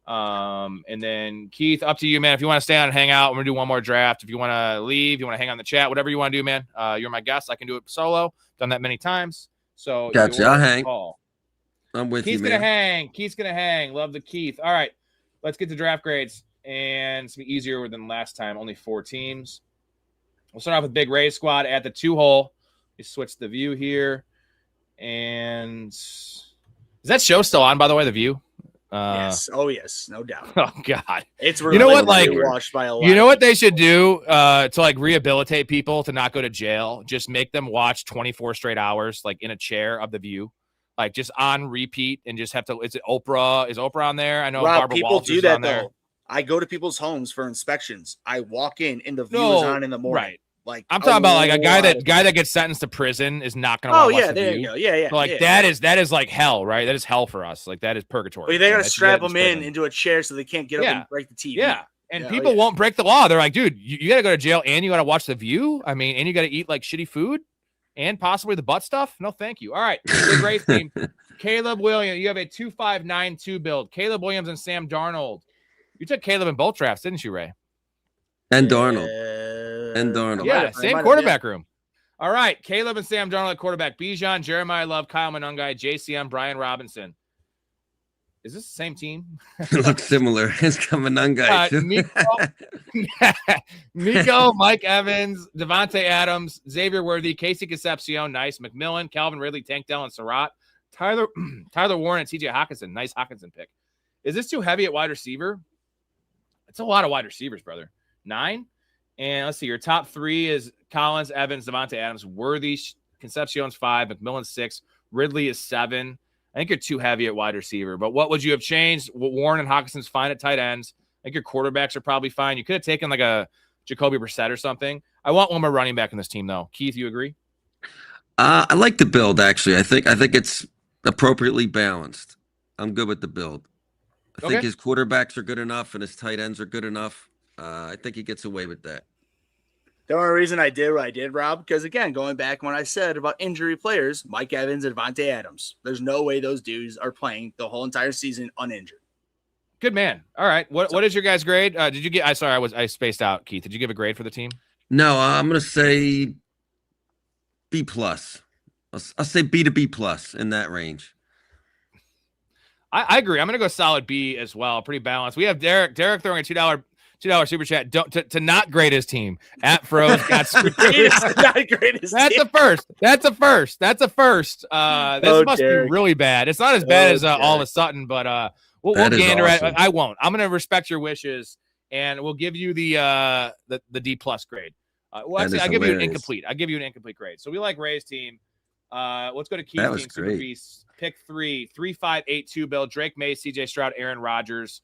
And then Keith, up to you, man. If you want to stay on and hang out, we're gonna do one more draft. If you want to leave, you want to hang on the chat, whatever you want to do, man. You're my guest. I can do it solo. Done that many times. So gotcha. I'll hang. I'm with Keith's you, man. Keith's gonna hang. Love the Keith. All right, let's get to draft grades, and it's gonna be easier than last time. Only 4 teams. We'll start off with Big Ray squad at the 2 hole. You switch the view here. And is that show still on, by the way, The View? Yes. Oh, yes. No doubt. Oh, God. It's really, you know what, like, watched by a lot. You know what they should do to, like, rehabilitate people to not go to jail? Just make them watch 24 straight hours, like, in a chair of The View. Like, just on repeat and just have to – is it Oprah? Is Oprah on there? I know Rob, Barbara people Walters do that, on there. though. I go to people's homes for inspections. I walk in and The View is on in the morning. Right. Like I'm talking about like a guy that gets sentenced to prison is not going to watch The there View. You go. Yeah. So like that is like hell, right? That is hell for us. Like that is purgatory. Well, they got to strap them into a chair so they can't get up and break the TV. Yeah. And people won't break the law. They're like, dude, you got to go to jail and you got to watch The View. I mean, and you got to eat like shitty food and possibly the butt stuff. No, thank you. All right. Good race team. Caleb Williams, you have a 2.592 build. Caleb Williams and Sam Darnold. You took Caleb in both drafts, didn't you, Ray? And Darnold. Yeah, same quarterback room. All right. Caleb and Sam Darnold at quarterback. Bijan, Jeremiah Love, Kyle Monangai, JCM, Brian Robinson. Is this the same team? It looks similar. It's Monangai too. Nico, Mike Evans, Devontae Adams, Xavier Worthy, Casey Concepcion, nice. McMillan, Calvin Ridley, Tank Dell, and Surratt. Tyler Warren and TJ Hawkinson. Nice Hawkinson pick. Is this too heavy at wide receiver? It's a lot of wide receivers, brother. 9. And let's see, your top 3 is Collins, Evans, Devontae Adams, Worthy, Concepcion's 5, McMillan 6, Ridley is 7. I think you're too heavy at wide receiver. But what would you have changed? Warren and Hawkinson's fine at tight ends. I think your quarterbacks are probably fine. You could have taken like a Jacoby Brissett or something. I want one more running back in this team, though. Keith, you agree? I like the build, actually. I think it's appropriately balanced. I'm good with the build. I think his quarterbacks are good enough and his tight ends are good enough. I think he gets away with that. The only reason I did what I did, Rob, because again, going back when I said about injury players, Mike Evans and Devontae Adams, there's no way those dudes are playing the whole entire season uninjured. Good man. All right. What is your guys' grade? Did you get? I spaced out. Keith, did you give a grade for the team? No, I'm gonna say B plus. I'll say B to B plus in that range. I agree. I'm gonna go solid B as well. Pretty balanced. We have Derek throwing a $2 super chat to not grade his team at Froze got screwed. Not grade his That's team. a first. That's a first. This must Derek. be really bad. It's not as bad as all of a sudden, but we'll gander awesome. at. I won't. I'm gonna respect your wishes, and we'll give you the D plus grade. Well, actually, I'll give you an incomplete. I'll give you an incomplete grade. So we like Ray's team. Let's go to Keith's team. Super great. Beast. Pick 3, 3-5-8-2 build. Drake May, CJ Stroud, Aaron Rodgers.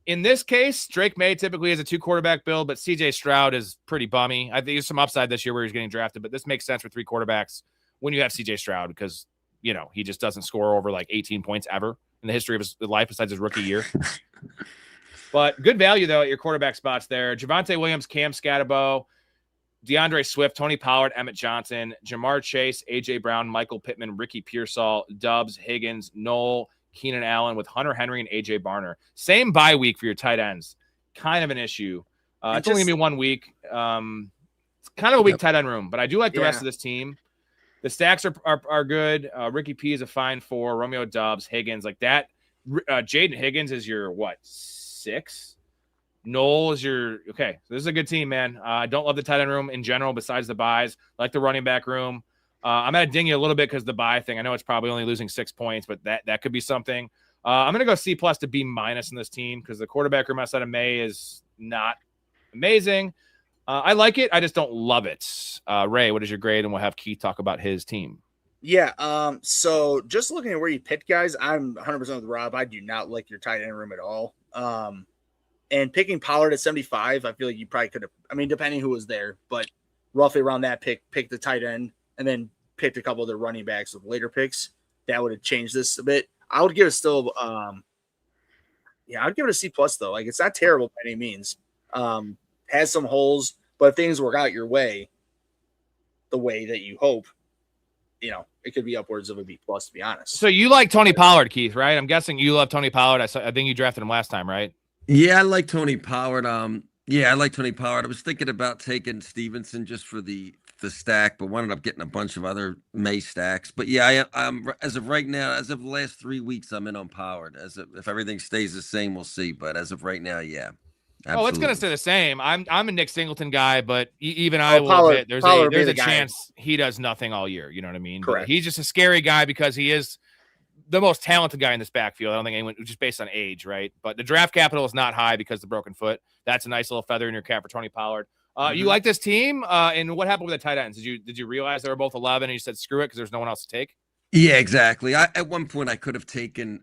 In this case, Drake May typically has a 2 quarterback build, but CJ Stroud is pretty bummy. I think there's some upside this year where he's getting drafted, but this makes sense for 3 quarterbacks when you have CJ Stroud because, he just doesn't score over like 18 points ever in the history of his life besides his rookie year. But good value, though, at your quarterback spots there. Javonte Williams, Cam Scatterbo, DeAndre Swift, Tony Pollard, Emmett Johnson, Jamar Chase, A.J. Brown, Michael Pittman, Ricky Pearsall, Dubs, Higgins, Knoll, Keenan Allen with Hunter Henry and A.J. Barner. Same bye week for your tight ends. Kind of an issue. It's only going to be 1 week. It's kind of a weak tight end room, but I do like the rest of this team. The stacks are good. Ricky P is a fine 4. Romeo Dubs, Higgins, like that. Jaden Higgins is your, 6? Knoll is your okay. So this is a good team, man. I don't love the tight end room in general, besides the buys. I like the running back room. I'm gonna ding you a little bit because the buy thing. I know it's probably only losing 6 points, but that could be something. I'm gonna go C plus to B minus in this team because the quarterback room outside of May is not amazing. I like it. I just don't love it. Ray, what is your grade? And we'll have Keith talk about his team. Yeah. So just looking at where you picked guys, I'm 100% with Rob. I do not like your tight end room at all. And picking Pollard at 75, I feel like you probably could have, depending who was there, but roughly around that pick the tight end and then picked a couple of the running backs with later picks. That would have changed this a bit. I would give it still, I'd give it a C plus though. Like it's not terrible by any means. Has some holes, but if things work out your way, the way that you hope, it could be upwards of a B plus to be honest. So you like Tony Pollard, Keith, right? I'm guessing you love Tony Pollard. I think you drafted him last time, right? Yeah, I like Tony Pollard. I like Tony Pollard. I was thinking about taking Stevenson just for the stack, but wound up getting a bunch of other May stacks. But yeah, I'm as of right now, as of the last 3 weeks, I'm in on Pollard. If everything stays the same, we'll see. But as of right now, yeah. Oh, it's gonna stay the same. I'm a Nick Singleton guy, but even I will Pollard, admit there's a guy. chance he does nothing all year. You know what I mean? Correct. But he's just a scary guy because he is the most talented guy in this backfield. I don't think anyone, just based on age, right? But the draft capital is not high because of the broken foot. That's a nice little feather in your cap for Tony Pollard. You like this team? And what happened with the tight ends? Did you realize they were both 11 and you said screw it because there's no one else to take? Yeah, exactly. At one point I could have taken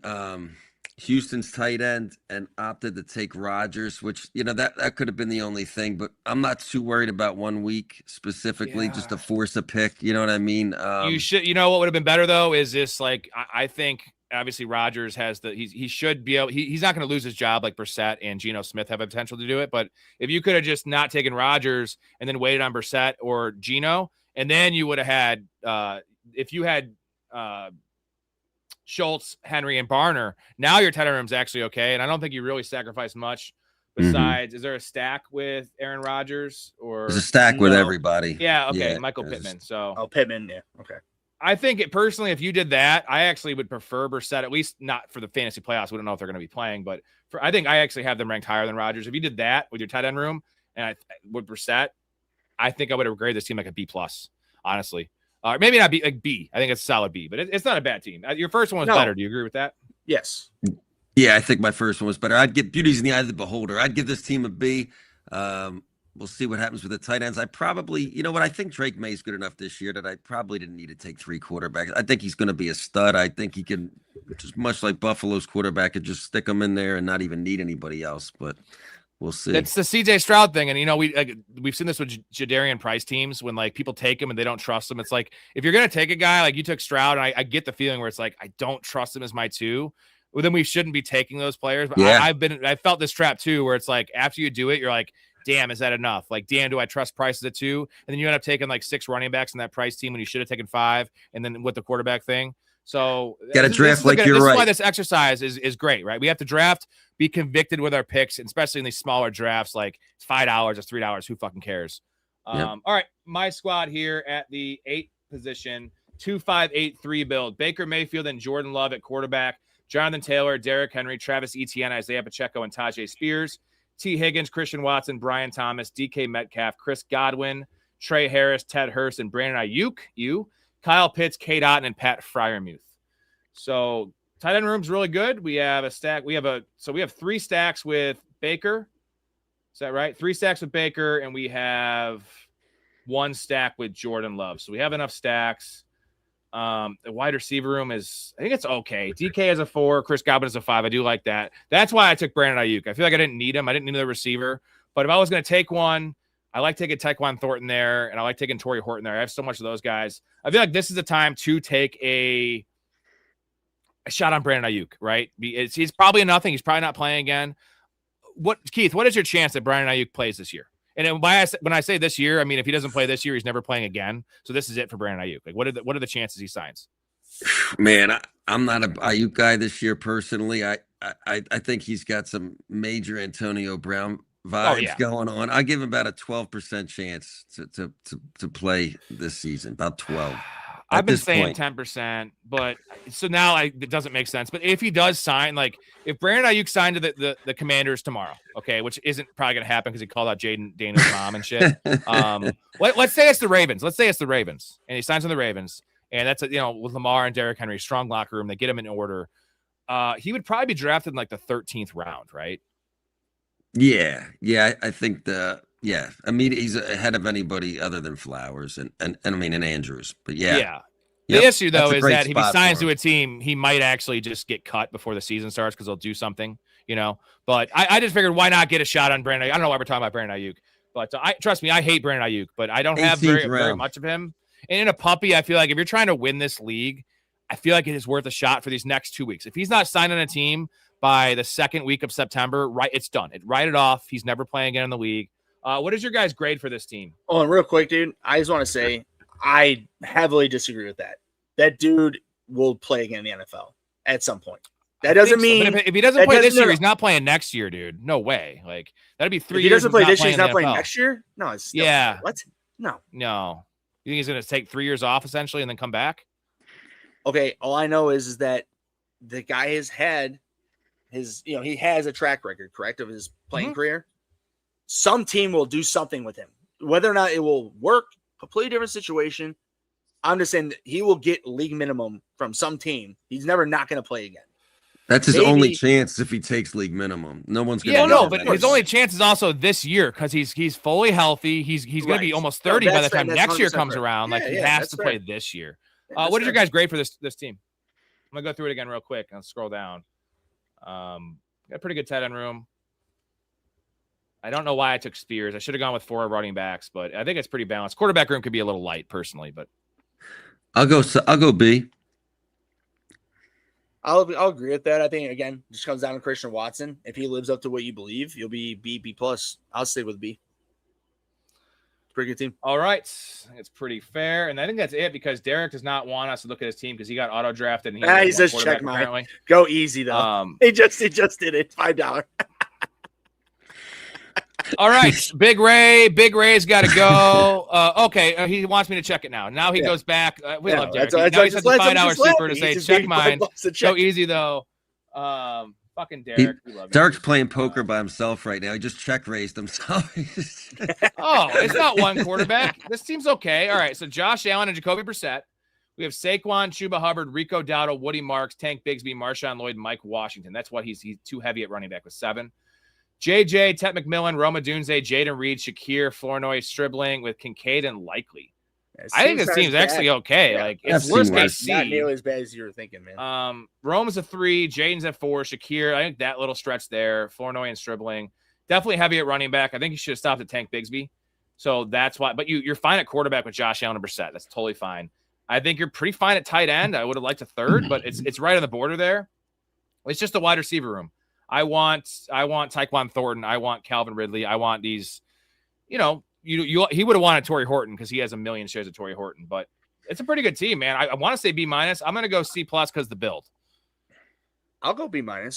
Houston's tight end and opted to take Rodgers, which, that could have been the only thing, but I'm not too worried about 1 week specifically, just to force a pick. You know what I mean? You should, what would have been better though, is this I think obviously Rodgers has he should be able, he's not going to lose his job like Brissett and Geno Smith have a potential to do it. But if you could have just not taken Rodgers and then waited on Brissett or Geno, and then you would have had, if you had, Schultz, Henry, and Barner. Now your tight end room's actually okay, and I don't think you really sacrifice much. Besides, is there a stack with Aaron Rodgers or there's a stack with everybody? Yeah, okay, yeah, Michael Pittman. Pittman, yeah, okay. I think personally, if you did that, I actually would prefer Brissett, at least not for the fantasy playoffs. We don't know if they're going to be playing, but I think I actually have them ranked higher than Rodgers. If you did that with your tight end room and with Brissett, I think I would have graded this team like a B+, honestly. Maybe not B, like B. I think it's a solid B, but it's not a bad team. Your first one was better. Do you agree with that? Yes. Yeah, I think my first one was better. I'd give beauty's in the eye of the beholder. I'd give this team a B. We'll see what happens with the tight ends. I probably, I think Drake May is good enough this year that I probably didn't need to take 3 quarterbacks. I think he's going to be a stud. I think he can, just much like Buffalo's quarterback, could just stick him in there and not even need anybody else. But we'll see. It's the CJ Stroud thing. And, we've seen this with Jadarian Price teams when, people take him and they don't trust him. It's like, if you're going to take a guy, like you took Stroud, and I get the feeling where it's like, I don't trust him as my 2. Well, then we shouldn't be taking those players. But yeah. I felt this trap too, where it's like, after you do it, you're like, damn, is that enough? Like, damn, do I trust Price as a 2? And then you end up taking 6 running backs in that Price team when you should have taken 5. And then with the quarterback thing. So got to draft like This you're right. is why this exercise is great, right? We have to draft, be convicted with our picks, especially in these smaller drafts, like it's $5 or $3. Who fucking cares? Yep. All right, my squad here at the 8th position, 2-5-8-3 build. Baker Mayfield and Jordan Love at quarterback. Jonathan Taylor, Derrick Henry, Travis Etienne, Isaiah Pacheco, and Tajay Spears. T. Higgins, Christian Watson, Brian Thomas, DK Metcalf, Chris Godwin, Trey Harris, Ted Hurst, and Brandon Ayuk. Kyle Pitts, Kate Otten, and Pat Freiermuth. So tight end room's really good. We have a stack. We have 3 stacks with Baker. Is that right? 3 stacks with Baker, and we have 1 stack with Jordan Love. So we have enough stacks. The wide receiver room I think it's okay. DK has a 4, Chris Godwin is a 5. I do like that. That's why I took Brandon Ayuk. I feel like I didn't need him. I didn't need the receiver. But if I was going to take one, I like taking Tyquan Thornton there, and I like taking Torrey Horton there. I have so much of those guys. I feel like this is the time to take a shot on Brandon Ayuk, right? He's probably nothing. He's probably not playing again. Keith, what is your chance that Brandon Ayuk plays this year? And when I say this year, I mean, if he doesn't play this year, he's never playing again. So this is it for Brandon Ayuk. Like, what are the chances he signs? Man, I'm not a Ayuk guy this year personally. I think he's got some major Antonio Brown vibes going on. I give him about a 12% chance to play this season. About 12. I've been saying 10%, but so now it doesn't make sense. But if he does sign, if Brandon Ayuk signed to the Commanders tomorrow, okay, which isn't probably going to happen because he called out Jaden Daniels' mom and shit. Let's say it's the Ravens. And he signs on the Ravens, and that's with Lamar and Derrick Henry, strong locker room. They get him in order. He would probably be drafted in the 13th round, right? Yeah. I think I mean, he's ahead of anybody other than Flowers and Andrews. But yeah. The issue though is that if he signs to a team, he might actually just get cut before the season starts because they'll do something, But I just figured why not get a shot on Brandon Ayuk? I don't know why we're talking about Brandon Ayuk, but trust me, I hate Brandon Ayuk, but I don't have very much of him. And in a puppy, I feel like if you're trying to win this league, I feel like it is worth a shot for these next 2 weeks. If he's not signed on a team by the 2nd week of September, it's done. Write it off. He's never playing again in the league. What is your guys' grade for this team? Oh, and real quick, dude, I just want to say I heavily disagree with that. That dude will play again in the NFL at some point. That doesn't mean if he doesn't play this year, he's not playing next year, dude. No way. That'd be 3 years. If he doesn't play this year, he's not playing next year? No, it's still, yeah. What? No. You think he's going to take 3 years off essentially and then come back? Okay, all I know is that the guy has had he has a track record, correct, of his playing career. some team will do something with him. Whether or not it will work, completely different situation. I'm just saying that he will get league minimum from some team. He's never not going to play again. That's his only chance if he takes league minimum. No one's going to. Yeah, no, but his only chance is also this year because he's fully healthy. He's going to be almost 30 by the time next year comes around. Like he has to play this year. What is your guys' grade for this team? I'm gonna go through it again real quick. I'll scroll down. Got a pretty good tight end room. I don't know why I took Spears. I should have gone with 4 running backs, but I think it's pretty balanced. Quarterback room could be a little light personally, but I'll go B. I'll agree with that. I think again, just comes down to Christian Watson. If he lives up to what you believe, you'll be B plus. I'll stay with B. Pretty good team. All right. It's pretty fair. And I think that's it because Derek does not want us to look at his team because he got auto drafted. And he says check mine. Go easy though. He just did it. $5. All right. Big Ray's got to go. Okay. He wants me to check it now. Now he goes back. We love Derek. Now he sends a $5 super to say check mine. Go easy though. Fucking Derek. Derek's playing poker by himself right now. He just check raised himself. It's not one quarterback. This team's okay. All right. So Josh Allen and Jacoby Brissett. We have Saquon, Chuba Hubbard, Rico Dowdle, Woody Marks, Tank Bigsby, Marshawn Lloyd, Mike Washington. That's what he's too heavy at running back with 7. JJ, Ted McMillan, Roma Dunze, Jaden Reed, Shakir, Flournoy, Stribling with Kincaid and Likely. I think this team's actually okay. Yeah. Like it's worst case C. Not nearly as bad as you were thinking, man. Rome's a 3, Jaden's at 4, Shakir. I think that little stretch there, Flournoy and Stribling. Definitely heavy at running back. I think you should have stopped at Tank Bigsby. So that's why. But you're fine at quarterback with Josh Allen and Brissett. That's totally fine. I think you're pretty fine at tight end. I would have liked a 3rd, but it's right on the border there. It's just a wide receiver room. I want Tyquan Thornton. I want Calvin Ridley. I want these, he would have wanted Torrey Horton because he has a million shares of Torrey Horton, but it's a pretty good team, man. I want to say B-. I'm going to go C+ because the build. I'll go B-. I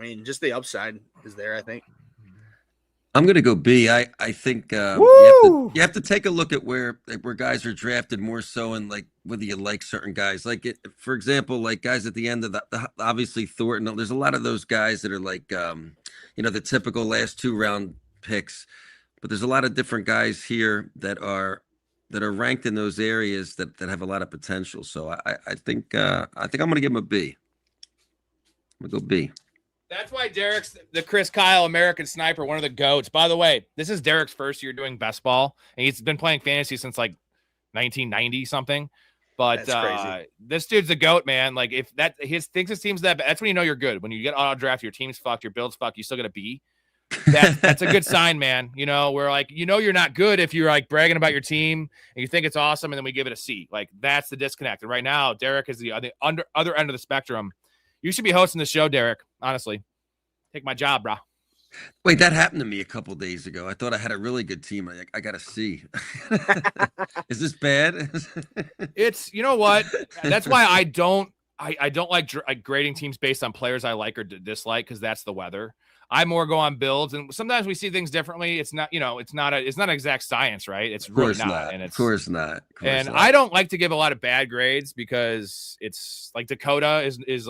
mean, just the upside is there, I think. I'm going to go B. I think you have to take a look at where guys are drafted more so and like whether you like certain guys. Like for example, like guys at the end of the obviously Thornton. There's a lot of those guys that are like the typical last 2 round picks. But there's a lot of different guys here that are ranked in those areas that have a lot of potential. So I think I'm going to give him a B. I'm going to go B. That's why Derek's the Chris Kyle American Sniper, one of the GOATs. By the way, this is Derek's first year doing best ball, and he's been playing fantasy since like 1990 something. But this dude's the GOAT, man. Like if that his team's that's when you know you're good. When you get auto draft, your team's fucked, your build's fucked, you still get a B. That's a good sign, man. We're like, you're not good if you're like bragging about your team and you think it's awesome, and then we give it a C. Like that's the disconnect. And right now, Derek is the other end of the spectrum. You should be hosting the show, Derek. Honestly, take my job, bro. Wait, that happened to me a couple days ago. I thought I had a really good team. I got a C. Is this bad? It's what? That's why I don't like grading teams based on players I like or dislike because that's the weather. I more go on builds, and sometimes we see things differently. It's not, it's not exact science, right? It's really not. And of course not. I don't like to give a lot of bad grades because it's like Dakota is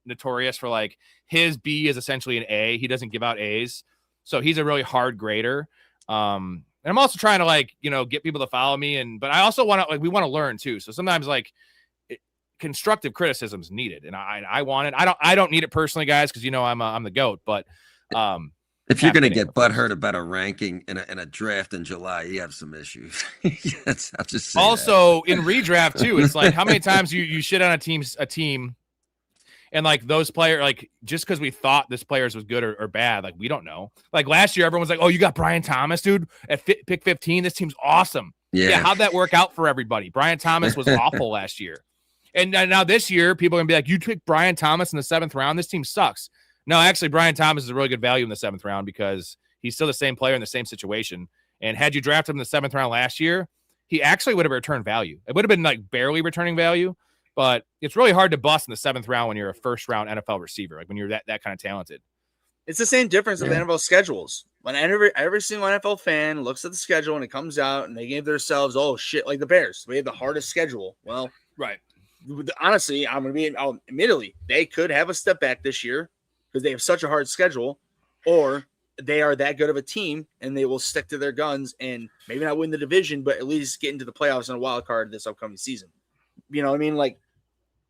notorious for like his B is essentially an A. He doesn't give out A's, so he's a really hard grader. And I'm also trying to like get people to follow me, but I also want to we want to learn too. So sometimes like constructive criticism is needed, and I want it. I don't need it personally, guys, because I'm the GOAT, but. If you're going to get butthurt about a ranking in a draft in July, you have some issues. Yes, I'll just say also that. In redraft too, it's like how many times you shit on a team, and like those players, like just because we thought this players was good or bad, like we don't know. Like last year, everyone was like, "Oh, you got Brian Thomas, dude, at pick 15. This team's awesome." Yeah, how'd that work out for everybody? Brian Thomas was awful last year, and now this year, people are gonna be like, "You took Brian Thomas in the 7th round. This team sucks." No, actually, Brian Thomas is a really good value in the 7th round because he's still the same player in the same situation. And had you drafted him in the 7th round last year, he actually would have returned value. It would have been like barely returning value, but it's really hard to bust in the 7th round when you're a first-round NFL receiver, like when you're that kind of talented. It's the same difference with NFL schedules. When every single NFL fan looks at the schedule and it comes out and they gave themselves, oh, shit, like the Bears. We have the hardest schedule. Well, right. Honestly, I'm going to be admittedly, they could have a step back this year because they have such a hard schedule, or they are that good of a team, and they will stick to their guns and maybe not win the division, but at least get into the playoffs and a wild card this upcoming season. You know what I mean? Like,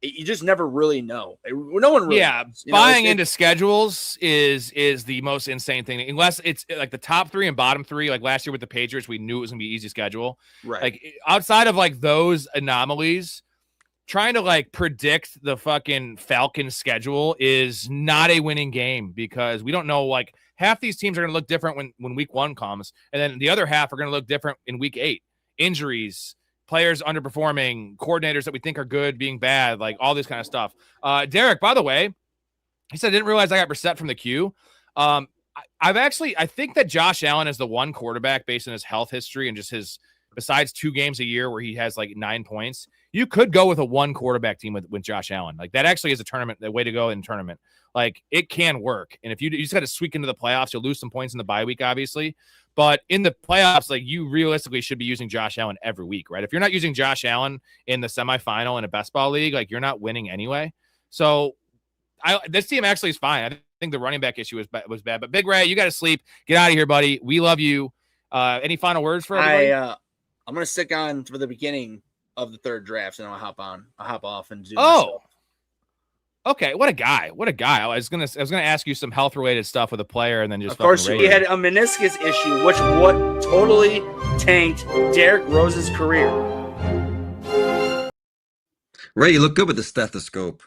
you just never really know. No one really knows. Buying into schedules is the most insane thing. Unless it's like the top 3 and bottom 3, like last year with the Patriots, we knew it was going to be easy schedule. Right. Like, outside of like those anomalies, trying to like predict the fucking Falcons schedule is not a winning game because we don't know, like, half these teams are going to look different when week 1 comes, and then the other half are going to look different in week 8. Injuries, players underperforming, coordinators that we think are good being bad, like all this kind of stuff. Derek, by the way, he said, I didn't realize I got Brissett from the queue. I think that Josh Allen is the one quarterback based on his health history and just his, besides 2 games a year where he has like 9 points, you could go with a 1 quarterback team with Josh Allen. Like, that actually is the way to go in tournament. Like, it can work. And if you just got to squeak into the playoffs, you'll lose some points in the bye week, obviously. But in the playoffs, like, you realistically should be using Josh Allen every week, right? If you're not using Josh Allen in the semifinal in a best ball league, like, you're not winning anyway. So this team actually is fine. I think the running back issue was bad. But Big Ray, you got to sleep. Get out of here, buddy. We love you. Any final words for everybody? I'm going to stick on for the beginning of the 3rd draft, and I'll hop off and do myself. Okay, what a guy! I was gonna ask you some health related stuff with a player, and then just of course he had a meniscus issue, which totally tanked Derrick Rose's career. Ray, you look good with the stethoscope.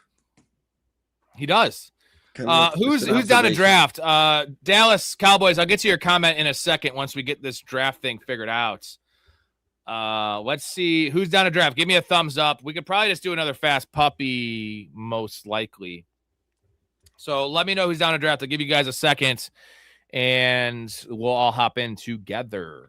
He does. Who's down to draft? Dallas Cowboys. I'll get to your comment in a second once we get this draft thing figured out. Let's see who's down to draft. Give me a thumbs up. We could probably just do another fast puppy, most likely. So let me know who's down to draft. I'll give you guys a second, and we'll all hop in together.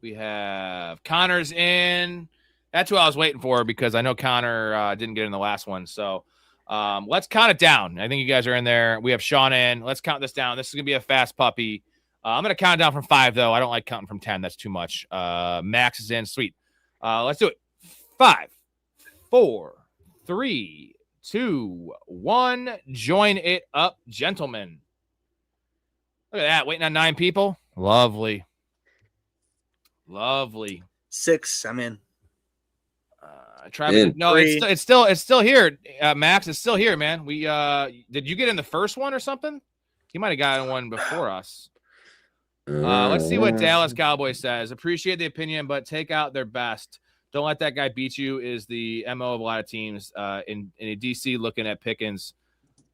We have Connor's in. That's who I was waiting for because I know Connor didn't get in the last one. So let's count it down. I think you guys are in there. We have Sean in. Let's count this down. This is going to be a fast puppy. I'm going to count it down from 5, though. I don't like counting from 10. That's too much. Max is in. Sweet. Let's do it. 5, 4, 3, 2, 1. Join it up, gentlemen. Look at that. Waiting on 9 people. Lovely. 6. I'm in. It's still here. Max is still here, man. We did you get in the first one or something? He might have gotten one before us. Let's see what Dallas Cowboys says. Appreciate the opinion, but take out their best. Don't let that guy beat you is the MO of a lot of teams. In a DC looking at Pickens,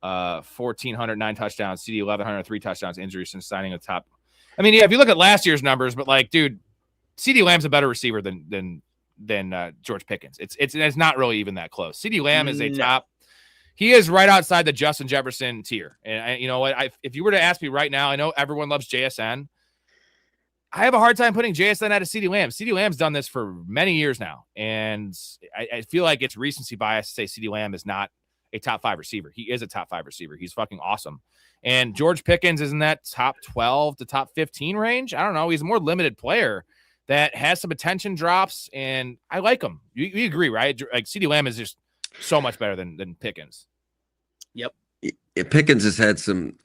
1,409 touchdowns, CD 1,100, 3 touchdowns, injuries since signing a top. I mean, yeah, if you look at last year's numbers, but like, dude, CD Lamb's a better receiver than George Pickens. It's not really even that close. CeeDee Lamb is a top. He is right outside the Justin Jefferson tier. And you know what? If you were to ask me right now, I know everyone loves JSN. I have a hard time putting JSN out of CeeDee Lamb. CeeDee Lamb's done this for many years now. And I feel like it's recency bias to say CeeDee Lamb is not a top 5 receiver. He is a top 5 receiver. He's fucking awesome. And George Pickens is in that top 12 to top 15 range. I don't know. He's a more limited player that has some attention drops, and I like him. You agree, right? Like, CeeDee Lamb is just so much better than Pickens. Yep. Pickens has had some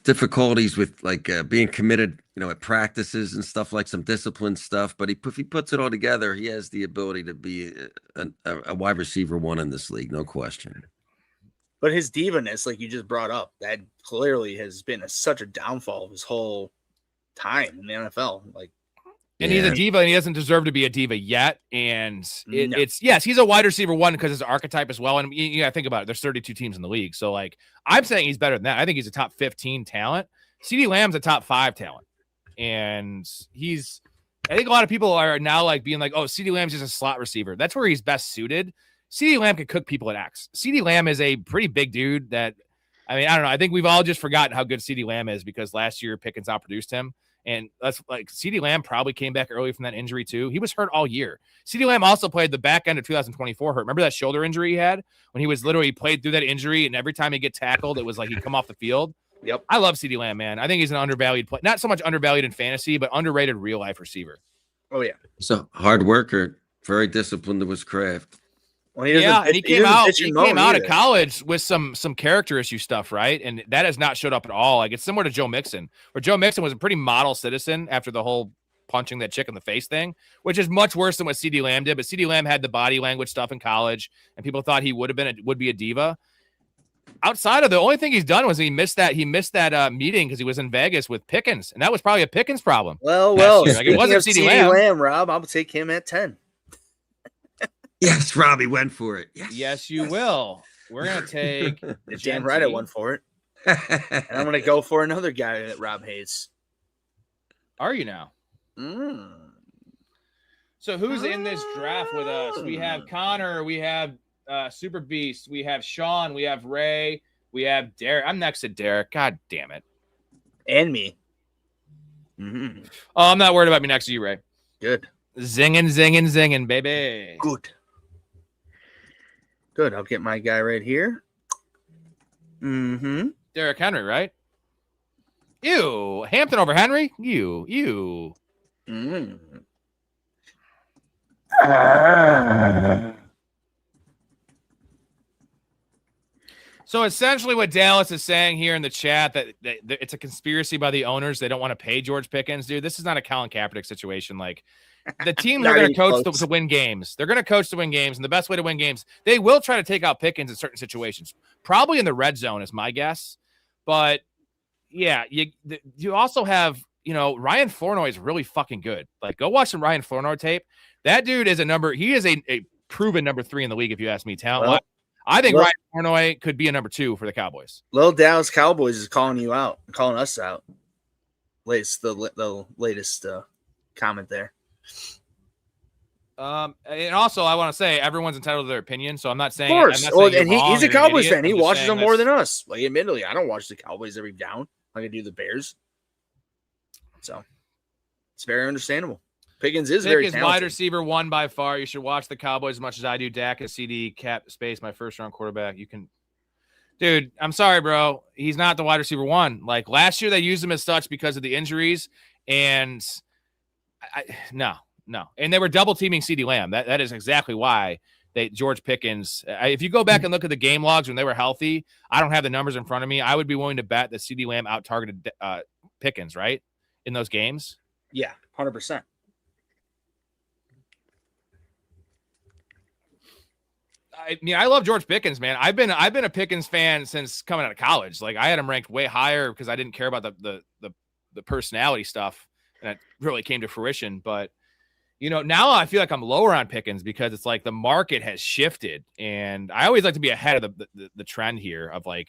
difficulties with like being committed, at practices and stuff, like some discipline stuff. But if he puts it all together, he has the ability to be a wide receiver 1 in this league, no question. But his diva-ness, like you just brought up, that clearly has been such a downfall of his whole time in the NFL. And he's a diva, and he doesn't deserve to be a diva yet. And he's a wide receiver 1 because his archetype as well. And you got to think about it. There's 32 teams in the league. So, like, I'm saying he's better than that. I think he's a top 15 talent. CeeDee Lamb's a top 5 talent. And I think a lot of people are now, like, being like, oh, CeeDee Lamb's just a slot receiver. That's where he's best suited. CeeDee Lamb can cook people at X. CeeDee Lamb is a pretty big dude that, I mean, I don't know. I think we've all just forgotten how good CeeDee Lamb is because last year Pickens outproduced him. And that's like CeeDee Lamb probably came back early from that injury too. He was hurt all year. CeeDee Lamb also played the back end of 2024 hurt. Remember that shoulder injury he had when he played through that injury, and every time he'd get tackled, it was like he'd come off the field. Yep. I love CeeDee Lamb, man. I think he's an undervalued play. Not so much undervalued in fantasy, but underrated real life receiver. Oh, yeah. So hard worker, very disciplined to his craft. Well, and he came out of college with some character issue stuff, right? And that has not showed up at all. Like, it's similar to Joe Mixon, where Joe Mixon was a pretty model citizen after the whole punching that chick in the face thing, which is much worse than what CeeDee Lamb did. But CeeDee Lamb had the body language stuff in college, and people thought he would be a diva. Outside of the only thing he's done was he missed that meeting because he was in Vegas with Pickens, and that was probably a Pickens problem. Well, like, it wasn't CeeDee Lamb, Rob. I'll take him at 10. Yes, Robbie went for it. Yes, you will. We're gonna take. Damn right, I went for it. And I'm gonna go for another guy that Rob hates. Are you now? So who's in this draft with us? We have Connor. We have Super Beast. We have Sean. We have Ray. We have Derek. I'm next to Derek. God damn it. And me. Oh, I'm not worried about me next to you, Ray. Good. Zinging, baby. Good. I'll get my guy right here. Derek Henry, right? You. Hampton over Henry? You. So essentially what Dallas is saying here in the chat, that it's a conspiracy by the owners. They don't want to pay George Pickens. Dude, this is not a Colin Kaepernick situation. Like, the teams are going to coach to win games. They're going to coach to win games, and the best way to win games, they will try to take out Pickens in certain situations. Probably in the red zone is my guess. But, yeah, you also have, Ryan Flournoy is really fucking good. Like, go watch some Ryan Flournoy tape. That dude is he is a proven number 3 in the league, if you ask me, talent. Well, I think Ryan Flournoy could be a number 2 for the Cowboys. Little Dallas Cowboys is calling us out. The latest comment there. And also, I want to say everyone's entitled to their opinion, so I'm not saying. Of course, he's a Cowboys fan. He watches them more than us. Like, admittedly, I don't watch the Cowboys every down like I do the Bears. So it's very understandable. Pickens is very talented. Wide receiver 1 by far. You should watch the Cowboys as much as I do. Dak is CD cap space, my first round quarterback. You can, dude. I'm sorry, bro. He's not the wide receiver 1. Like, last year, they used him as such because of the injuries, and no. And they were double teaming CeeDee Lamb. That is exactly why George Pickens. If you go back and look at the game logs when they were healthy, I don't have the numbers in front of me. I would be willing to bet that CeeDee Lamb out targeted Pickens, right, in those games. Yeah, 100%. I mean, I love George Pickens, man. I've been a Pickens fan since coming out of college. Like, I had him ranked way higher because I didn't care about the personality stuff, and it really came to fruition. But now I feel like I'm lower on Pickens because it's like the market has shifted, and I always like to be ahead of the trend here of, like,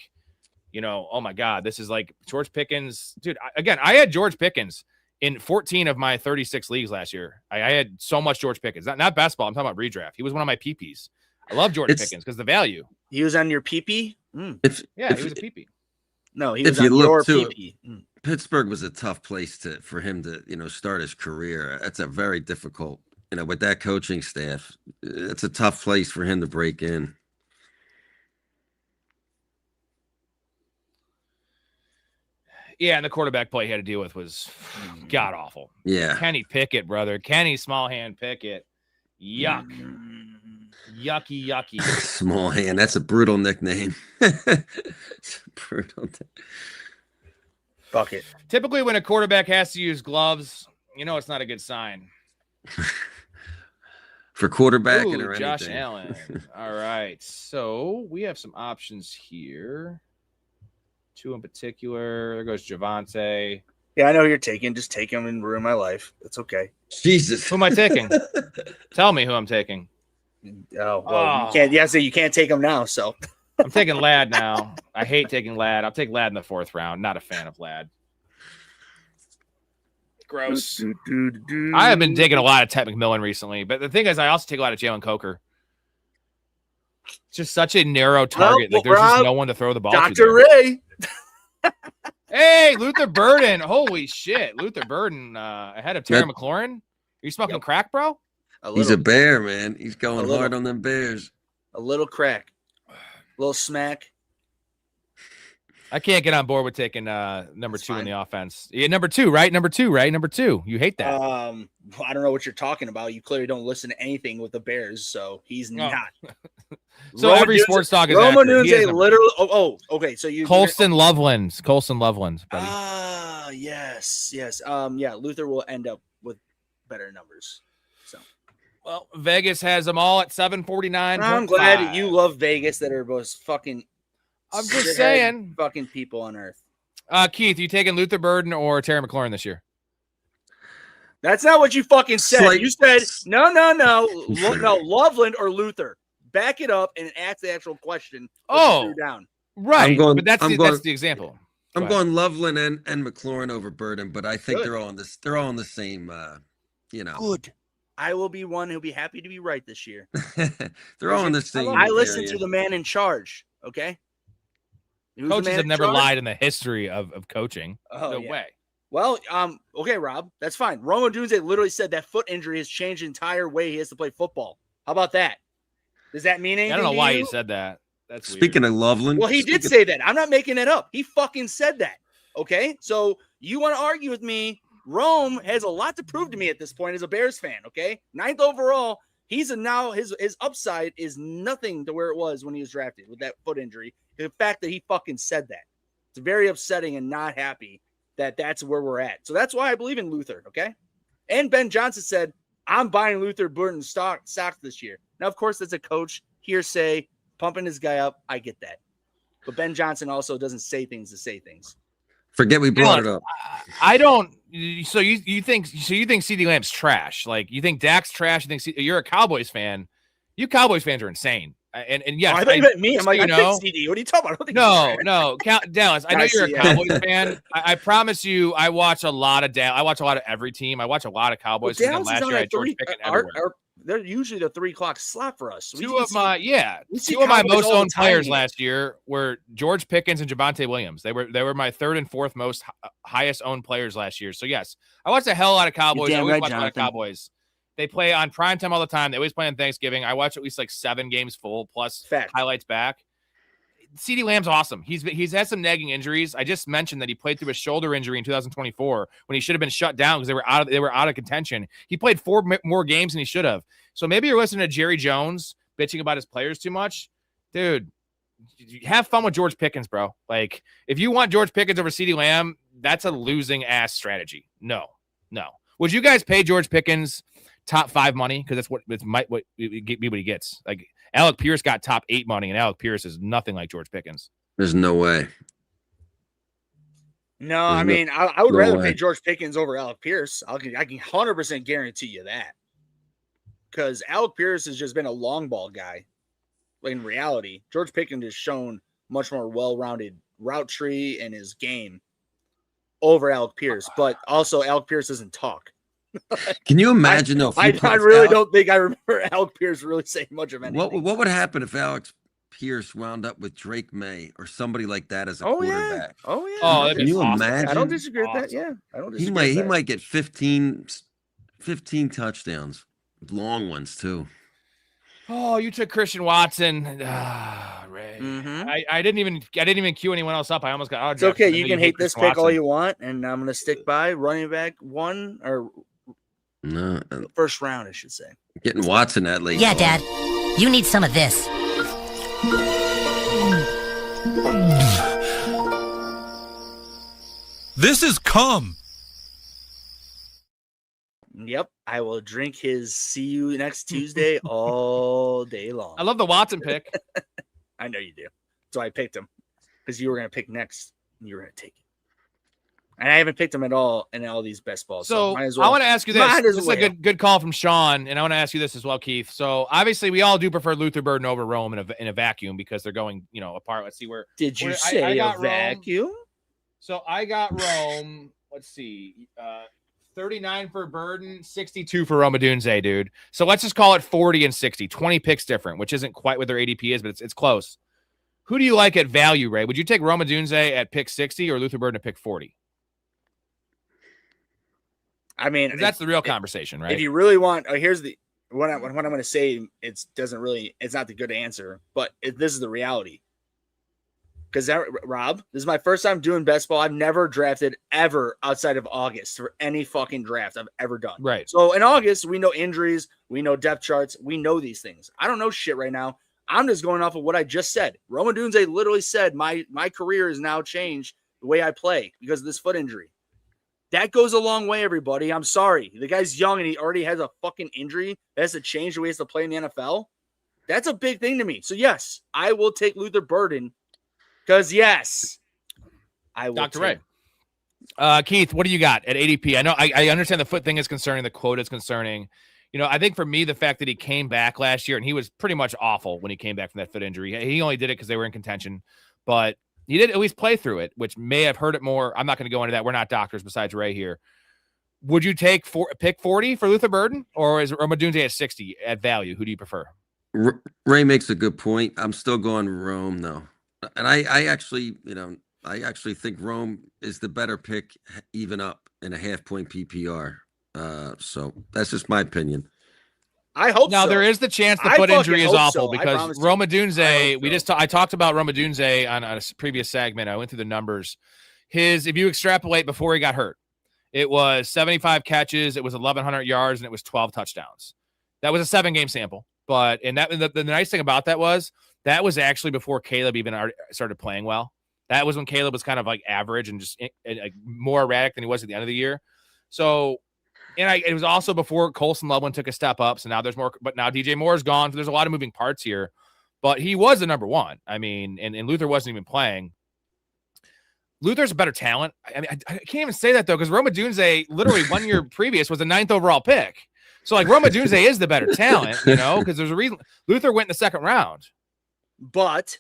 oh my God, this is like George Pickens, dude. I had George Pickens in 14 of my 36 leagues last year. I had so much George Pickens, not best ball. I'm talking about redraft. He was one of my PPs. I love George Pickens because the value. He was on your PP? He was a PP. No, he was on your PP. Pittsburgh was a tough place for him to, start his career. That's a very difficult, with that coaching staff. It's a tough place for him to break in. Yeah, and the quarterback play he had to deal with was god awful. Yeah. Kenny Pickett, brother. Kenny Small Hand Pickett. Yuck. Yucky. Small Hand. That's a brutal nickname. Brutal. Bucket. Typically, when a quarterback has to use gloves, it's not a good sign. For quarterbacking or Josh anything. Allen. All right. So we have some options here. 2 in particular. There goes Javante. Yeah, I know who you're taking. Just take him and ruin my life. It's okay. Jesus. Who am I taking? Tell me who I'm taking. Oh, well, you can't. Yeah, so you can't take him now. So I'm taking Ladd now. I hate taking Ladd. I'll take Ladd in the 4th round. Not a fan of Ladd. Gross. I have been digging a lot of Ted McMillan recently, but the thing is, I also take a lot of Jalen Coker. It's just such a narrow target. Like, there's just no one to throw the ball to. Dr. Ray. Hey, Luther Burden. Holy shit. Luther Burden ahead of Terry McLaurin. Are you smoking crack, bro? He's a bear, man. He's going hard on them Bears. A little crack. A little smack. I can't get on board with taking number 2 in the offense. Yeah, number two, right? Number two. You hate that. I don't know what you're talking about. You clearly don't listen to anything with the Bears, so he's not. So every sports talk is Roma accurate. Dunze literally. Okay. So you Colston Loveland, buddy. Yes. Yeah. Luther will end up with better numbers. So. Well, Vegas has them all at 749. I'm glad you love Vegas that are both fucking. I'm just saying, fucking people on earth. Keith, you taking Luther Burden or Terry McLaurin this year? That's not what you fucking said. You said no, Loveland or Luther. Back it up and ask the actual question. Down. Right. But that's the example. I'm going Loveland and McLaurin over Burden, but I think they're all on this. They're all on the same. Good. I will be one who'll be happy to be right this year. They're all on the same. I listen to the man in charge. Okay. Coaches have never lied in the history of coaching. No way. Well, okay, Rob, that's fine. Roma Dunze literally said that foot injury has changed the entire way he has to play football. How about that? Does that mean anything? I don't know why he said that. That's speaking weird. of Loveland. Well, he did say that. I'm not making it up. He fucking said that. Okay, so you want to argue with me? Rome has a lot to prove to me at this point as a Bears fan. Okay, 9th overall. His upside is nothing to where it was when he was drafted with that foot injury. The fact that he fucking said that, it's very upsetting and not happy that that's where we're at. So that's why I believe in Luther. Okay, and Ben Johnson said I'm buying Luther Burden stocks this year. Now, of course, that's a coach hearsay pumping his guy up. I get that, but Ben Johnson also doesn't say things to say things. Forget we brought it up. I don't. So you think CeeDee Lamb's trash? Like you think Dak's trash? You think you're a Cowboys fan? You Cowboys fans are insane. And yes, I thought you meant me. I'm like, I picked CD. What are you talking about? No, Dallas. I know you're a Cowboys fan. I promise you, I watch a lot of Dallas. I watch a lot of every team. I watch a lot of Cowboys. Dallas last year, I had George Pickens everywhere. They're usually the 3 o'clock slot for us. Two of my most owned players last year were George Pickens and Javonte Williams. They were my 3rd and 4th most highest owned players last year. So yes, I watch a hell lot of Cowboys. I always watch a lot of Cowboys. They play on primetime all the time. They always play on Thanksgiving. I watch at least like 7 games full plus highlights back. CeeDee Lamb's awesome. He's had some nagging injuries. I just mentioned that he played through a shoulder injury in 2024 when he should have been shut down because they were out of contention. He played 4 more games than he should have. So maybe you're listening to Jerry Jones bitching about his players too much, dude. Have fun with George Pickens, bro. Like if you want George Pickens over CeeDee Lamb, that's a losing ass strategy. No. Would you guys pay George Pickens top 5 money? Because that's what he gets. Like Alec Pierce got top 8 money, and Alec Pierce is nothing like George Pickens. There's no way. No, I mean, I would rather pay George Pickens over Alec Pierce. I can 100% guarantee you that. Because Alec Pierce has just been a long ball guy. In reality, George Pickens has shown much more well-rounded route tree in his game over Alec Pierce. But also, Alec Pierce doesn't talk. Can you imagine though? I really don't think I remember Alec Pierce really saying much of anything. What would happen if Alex Pierce wound up with Drake May or somebody like that as a quarterback? Oh yeah. Oh, can you imagine? I don't disagree with that. Yeah, I don't disagree. He might get 15 touchdowns, long ones too. Oh, you took Christian Watson. Ray. Mm-hmm. I didn't even queue anyone else up. I almost got. It's okay. You can hate this pick all you want, and I'm gonna stick by running back 1 or. No, first round, I should say. Getting Watson that late. Yeah, Dad. You need some of this. This is cum. Yep, I will drink his "See you next Tuesday" all day long. I love the Watson pick. I know you do. So I picked him because you were going to pick next, and you were going to take it. And I haven't picked him at all in all these best balls. So might as well. I want to ask you this. This is a good call from Sean, and I want to ask you this as well, Keith. So obviously, we all do prefer Luther Burden over Rome in a vacuum because they're going, apart. Let's see where. Did you say a vacuum? Rome. So I got Rome. Let's see. 39 for Burden, 62 for Roma Dunze, dude. So let's just call it 40 and 60, 20 picks different, which isn't quite what their ADP is, but it's close. Who do you like at value, Ray? Would you take Roma Dunze at pick 60 or Luther Burden at pick 40? I mean, that's the real conversation, right? If you really want, here's what I'm going to say. It's not the good answer, but this is the reality. because Rob, this is my first time doing best ball. I've never drafted ever outside of August for any fucking draft I've ever done. Right. So in August, we know injuries, we know depth charts, we know these things. I don't know shit right now. I'm just going off of what I just said. Rome Odunze literally said my career is now changed the way I play because of this foot injury. That goes a long way, everybody. I'm sorry. The guy's young and he already has a fucking injury that has to change the way he has to play in the NFL. That's a big thing to me. So, yes, I will take Luther Burden because, yes, I will. Dr. Ray. Keith, what do you got at ADP? I know I understand the foot thing is concerning. The quote is concerning. I think for me, the fact that he came back last year and he was pretty much awful when he came back from that foot injury. He only did it because they were in contention, but he did at least play through it, which may have hurt it more. I'm not going to go into that. We're not doctors besides Ray here. Would you take pick 40 for Luther Burden, or is Rome Odunze at 60 at value? Who do you prefer? Ray makes a good point. I'm still going Rome though. And I actually think Rome is the better pick, even up in a half-point PPR. So that's just my opinion. I hope now so. There is the chance the foot injury is awful because Rome Odunze, I talked about Rome Odunze on a previous segment. I went through the numbers. If you extrapolate before he got hurt, it was 75 catches, it was 1,100 yards, and it was 12 touchdowns. That was a 7-game sample. The nice thing about that was actually before Caleb even started playing well. That was when Caleb was kind of like average and just more erratic than he was at the end of the year. So, it was also before Colson Loveland took a step up. So now there's more, but now DJ Moore is gone. So there's a lot of moving parts here, but he was the number one. I mean, and Luther wasn't even playing. Luther's a better talent. I mean, I can't even say that though, because Rome Odunze literally 1 year previous was the 9th overall pick. So like Rome Odunze is the better talent, because there's a reason Luther went in the 2nd round. But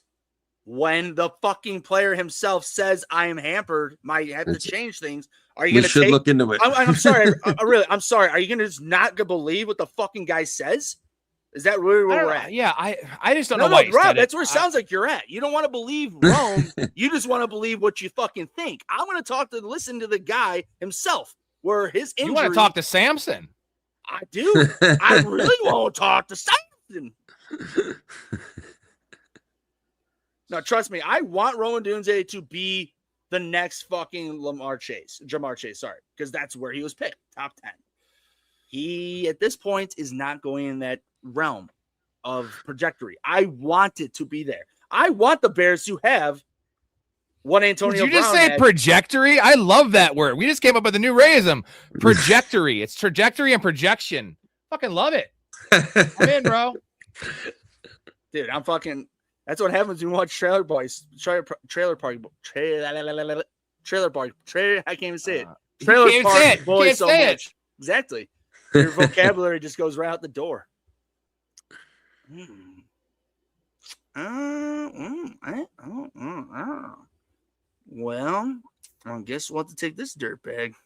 when the fucking player himself says I am hampered, might have to change things. Are you going to look into it? I'm sorry. I'm sorry. Are you going to just not believe what the fucking guy says? Is that really where we're at? Yeah, I just don't know why. Rob, that's where it sounds like you're at. You don't want to believe Rome. You just want to believe what you fucking think. I want to listen to the guy himself, where his injury. You want to talk to Samson? I do. I really want to talk to Samson. No, trust me. I want Rome Odunze to be the next fucking Jamar Chase, because that's where he was picked, top 10. He, at this point, is not going in that realm of trajectory. I want it to be there. I want the Bears to have what Antonio Brown. Did you just say trajectory? I love that word. We just came up with a new Rayism. Trajectory. It's trajectory and projection. Fucking love it. I'm in, bro. Dude, I'm fucking... That's what happens when you watch Trailer Park. I can't even say it. Trailer Park Boys so much. Exactly. Your vocabulary just goes right out the door. Well, I guess we'll have to take this dirt bag.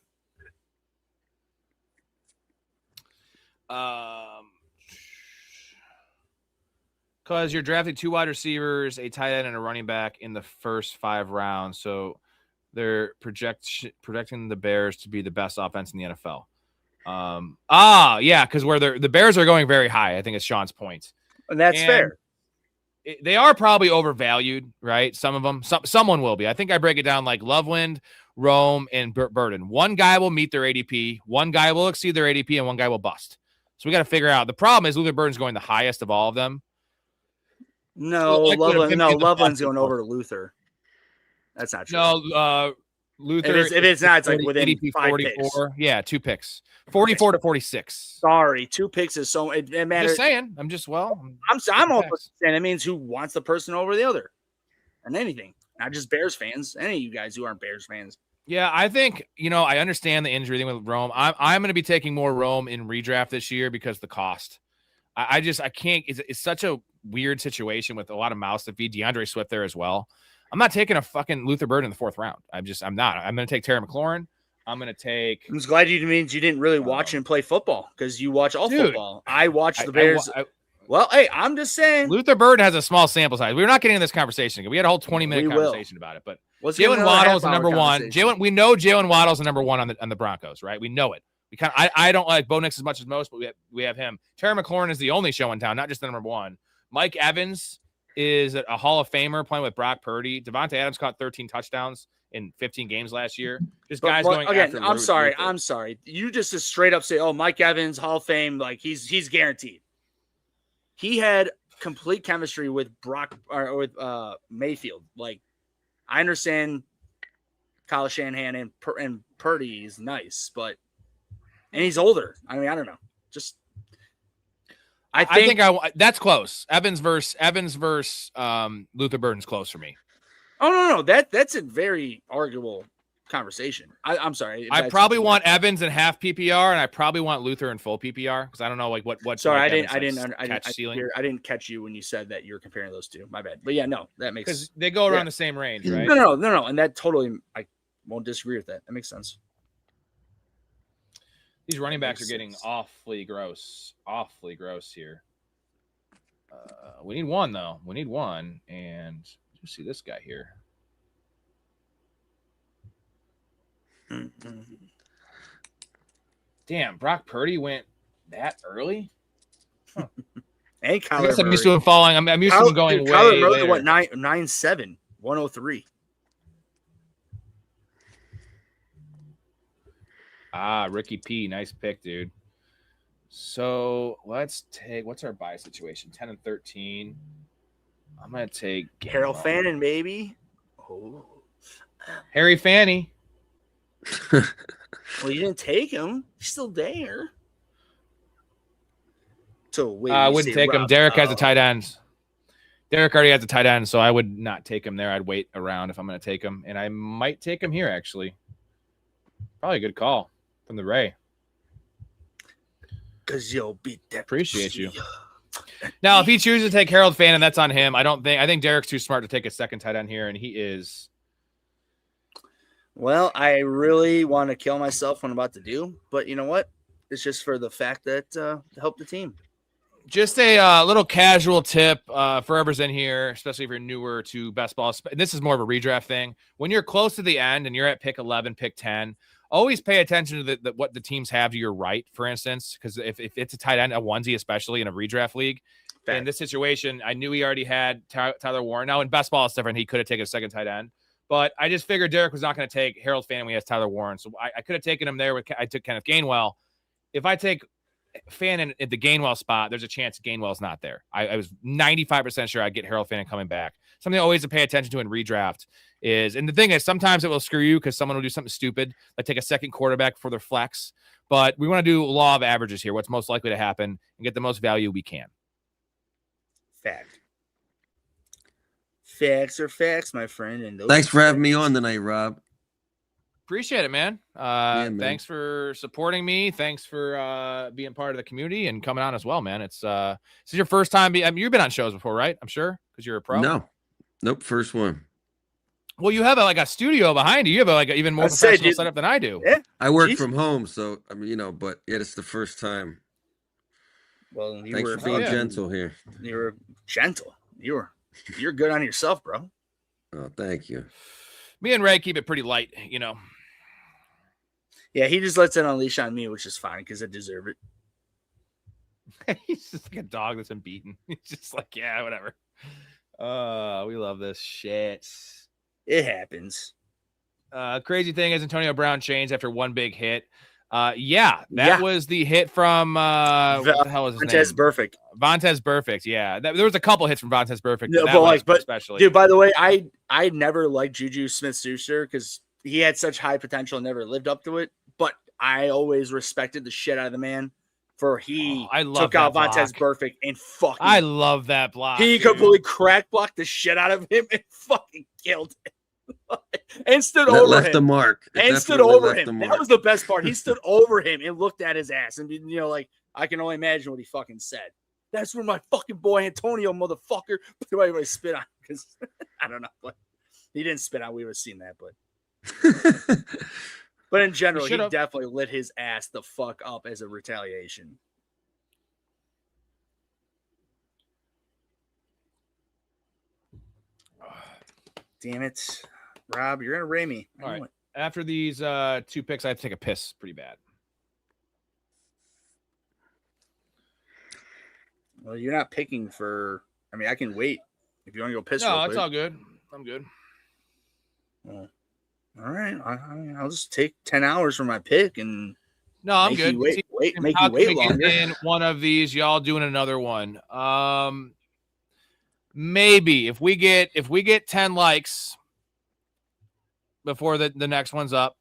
Because you're drafting 2 wide receivers, a tight end, and a running back in the first 5 rounds. So they're projecting the Bears to be the best offense in the NFL. Yeah, because where the Bears are going very high. I think it's Sean's point. And that's fair. They are probably overvalued, right? Some of them. Someone will be. I think I break it down like Loveland, Rome, and Burden. One guy will meet their ADP. One guy will exceed their ADP, and one guy will bust. So we got to figure out. The problem is Luther Burden's going the highest of all of them. No, Loveland's going over to Luther. That's not true. No, Luther. If it's not, it's like within ADP 5 44. picks. Yeah, 2 picks. 44 to 46. Sorry, 2 picks is so it matters. Just saying. I'm also saying it means who wants the person over the other, and anything, not just Bears fans. Any of you guys who aren't Bears fans. Yeah, I think I understand the injury thing with Rome. I'm going to be taking more Rome in redraft this year because the cost. I can't. It's such a weird situation with a lot of mouths to feed. DeAndre Swift there as well. I'm not taking a fucking Luther Burden in the 4th round. I'm not. I'm going to take Terry McLaurin. I'm going to take. I'm just glad you didn't really watch him play football because you watch all football. I watch the Bears. Well, hey, I'm just saying. Luther Burden has a small sample size. We're not getting in this conversation. We had a whole 20-minute conversation about it. But Jalen Waddle's the number one. We know Jalen Waddle's the number one on the Broncos, right? We know it. I don't like Bo Nix as much as most, but we have him. Terry McLaurin is the only show in town, not just the number one. Mike Evans is a Hall of Famer playing with Brock Purdy. Devontae Adams caught 13 touchdowns in 15 games last year. Just guys going again. after I'm sorry. Luther. I'm sorry. You just straight up say, "Oh, Mike Evans, Hall of Fame, like he's guaranteed." He had complete chemistry with Brock or with Mayfield. Like, I understand Kyle Shanahan and Purdy is nice, and he's older. I mean, I don't know. Just I think that's close. Evans versus Luther Burden's close for me. Oh no, that's a very arguable conversation. I'm sorry. I probably want Evans in half PPR, and I probably want Luther in full PPR because I don't know like what. Sorry, I didn't catch you when you said that you're comparing those two. My bad. But yeah, no, that makes because they go around the same range, right? No, and that totally I won't disagree with that. That makes sense. These running backs are getting awfully gross here. We need one though. We need one, and you see this guy here. Damn, Brock Purdy went that early. Huh. And Kyler I guess I'm used to him falling. I'm used to him going way later. What 9.7, 103. Ricky P, nice pick, dude. So let's take what's our buy situation? 10 and 13. I'm gonna take Harold Fannin, baby. Oh, Harry Fanny. Well, you didn't take him. He's still there. So I wouldn't take him. Derek has a tight end. Derek already has a tight end, so I would not take him there. I'd wait around if I'm going to take him, and I might take him here actually. Probably a good call from the Ray. Because you'll beat that. Appreciate you. Now, if he chooses to take Harold Fannin, that's on him. I think Derek's too smart to take a second tight end here, and he is. Well, I really want to kill myself when I'm about to do, but you know what? It's just for the fact that to help the team. Just a little casual tip for whoever's in here, especially if you're newer to best ball. This is more of a redraft thing. When you're close to the end and you're at pick 11, pick 10, always pay attention to what the teams have to your right, for instance, because if it's a tight end, a onesie, especially in a redraft league, in this situation, I knew he already had Tyler Warren. Now, in best ball, it's different. He could have taken a second tight end. But I just figured Derek was not going to take Harold Fannin when he has Tyler Warren. So I could have taken him there. I took Kenneth Gainwell. If I take Fannin at the Gainwell spot, there's a chance Gainwell's not there. I was 95% sure I'd get Harold Fannin coming back. Something always to pay attention to in redraft is, and the thing is, sometimes it will screw you because someone will do something stupid, like take a second quarterback for their flex. But we want to do law of averages here, what's most likely to happen, and get the most value we can. Fact. Facts are facts, my friend. And thanks for having me on tonight, Rob. Appreciate it, man. Man. Thanks for supporting me. Thanks for being part of the community and coming on as well, man. It's this is your first time. You've been on shows before, right? I'm sure, because you're a pro. Nope, first one. Well, you have a studio behind you. You have even more professional setup than I do. Yeah. I work from home, so I mean, but yeah, it's the first time. Well, thanks for being gentle here. You were gentle. You're good on yourself, bro. Oh, thank you. Me and Ray keep it pretty light, Yeah, he just lets it unleash on me, which is fine because I deserve it. He's just like a dog that's been beaten. He's just like, yeah, whatever. We love this shit. It happens. Crazy thing is Antonio Brown changed after one big hit. That was the hit from what the hell is his name? Vontaze Burfict. Yeah, there was a couple hits from Vontaze Burfict. No, but especially, dude. By the way, I never liked Juju Smith-Schuster because he had such high potential and never lived up to it. But I always respected the shit out of the man for took out Vontaze Burfict and fucking. I love that block. He completely crack blocked the shit out of him and fucking killed him. And stood over him. Left the mark. And stood over him. That was the best part. He stood over him and looked at his ass. And, I can only imagine what he fucking said. That's where my fucking boy Antonio, motherfucker. Everybody spit on because I don't know. But he didn't spit on. We would have seen that. But in general, he definitely lit his ass the fuck up as a retaliation. Damn it. Rob, you're going to ray me. All right. After these two picks, I have to take a piss pretty bad. Well, you're not picking for – I mean, I can wait If you want to go piss, no, it's all good. I'm good. All right, I'll just take 10 hours for my pick and. No, I'm make good. You wait, make you wait longer. In one of these, y'all doing another one. Maybe if we get 10 likes before the next one's up.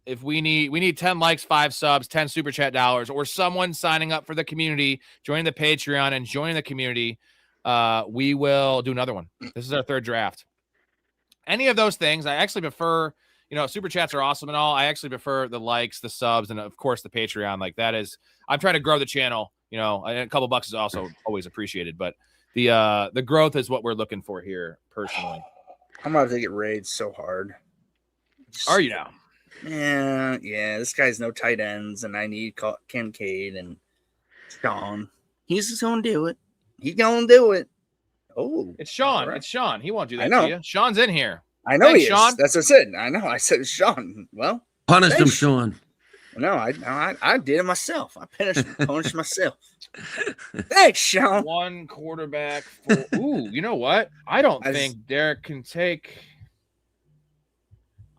If we need 10 likes, 5 subs, 10 super chat dollars, or someone signing up for the community, joining the Patreon and joining the community, we will do another one. This is our 3rd draft. Any of those things, I actually prefer, super chats are awesome and all. I actually prefer the likes, the subs, and of course the Patreon. Like that is, I'm trying to grow the channel, and a couple bucks is also always appreciated, but the growth is what we're looking for here personally. I'm about to get raided so hard. Are you now? Yeah. This guy's no tight ends, and I need Kincaid and Sean. He's just gonna do it. He's gonna do it. Oh, it's Sean. Right. It's Sean. He won't do that I know. to you. Sean's in here. I know. Thanks, he is. Sean. That's what I said. I know. I said Sean. Well, punish him, Sean. No, I did it myself. I punished myself. Thanks, Sean. 1 quarterback. Ooh, you know what? I don't think Derek can take.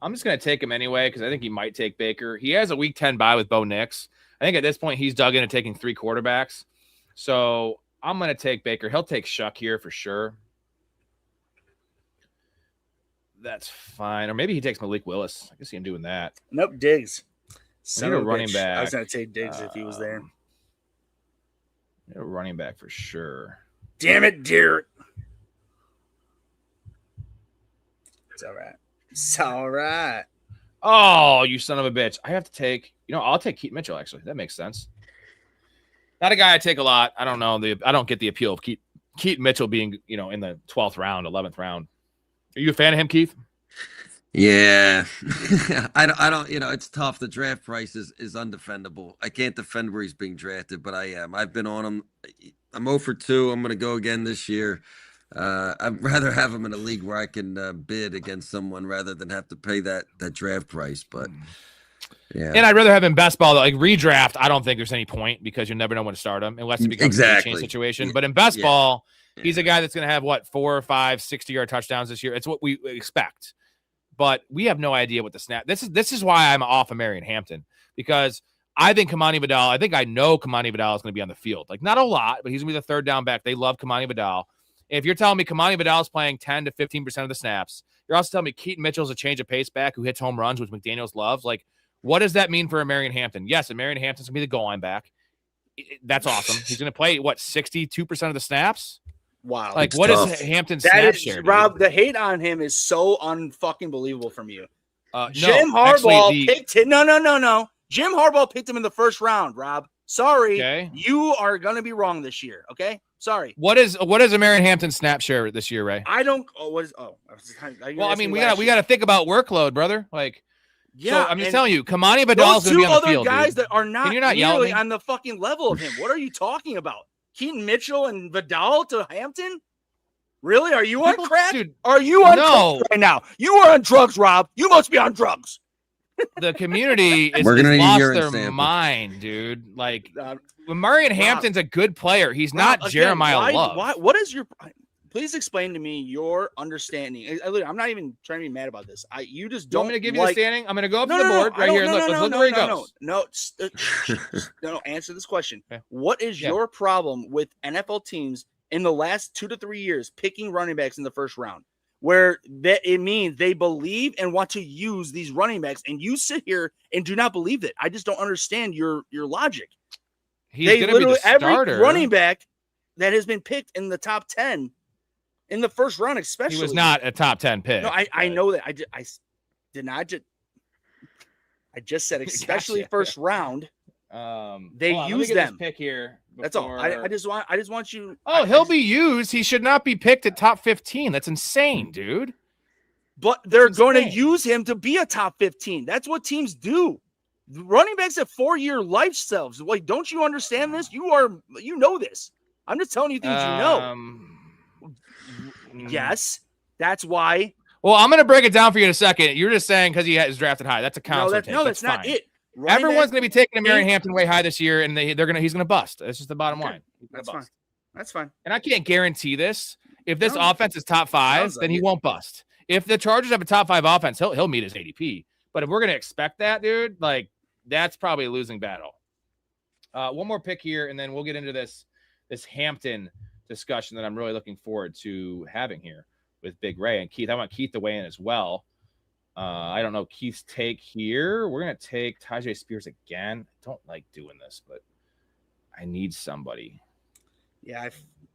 I'm just going to take him anyway because I think he might take Baker. He has a week 10 bye with Bo Nix. I think at this point he's dug into taking 3 quarterbacks. So I'm going to take Baker. He'll take Shuck here for sure. That's fine. Or maybe he takes Malik Willis. I can see him doing that. Nope, Diggs. Need a running back. I was going to take Diggs if he was there. A running back for sure. Damn it, Derek. It's all right. It's all right. Oh, you son of a bitch. I have to take, I'll take Keaton Mitchell, actually. That makes sense. Not a guy I take a lot. I don't know. I don't get the appeal of Keaton Mitchell being, in the 12th round, 11th round. Are you a fan of him, Keith? Yeah. I don't, it's tough. The draft price is undefendable. I can't defend where he's being drafted, but I am. I've been on him. I'm 0 for 2. I'm going to go again this year. I'd rather have him in a league where I can bid against someone rather than have to pay that draft price. But yeah, and I'd rather have him best ball. Like redraft, I don't think there's any point because you never know when to start him unless it becomes a change situation. But in best ball, he's a guy that's going to have 4 or 5 60-yard touchdowns this year. It's what we expect, but we have no idea what the snap. This is why I'm off of Marion Hampton because I think Kamani Vidal. I think I know Kamani Vidal is going to be on the field. Like not a lot, but he's going to be the 3rd down back. They love Kamani Vidal. If you're telling me Kamani Vidal is playing 10 to 15% of the snaps, you're also telling me Keaton Mitchell's a change of pace back who hits home runs, which McDaniels loves. Like, what does that mean for a Marion Hampton? Yes, a Marion Hampton's going to be the goal line back. That's awesome. He's going to play, 62% of the snaps? Wow. Like, what is Hampton's snap share? Rob, the hate on him is so unfucking believable from you. Jim Harbaugh picked him. No. Jim Harbaugh picked him in the 1st round, Rob. Sorry. Okay. You are going to be wrong this year, okay? Sorry. What is a Marion Hampton snap share this year, Ray? I don't. Well, I mean, we got to think about workload, brother. Like, yeah, so I'm just telling you, Kamani Vidal is going to be on the field. Those 2 other guys dude. that are not You're not nearly on the fucking level of him. What are you talking about? Keaton Mitchell and Vidal to Hampton? Really? Are you on crack? Dude, are you on drugs right now? You are on drugs, Rob. You must be on drugs. The community is lost their mind, dude. Like, Marion Hampton's a good player. He's not Jeremiah Love. What is your? Please explain to me your understanding. I'm not even trying to be mad about this. You just don't. Want me to give you the standing? I'm going to go up to the board right here. Look where he goes. No. Answer this question. Okay. What is your problem with NFL teams in the last 2 to 3 years picking running backs in the 1st round? Where that it means they believe and want to use these running backs, and you sit here and do not believe it. I just don't understand your logic. He's going to be the starter. Every running back that has been picked in the top 10 in the 1st round, especially. He was not a top 10 pick. No, I know that. I did not. I just said especially 1st round. They use them. Pick here. That's all. I just want you. Oh, he'll be used. He should not be picked at top 15. That's insane, dude. But they're going to use him to be a top 15. That's what teams do. Running backs have 4-year lifestyles. Like, don't you understand this? You know this. I'm just telling you things you know. Yes, that's why. Well, I'm going to break it down for you in a second. You're just saying because he is drafted high. That's a counselor. That's not it. Everyone's going to be taking a Marion Hampton way high this year, and he's going to bust. That's just the bottom line. That's fine. That's fine. And I can't guarantee this. If this offense is top 5, then he won't bust. If the Chargers have a top 5 offense, he'll meet his ADP. But if we're going to expect that, dude, like that's probably a losing battle. One more pick here, and then we'll get into this Hampton discussion that I'm really looking forward to having here with Big Ray and Keith. I want Keith to weigh in as well. I don't know Keith's take here. We're going to take Tyjae Spears again. I don't like doing this, but I need somebody. Yeah,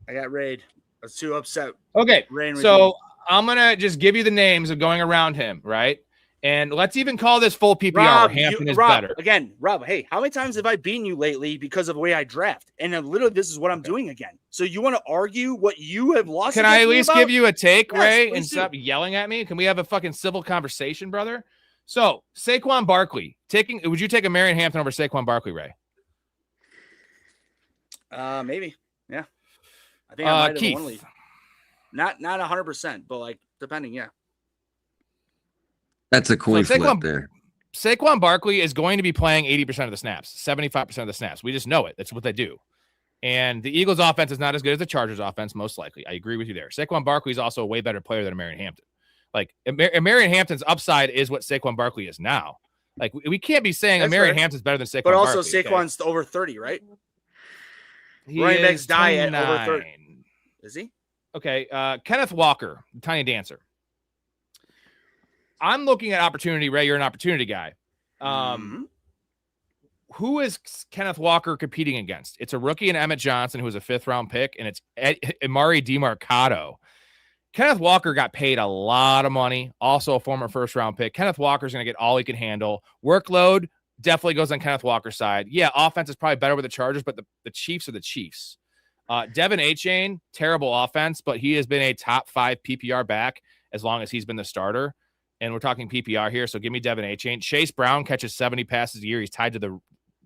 I got Raid. I was too upset. Okay, so I'm going to just give you the names of going around him, right? And let's even call this full PPR. Rob, Hampton is Rob, better. Again, Rob, hey, how many times have I beaten you lately because of the way I draft? And then literally this is what I'm doing again. So you want to argue what you have lost? Can I at least give you a take, Yes, Ray, and do. stop yelling at me? Can we have a fucking civil conversation, brother? So Saquon Barkley, would you take a Marion Hampton over Saquon Barkley, Ray? Maybe. Yeah. I think I might have Keith. one league. Not 100%, but like depending, yeah. That's a coin flip there. Saquon Barkley is going to be playing 80% of the snaps, 75% of the snaps. We just know it. That's what they do. And the Eagles' offense is not as good as the Chargers' offense, most likely. I agree with you there. Saquon Barkley is also a way better player than Marion Hampton. Like, Marion Hampton's upside is what Saquon Barkley is now. Like, we can't be saying Marion Hampton's better than Saquon But also Barkley. Saquon's over 30, right? He Running backs is die at 29. over 30. Is he? Okay. Kenneth Walker, Tiny Dancer. I'm looking at opportunity. Ray, you're an opportunity guy. Who is Kenneth Walker competing against? It's a rookie in Emmett Johnson, who was a 5th-round pick, and it's Amari DiMarcado. Kenneth Walker got paid a lot of money, also a former 1st-round pick. Kenneth Walker's going to get all he can handle. Workload definitely goes on Kenneth Walker's side. Yeah, offense is probably better with the Chargers, but the Chiefs are the Chiefs. Devin Achane, terrible offense, but he has been a top 5 PPR back as long as he's been the starter. And we're talking PPR here, so give me Devin Achane. Chase Brown catches 70 passes a year. He's tied to the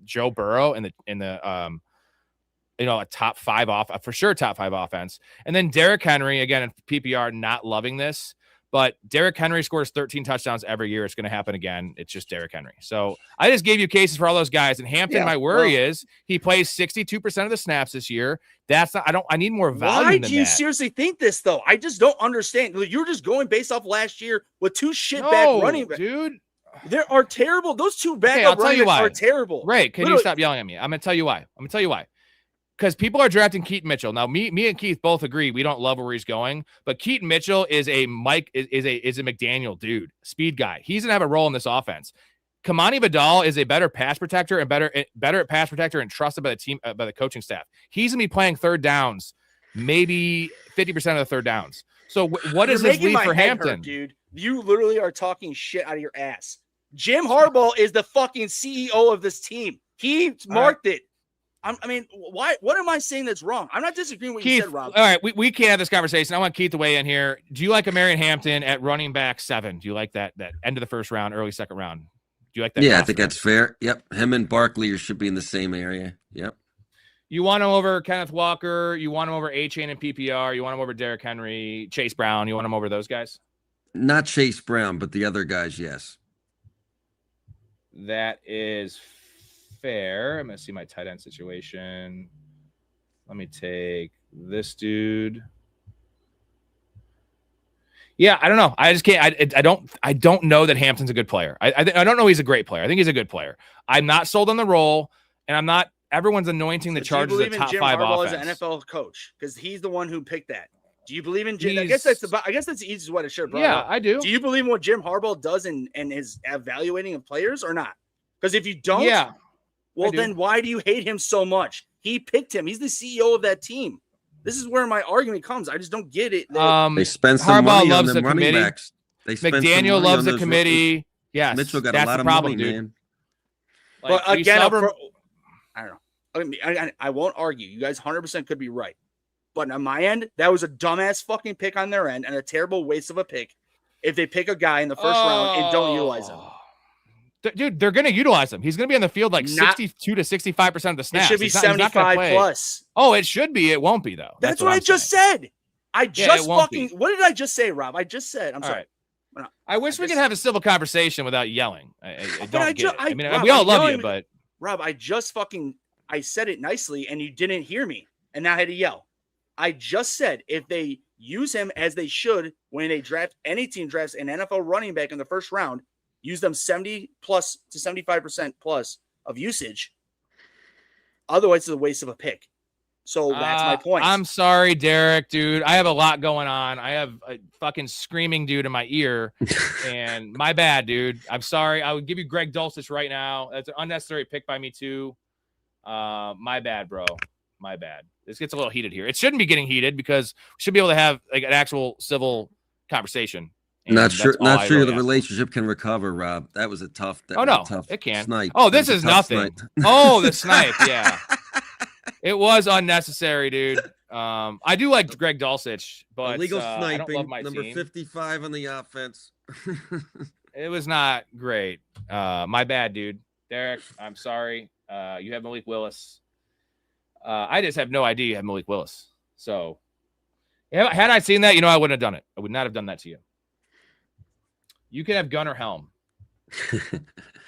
Joe Burrow in the a top 5 off for sure, top 5 offense. And then Derrick Henry again in PPR, not loving this, but Derrick Henry scores 13 touchdowns every year. It's going to happen again. It's just Derrick Henry. So I just gave you cases for all those guys. And Hampton, my worry is he plays 62% of the snaps this year. That's not. I need more value. Why than do you that. seriously think this though? I just don't understand. You're just going based off last year with 2 shitbag running backs, dude. They are terrible. Those 2 backup running backs are terrible. Ray, can you stop yelling at me? I'm going to tell you why. Because people are drafting Keaton Mitchell. Now, me and Keith both agree we don't love where he's going, but Keaton Mitchell is a McDaniel dude, speed guy. He's gonna have a role in this offense. Kamani Vidal is a better pass protector and better at pass protector and trusted by the team, by the coaching staff. He's gonna be playing 3rd downs, maybe 50% of the 3rd downs. So what is his lead for Hampton, dude? You literally are talking shit out of your ass. Jim Harbaugh is the fucking CEO of this team. He marked it. I mean, why? What am I saying that's wrong? I'm not disagreeing with what you said, Rob. All right, we can't have this conversation. I want Keith to weigh in here. Do you like a Marion Hampton at running back 7? Do you like that end of the 1st round, early 2nd round? Do you like that? Yeah, I think that's fair. Yep, him and Barkley should be in the same area. Yep. You want him over Kenneth Walker? You want him over Achane and PPR? You want him over Derrick Henry, Chase Brown? You want him over those guys? Not Chase Brown, but the other guys, yes. That is fair. I'm going to see my tight end situation. Let me take this dude. Yeah, I don't know. I just can't. I don't know that Hampton's a good player. I don't know he's a great player. I think he's a good player. I'm not sold on the role, and I'm not. Everyone's anointing the Chargers as a top 5 offense. As an NFL coach, because he's the one who picked that. Do you believe in Jim? I guess that's the easiest way to share. Yeah, I do. Do you believe in what Jim Harbaugh does and his evaluating of players or not? Because if you don't, well, then why do you hate him so much? He picked him. He's the CEO of that team. This is where my argument comes. I just don't get it. They spend some money on them running backs. McDaniel loves the committee. Yes, Mitchell got that's a lot the of problem, money, dude. man. But again, I don't know. I won't argue. You guys 100% could be right. But on my end, that was a dumbass fucking pick on their end and a terrible waste of a pick if they pick a guy in the 1st round and don't utilize him. Dude, they're going to utilize him. He's going to be on the field like 62 to 65% of the snaps. It should be 75 plus. Oh, it should be. It won't be, though. That's what I just said. What did I just say, Rob? I'm sorry. Right. I wish we could have a civil conversation without yelling. I don't get it. I mean, Rob, we all love you, but. Rob, I said it nicely and you didn't hear me. And now I had to yell. I just said if they use him as they should when they draft. Any team drafts an NFL running back in the first round, use them 70 plus to 75% plus of usage. Otherwise, it's a waste of a pick. So that's my point. I'm sorry, Derek, dude. I have a lot going on. I have a fucking screaming dude in my ear, and my bad, dude. I'm sorry. I would give you Greg Dulcich right now. That's an unnecessary pick by me too. My bad, bro. My bad. This gets a little heated here. It shouldn't be getting heated because we should be able to have like an actual civil conversation. Not sure the relationship can recover, Rob. That was a tough. It can. Snipe. Oh, this is nothing. Oh, the snipe. Yeah. It was unnecessary, dude. I do like Greg Dulcich, but illegal sniping, I don't love my number team. 55 on the offense. It was not great. My bad, dude. Derek, I'm sorry. You have Malik Willis. I just have no idea you have Malik Willis. So, had I seen that, I wouldn't have done it. I would not have done that to you. You can have Gunnar Helm.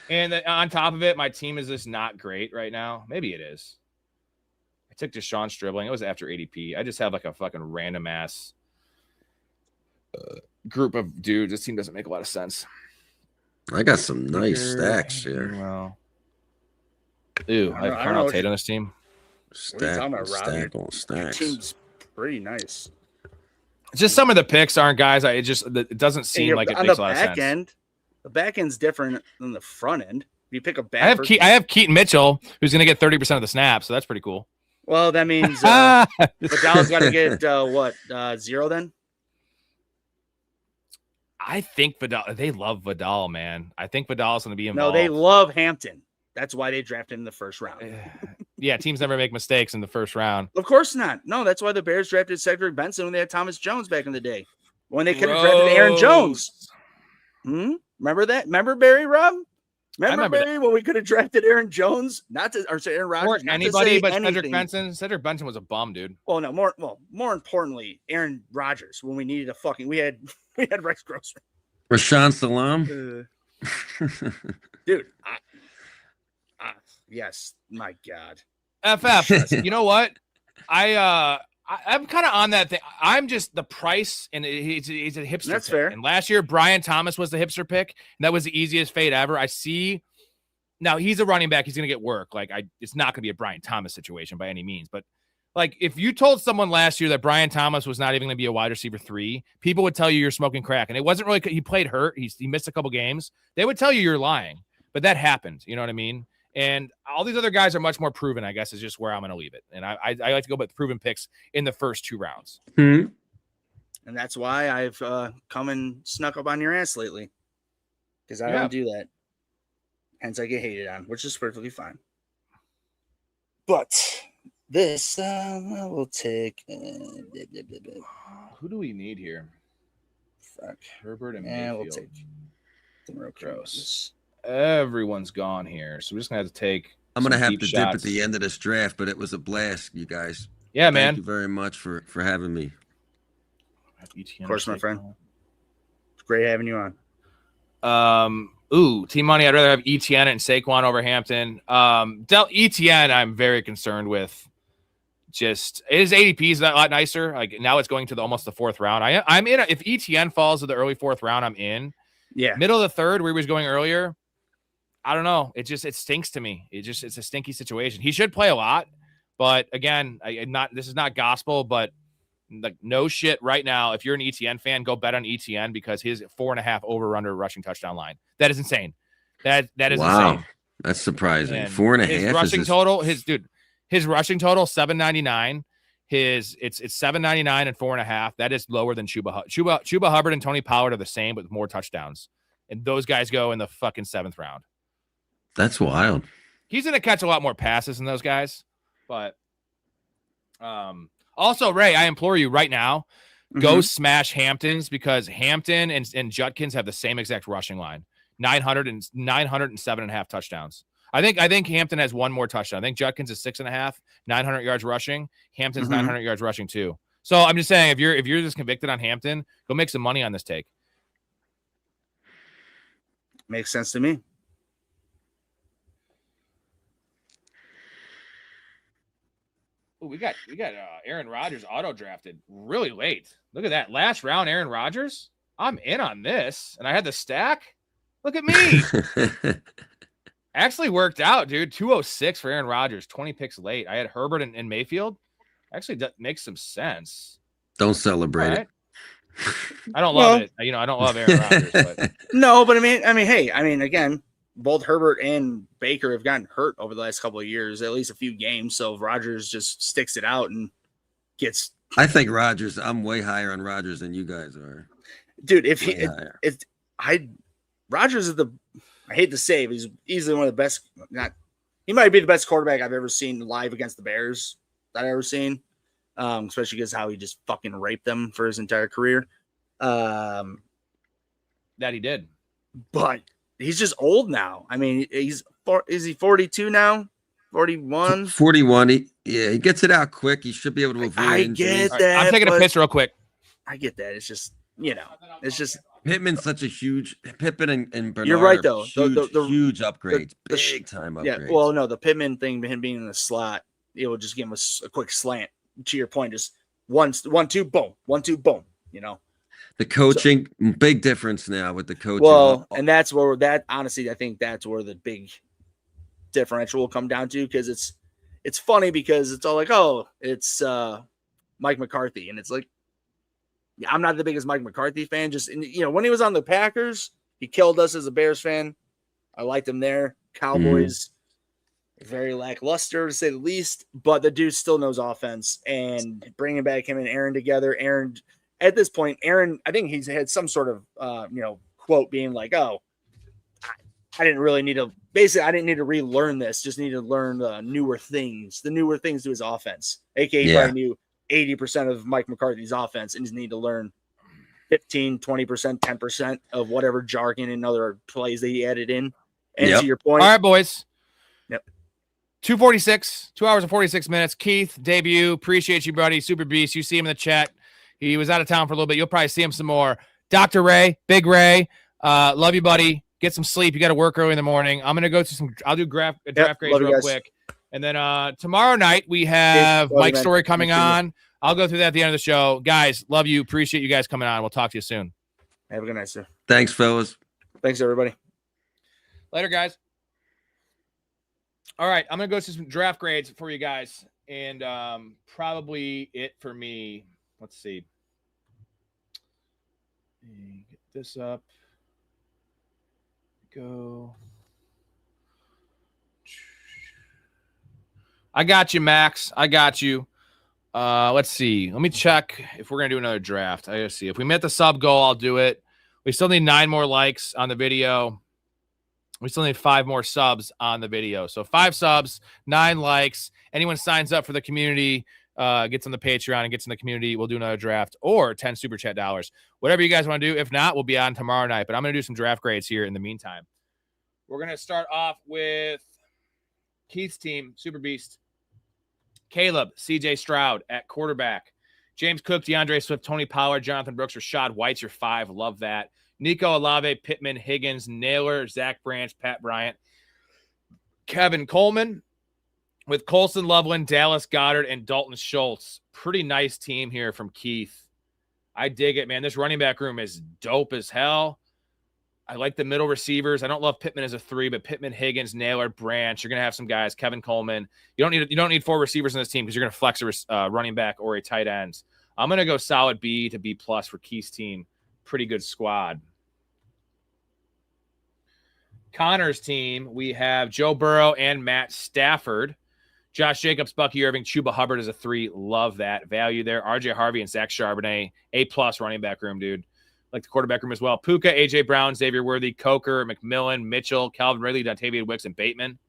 And on top of it, my team is just not great right now. Maybe it is. I took Deshaun Stribling. It was after ADP. I just have like a fucking random ass group of dudes. This team doesn't make a lot of sense. I got some nice stacks here. Well, I have Carnell Tate on this team. Stack on stacks. Team's pretty nice. Just some of the picks aren't guys. It doesn't seem like it makes a lot of sense. The back end's different than the front end. If you pick a back, I have Keaton Mitchell, who's going to get 30% of the snaps, so that's pretty cool. Well, that means Vidal's got to get 0 then. I think Vidal. They love Vidal, man. I think Vidal's going to be involved. No, they love Hampton. That's why they drafted him in the first round. Yeah, teams never make mistakes in the first round. Of course not. No, that's why the Bears drafted Cedric Benson when they had Thomas Jones back in the day. When they could have drafted Aaron Jones. Remember that? Remember Barry, Rob? Remember Barry when we could have drafted Aaron Jones? Aaron Rodgers. Or anybody but Cedric Benson. Cedric Benson was a bum, dude. Well, no, more importantly, Aaron Rodgers when we needed a we had Rex Grossman. Rashawn Salam. Dude, yes, my God. FF, you know what? I'm kind of on that thing. I'm just the price, and he's a hipster. That's pick. fair. And last year, Brian Thomas was the hipster pick, and that was the easiest fade ever. I see. Now he's a running back. He's going to get work. It's not going to be a Brian Thomas situation by any means. But if you told someone last year that Brian Thomas was not even going to be a wide receiver 3, people would tell you you're smoking crack. And it wasn't really. He played hurt. He missed a couple games. They would tell you you're lying. But that happened. You know what I mean? And all these other guys are much more proven, I guess, is just where I'm going to leave it. And I like to go with proven picks in the first 2 rounds. And that's why I've come and snuck up on your ass lately. Because I don't do that. Hence, I get hated on, which is perfectly fine. But this, we'll take... Who do we need here? Fuck. Herbert and Mayfield. We'll take the real gross. Everyone's gone here, so we're just gonna have to take. I'm gonna have to dip at the end of this draft, but it was a blast, you guys. Yeah, man. Thank you very much for having me. Of course, my friend. It's great having you on. Team Money. I'd rather have Etienne and Saquon over Hampton. Etienne, I'm very concerned with. Just his ADP is a lot nicer. Now it's going to almost the 4th round. I'm in. If Etienne falls to the early 4th round, I'm in. Yeah, middle of the 3rd, where he was going earlier. I don't know. It stinks to me. It's a stinky situation. He should play a lot, but again, this is not gospel, but no shit right now. If you're an ETN fan, go bet on ETN because his 4.5 over/under rushing touchdown line. That is insane. That is insane. That's surprising. And 4.5. His rushing total. His rushing total 799. It's 799 and 4.5. That is lower than Chuba Hubbard and Tony Pollard are the same, but with more touchdowns. And those guys go in the fucking 7th round. That's wild. He's going to catch a lot more passes than those guys. But also, Ray, I implore you right now, go smash Hamptons because Hampton and Judkins have the same exact rushing line. 907.5 touchdowns. I think Hampton has 1 more touchdown. I think Judkins is 6.5, 900 yards rushing. Hampton's 900 yards rushing too. So I'm just saying, if you're just convicted on Hampton, go make some money on this take. Makes sense to me. Ooh, we got Aaron Rodgers auto drafted really late. Look at that last round, Aaron Rodgers. I'm in on this, and I had the stack. Look at me. Actually worked out, dude. 206 for Aaron Rodgers. 20 picks late. I had Herbert and Mayfield. Actually, that makes some sense. Don't celebrate it. I don't love it. I don't love Aaron Rodgers, but no, but again, both Herbert and Baker have gotten hurt over the last couple of years, at least a few games. So Rodgers just sticks it out and gets. I think Rodgers. I'm way higher on Rodgers than you guys are, dude. Rodgers is I hate to say it, he's easily one of the best. He might be the best quarterback I've ever seen live against the Bears that I've ever seen. Especially because how he just fucking raped them for his entire career. That he did. But he's just old now. I mean, is he 42 now? 41? 41. He gets it out quick. He should be able to avoid injuries. Get that. I'm taking a piss real quick. I get that. It's just, it's just. Pittman's such a huge Pittman and Bernard. You're right, though. Huge upgrades. Big time upgrades. Yeah, well, no, the Pittman thing, him being in the slot, it will just give him a quick slant. To your point, just one, two, boom, 1, 2, boom. The coaching, big difference now with the coaching. Well, and that's where honestly, I think that's where the big differential will come down to, because it's funny because it's all like, oh, it's Mike McCarthy, and it's like, yeah, I'm not the biggest Mike McCarthy fan. Just when he was on the Packers, he killed us as a Bears fan. I liked him there. Cowboys. Very lackluster to say the least, but the dude still knows offense, and bringing back him and Aaron together. Aaron, at this point, I think he's had some sort of, quote being like, oh, I didn't need to relearn this. Just need to learn the newer things to his offense. AKA probably knew 80% of Mike McCarthy's offense and just need to learn 15, 20%, 10% of whatever jargon and other plays that he added in. And to your point. All right, boys. Yep. 2:46, 2 hours and 46 minutes. Keith, debut. Appreciate you, buddy. Super Beast. You see him in the chat. He was out of town for a little bit. You'll probably see him some more. Dr. Ray, Big Ray. Love you, buddy. Get some sleep. You got to work early in the morning. I'm going to go to I'll do draft grades real quick. And then tomorrow night, we have Mike Storey coming on. I'll go through that at the end of the show. Guys, love you. Appreciate you guys coming on. We'll talk to you soon. Have a good night, sir. Thanks, fellas. Thanks, everybody. Later, guys. All right, I'm going to go to some draft grades for you guys, and probably it for me. Let's see. Get this up. Go. I got you, Max. I got you. Let's see. Let me check if we're going to do another draft. I gotta see. If we met the sub goal, I'll do it. We still need 9 more likes on the video. We still need 5 more subs on the video. So 5 subs, 9 likes. Anyone signs up for the community, gets on the Patreon and gets in the community, we'll do another draft, or 10 super chat dollars. Whatever you guys want to do. If not, we'll be on tomorrow night. But I'm going to do some draft grades here in the meantime. We're going to start off with Keith's team, Super Beast. Caleb, CJ Stroud at quarterback. James Cook, DeAndre Swift, Tony Pollard, Jonathan Brooks, Rashad White's your 5. Love that. Nico Olave, Pittman, Higgins, Naylor, Zach Branch, Pat Bryant, Kevin Coleman with Colson Loveland, Dallas Goedert, and Dalton Schultz. Pretty nice team here from Keith. I dig it, man. This running back room is dope as hell. I like the middle receivers. I don't love Pittman as a 3, but Pittman, Higgins, Naylor, Branch. You're gonna have some guys. Kevin Coleman. You don't need 4 receivers in this team because you're gonna flex a running back or a tight end. I'm gonna go solid B to B+ for Keith's team. Pretty good squad. Connor's team, we have Joe Burrow and Matt Stafford. Josh Jacobs, Bucky Irving, Chuba Hubbard is a 3. Love that value there. RJ Harvey and Zach Charbonnet, A+ running back room, dude. Like the quarterback room as well. Puka, AJ Brown, Xavier Worthy, Coker, McMillan, Mitchell, Calvin Ridley, Dontavian Wicks, and Bateman.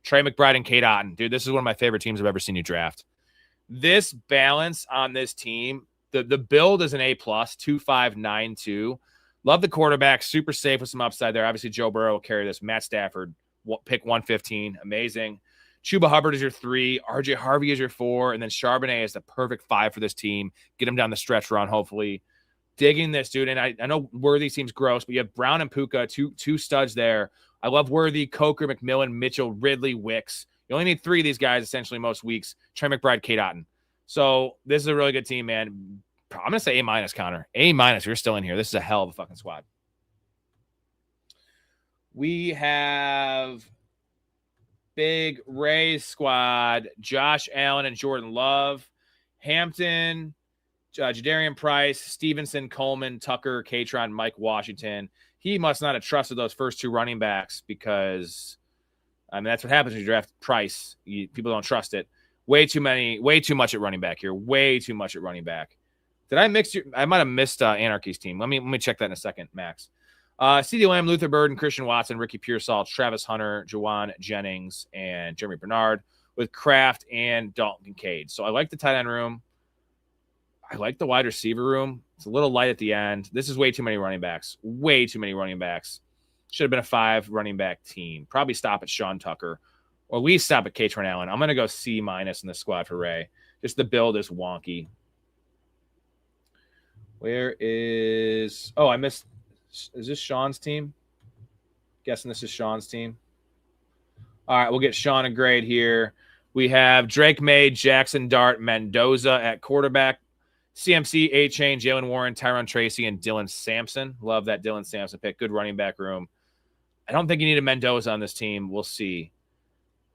Trey McBride and Kate Otten. Dude, this is one of my favorite teams I've ever seen you draft. This balance on this team, the build is an A+, 2.592. Love the quarterback, super safe with some upside there. Obviously, Joe Burrow will carry this. Matt Stafford, pick 115, amazing. Chuba Hubbard is your 3. RJ Harvey is your 4. And then Charbonnet is the perfect 5 for this team. Get him down the stretch run, hopefully. Digging this, dude. And I know Worthy seems gross, but you have Brown and Puka, two studs there. I love Worthy, Coker, McMillan, Mitchell, Ridley, Wicks. You only need 3 of these guys essentially most weeks. Trey McBride, Kate Otten. So this is a really good team, man. I'm going to say A-, Connor. A-. You're still in here. This is a hell of a fucking squad. We have Big Ray's squad, Josh Allen and Jordan Love, Hampton, Jadarian Price, Stevenson, Coleman, Tucker, Catron, Mike Washington. He must not have trusted those first 2 running backs because, I mean, that's what happens when you draft Price. People don't trust it. Way too much at running back here. Way too much at running back. Did I mix I might have missed Anarchy's team. Let me check that in a second, Max. CeeDee Lamb, Luther Burden, Christian Watson, Ricky Pearsall, Travis Hunter, Juwan Jennings, and Jeremy Bernard with Kraft and Dalton Kincaid. So I like the tight end room. I like the wide receiver room. It's a little light at the end. This is way too many running backs. Way too many running backs. Should have been a 5 running back team. Probably stop at Sean Tucker, or at least stop at Catron Allen. I'm going to go C- in the squad for Ray. Just the build is wonky. Where is... Oh, I missed... Is this Sean's team? Guessing this is Sean's team. All right, we'll get Sean a grade here. We have Drake May, Jackson Dart, Mendoza at quarterback. CMC, A-Chain, Jalen Warren, Tyron Tracy, and Dylan Sampson. Love that Dylan Sampson pick. Good running back room. I don't think you need a Mendoza on this team. We'll see.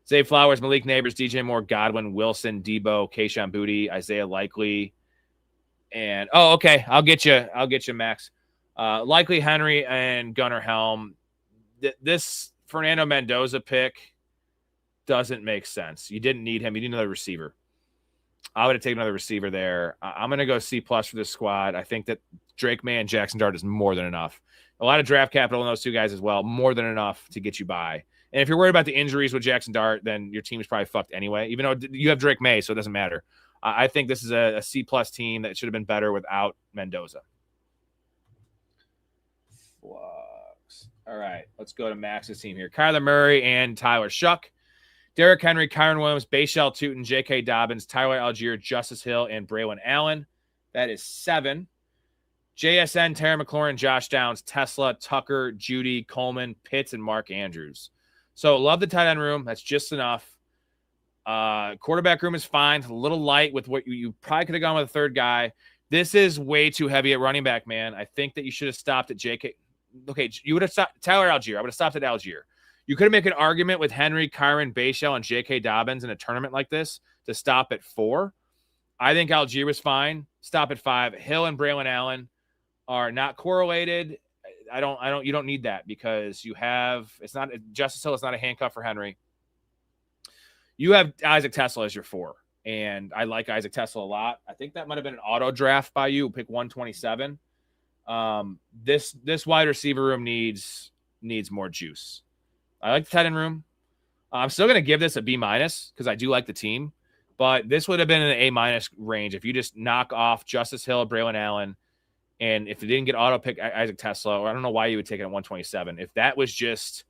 Zay Flowers, Malik Neighbors, DJ Moore, Godwin, Wilson, Debo, Keyshawn Booty, Isaiah Likely. And, oh, okay. I'll get you, Max. Likely Henry and Gunnar Helm. This Fernando Mendoza pick doesn't make sense. You didn't need him. You need another receiver. I would have taken another receiver there. I'm going to go C+ for this squad. I think that Drake May and Jackson Dart is more than enough. A lot of draft capital in those 2 guys as well. More than enough to get you by. And if you're worried about the injuries with Jackson Dart, then your team is probably fucked anyway, even though you have Drake May, so it doesn't matter. I think this is a C+ team that should have been better without Mendoza. Flux. All right, let's go to Max's team here. Kyler Murray and Tyler Shuck. Derrick Henry, Kyron Williams, Bayshell Tootin, J.K. Dobbins, Tyler Algier, Justice Hill, and Braylon Allen. That is 7. JSN, Terry McLaurin, Josh Downs, Tesla, Tucker, Judy, Coleman, Pitts, and Mark Andrews. So love the tight end room. That's just enough. Quarterback room is fine. A little light with what you probably could have gone with a 3rd guy. This is way too heavy at running back, man. I think that you should have stopped at J.K. Okay, you would have stopped Tyler Algier. I would have stopped at Algier. You could have made an argument with Henry, Kyron, Bayshell, and J.K. Dobbins in a tournament like this to stop at 4. I think Algier was fine. Stop at 5. Hill and Braylon Allen are not correlated. You don't need that because Justice Hill is not a handcuff for Henry. You have Isaac Tesla as your 4, and I like Isaac Tesla a lot. I think that might have been an auto draft by you, pick 127. This wide receiver room needs more juice. I like the tight end room. I'm still going to give this a B- because I do like the team, but this would have been in an A- range if you just knock off Justice Hill, Braylon Allen, and if you didn't get auto pick Isaac Tesla, or I don't know why you would take it at 127. If that was just,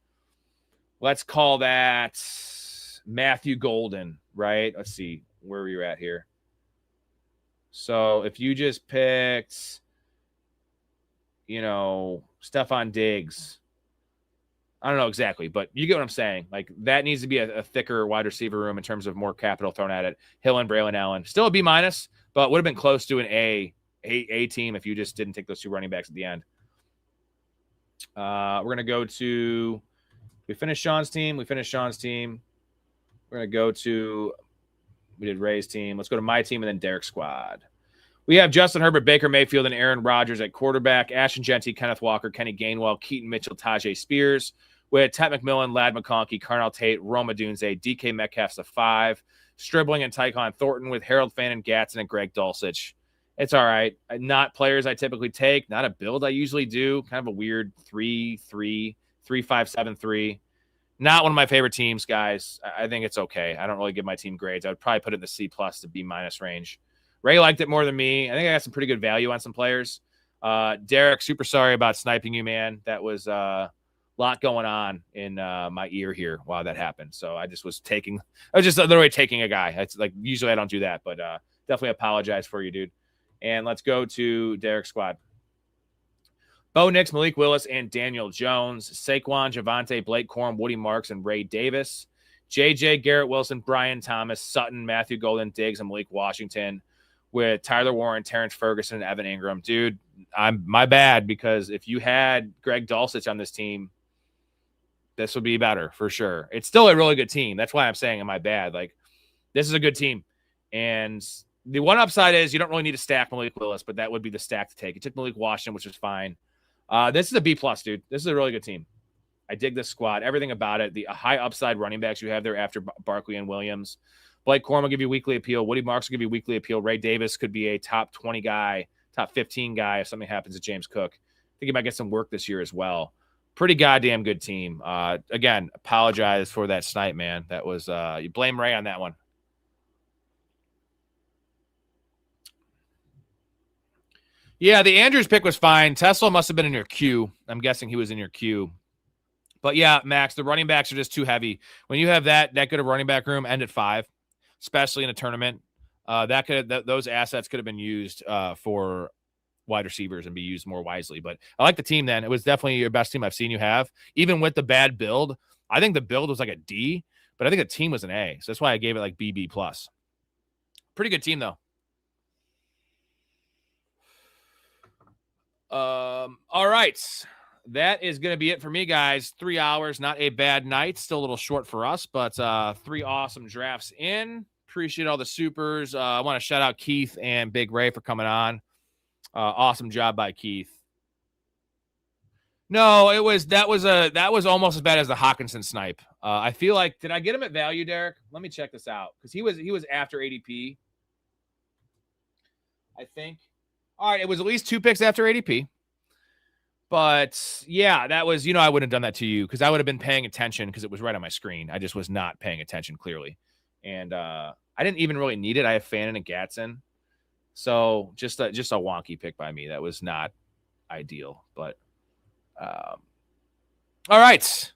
let's call that Matthew Golden, right? Let's see where you're at here. So if you just picked, Stephon Diggs, I don't know exactly, but you get what I'm saying. Like, that needs to be a thicker wide receiver room in terms of more capital thrown at it. Hill and Braylon Allen. Still a B-, but would have been close to an A team if you just didn't take those 2 running backs at the end. We're going to go to – we finished Sean's team. We're going to go to – we did Ray's team. Let's go to my team and then Derek's squad. We have Justin Herbert, Baker Mayfield, and Aaron Rodgers at quarterback. Ashton Genty, Kenneth Walker, Kenny Gainwell, Keaton Mitchell, Tajay Spears. We had Ted McMillan, Lad McConkey, Carnell Tate, Roma Dunze, DK Metcalf's a 5. Stribling and Tycon Thornton with Harold Fannin, Gatson, and Greg Dulcich. It's all right. Not players I typically take. Not a build I usually do. Kind of a weird 3-3, 3-5-7-3. Not one of my favorite teams, guys. I think it's okay. I don't really give my team grades. I would probably put it in the C+ to B- range. Ray liked it more than me. I think I got some pretty good value on some players. Derek, super sorry about sniping you, man. That was a lot going on in my ear here while that happened. So I just was literally taking a guy. It's like, usually I don't do that, but definitely apologize for you, dude. And let's go to Derek's squad. Bo Nix, Malik Willis, and Daniel Jones. Saquon, Javonte, Blake Corum, Woody Marks, and Ray Davis. JJ, Garrett Wilson, Brian Thomas, Sutton, Matthew Golden, Diggs, and Malik Washington with Tyler Warren, Terrence Ferguson, and Evan Ingram. Dude, my bad, because if you had Greg Dulcich on this team, this would be better for sure. It's still a really good team. That's why I'm saying am I bad. Like, this is a good team. And the one upside is you don't really need to stack Malik Willis, but that would be the stack to take. You took Malik Washington, which is fine. This is a B+, dude. This is a really good team. I dig this squad. Everything about it. The high upside running backs you have there after Barkley and Williams. Blake Corum will give you weekly appeal. Woody Marks will give you weekly appeal. Ray Davis could be a top 20 guy, top 15 guy if something happens to James Cook. I think he might get some work this year as well. Pretty goddamn good team. Again, apologize for that snipe, man. That was you blame Ray on that one. Yeah, the Andrews pick was fine. Tesla must have been in your queue. I'm guessing he was in your queue. But yeah, Max, the running backs are just too heavy. When you have that good of running back room, end at 5, especially in a tournament. Those assets could have been used for wide receivers and be used more wisely. But I like the team then. It was definitely your best team I've seen you have. Even with the bad build, I think the build was like a D, but I think the team was an A. So that's why I gave it like BB+. Pretty good team, though. All right. That is going to be it for me, guys. 3 hours, not a bad night. Still a little short for us, but 3 awesome drafts in. Appreciate all the supers. I want to shout out Keith and Big Ray for coming on. Awesome job by Keith. No, that was almost as bad as the Hawkinson snipe. I feel like, did I get him at value, Derek? Let me check this out, because he was after ADP, I think. All right, it was at least 2 picks after ADP. But yeah, that was, I wouldn't have done that to you because I would have been paying attention because it was right on my screen. I just was not paying attention clearly. And I didn't even really need it. I have Fannin and Gatson. So just a wonky pick by me. That was not ideal. But all right.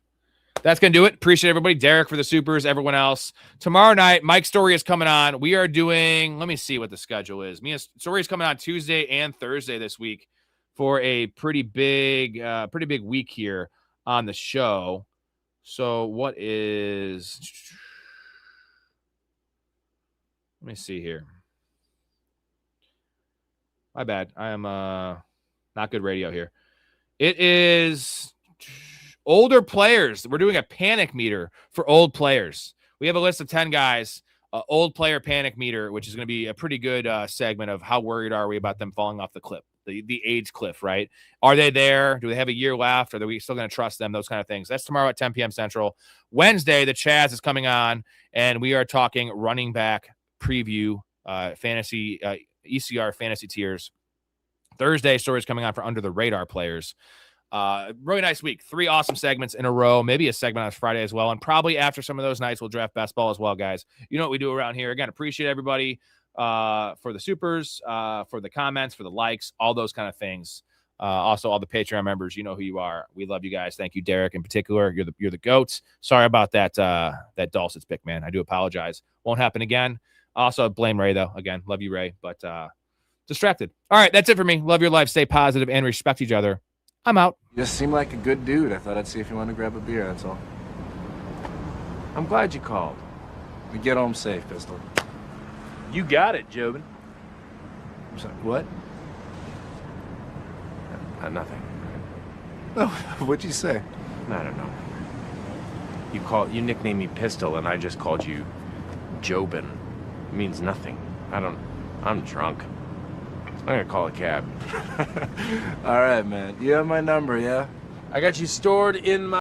That's going to do it. Appreciate everybody. Derek for the supers, everyone else. Tomorrow night, Mike Storey is coming on. We are doing, let me see what the schedule is. Storey is coming on Tuesday and Thursday this week for a pretty big week here on the show. So what is, let me see here. My bad. I am not good radio here. It is older players. We're doing a panic meter for old players. We have a list of 10 guys, old player panic meter, which is going to be a pretty good segment of how worried are we about them falling off the cliff. The age cliff, right? Are they there? Do they have a year left? Are we still going to trust them? Those kind of things. That's tomorrow at 10 p.m. Central. Wednesday, the Chaz is coming on, and we are talking running back preview, fantasy, ECR fantasy tiers. Thursday, Storey is coming on for under the radar players. Really nice week. 3 awesome segments in a row. Maybe a segment on Friday as well. And probably after some of those nights, we'll draft best ball as well, guys. You know what we do around here. Again, appreciate everybody. For the supers, for the comments, for the likes, all those kind of things. Also, all the Patreon members, you know who you are. We love you guys. Thank you, Derek, in particular. You're the goats. Sorry about that Dulcich pick, man. I do apologize. Won't happen again. Also, blame Ray, though. Again, love you, Ray, but distracted. All right, that's it for me. Love your life. Stay positive and respect each other. I'm out. You just seem like a good dude. I thought I'd see if you wanted to grab a beer, that's all. I'm glad you called. We get home safe, Pistol. You got it, Jobin. I'm sorry, what? Nothing. Oh, what'd you say? I don't know. You nicknamed me Pistol, and I just called you Jobin. It means nothing. I'm drunk. I'm gonna call a cab. All right, man. You have my number, yeah? I got you stored in my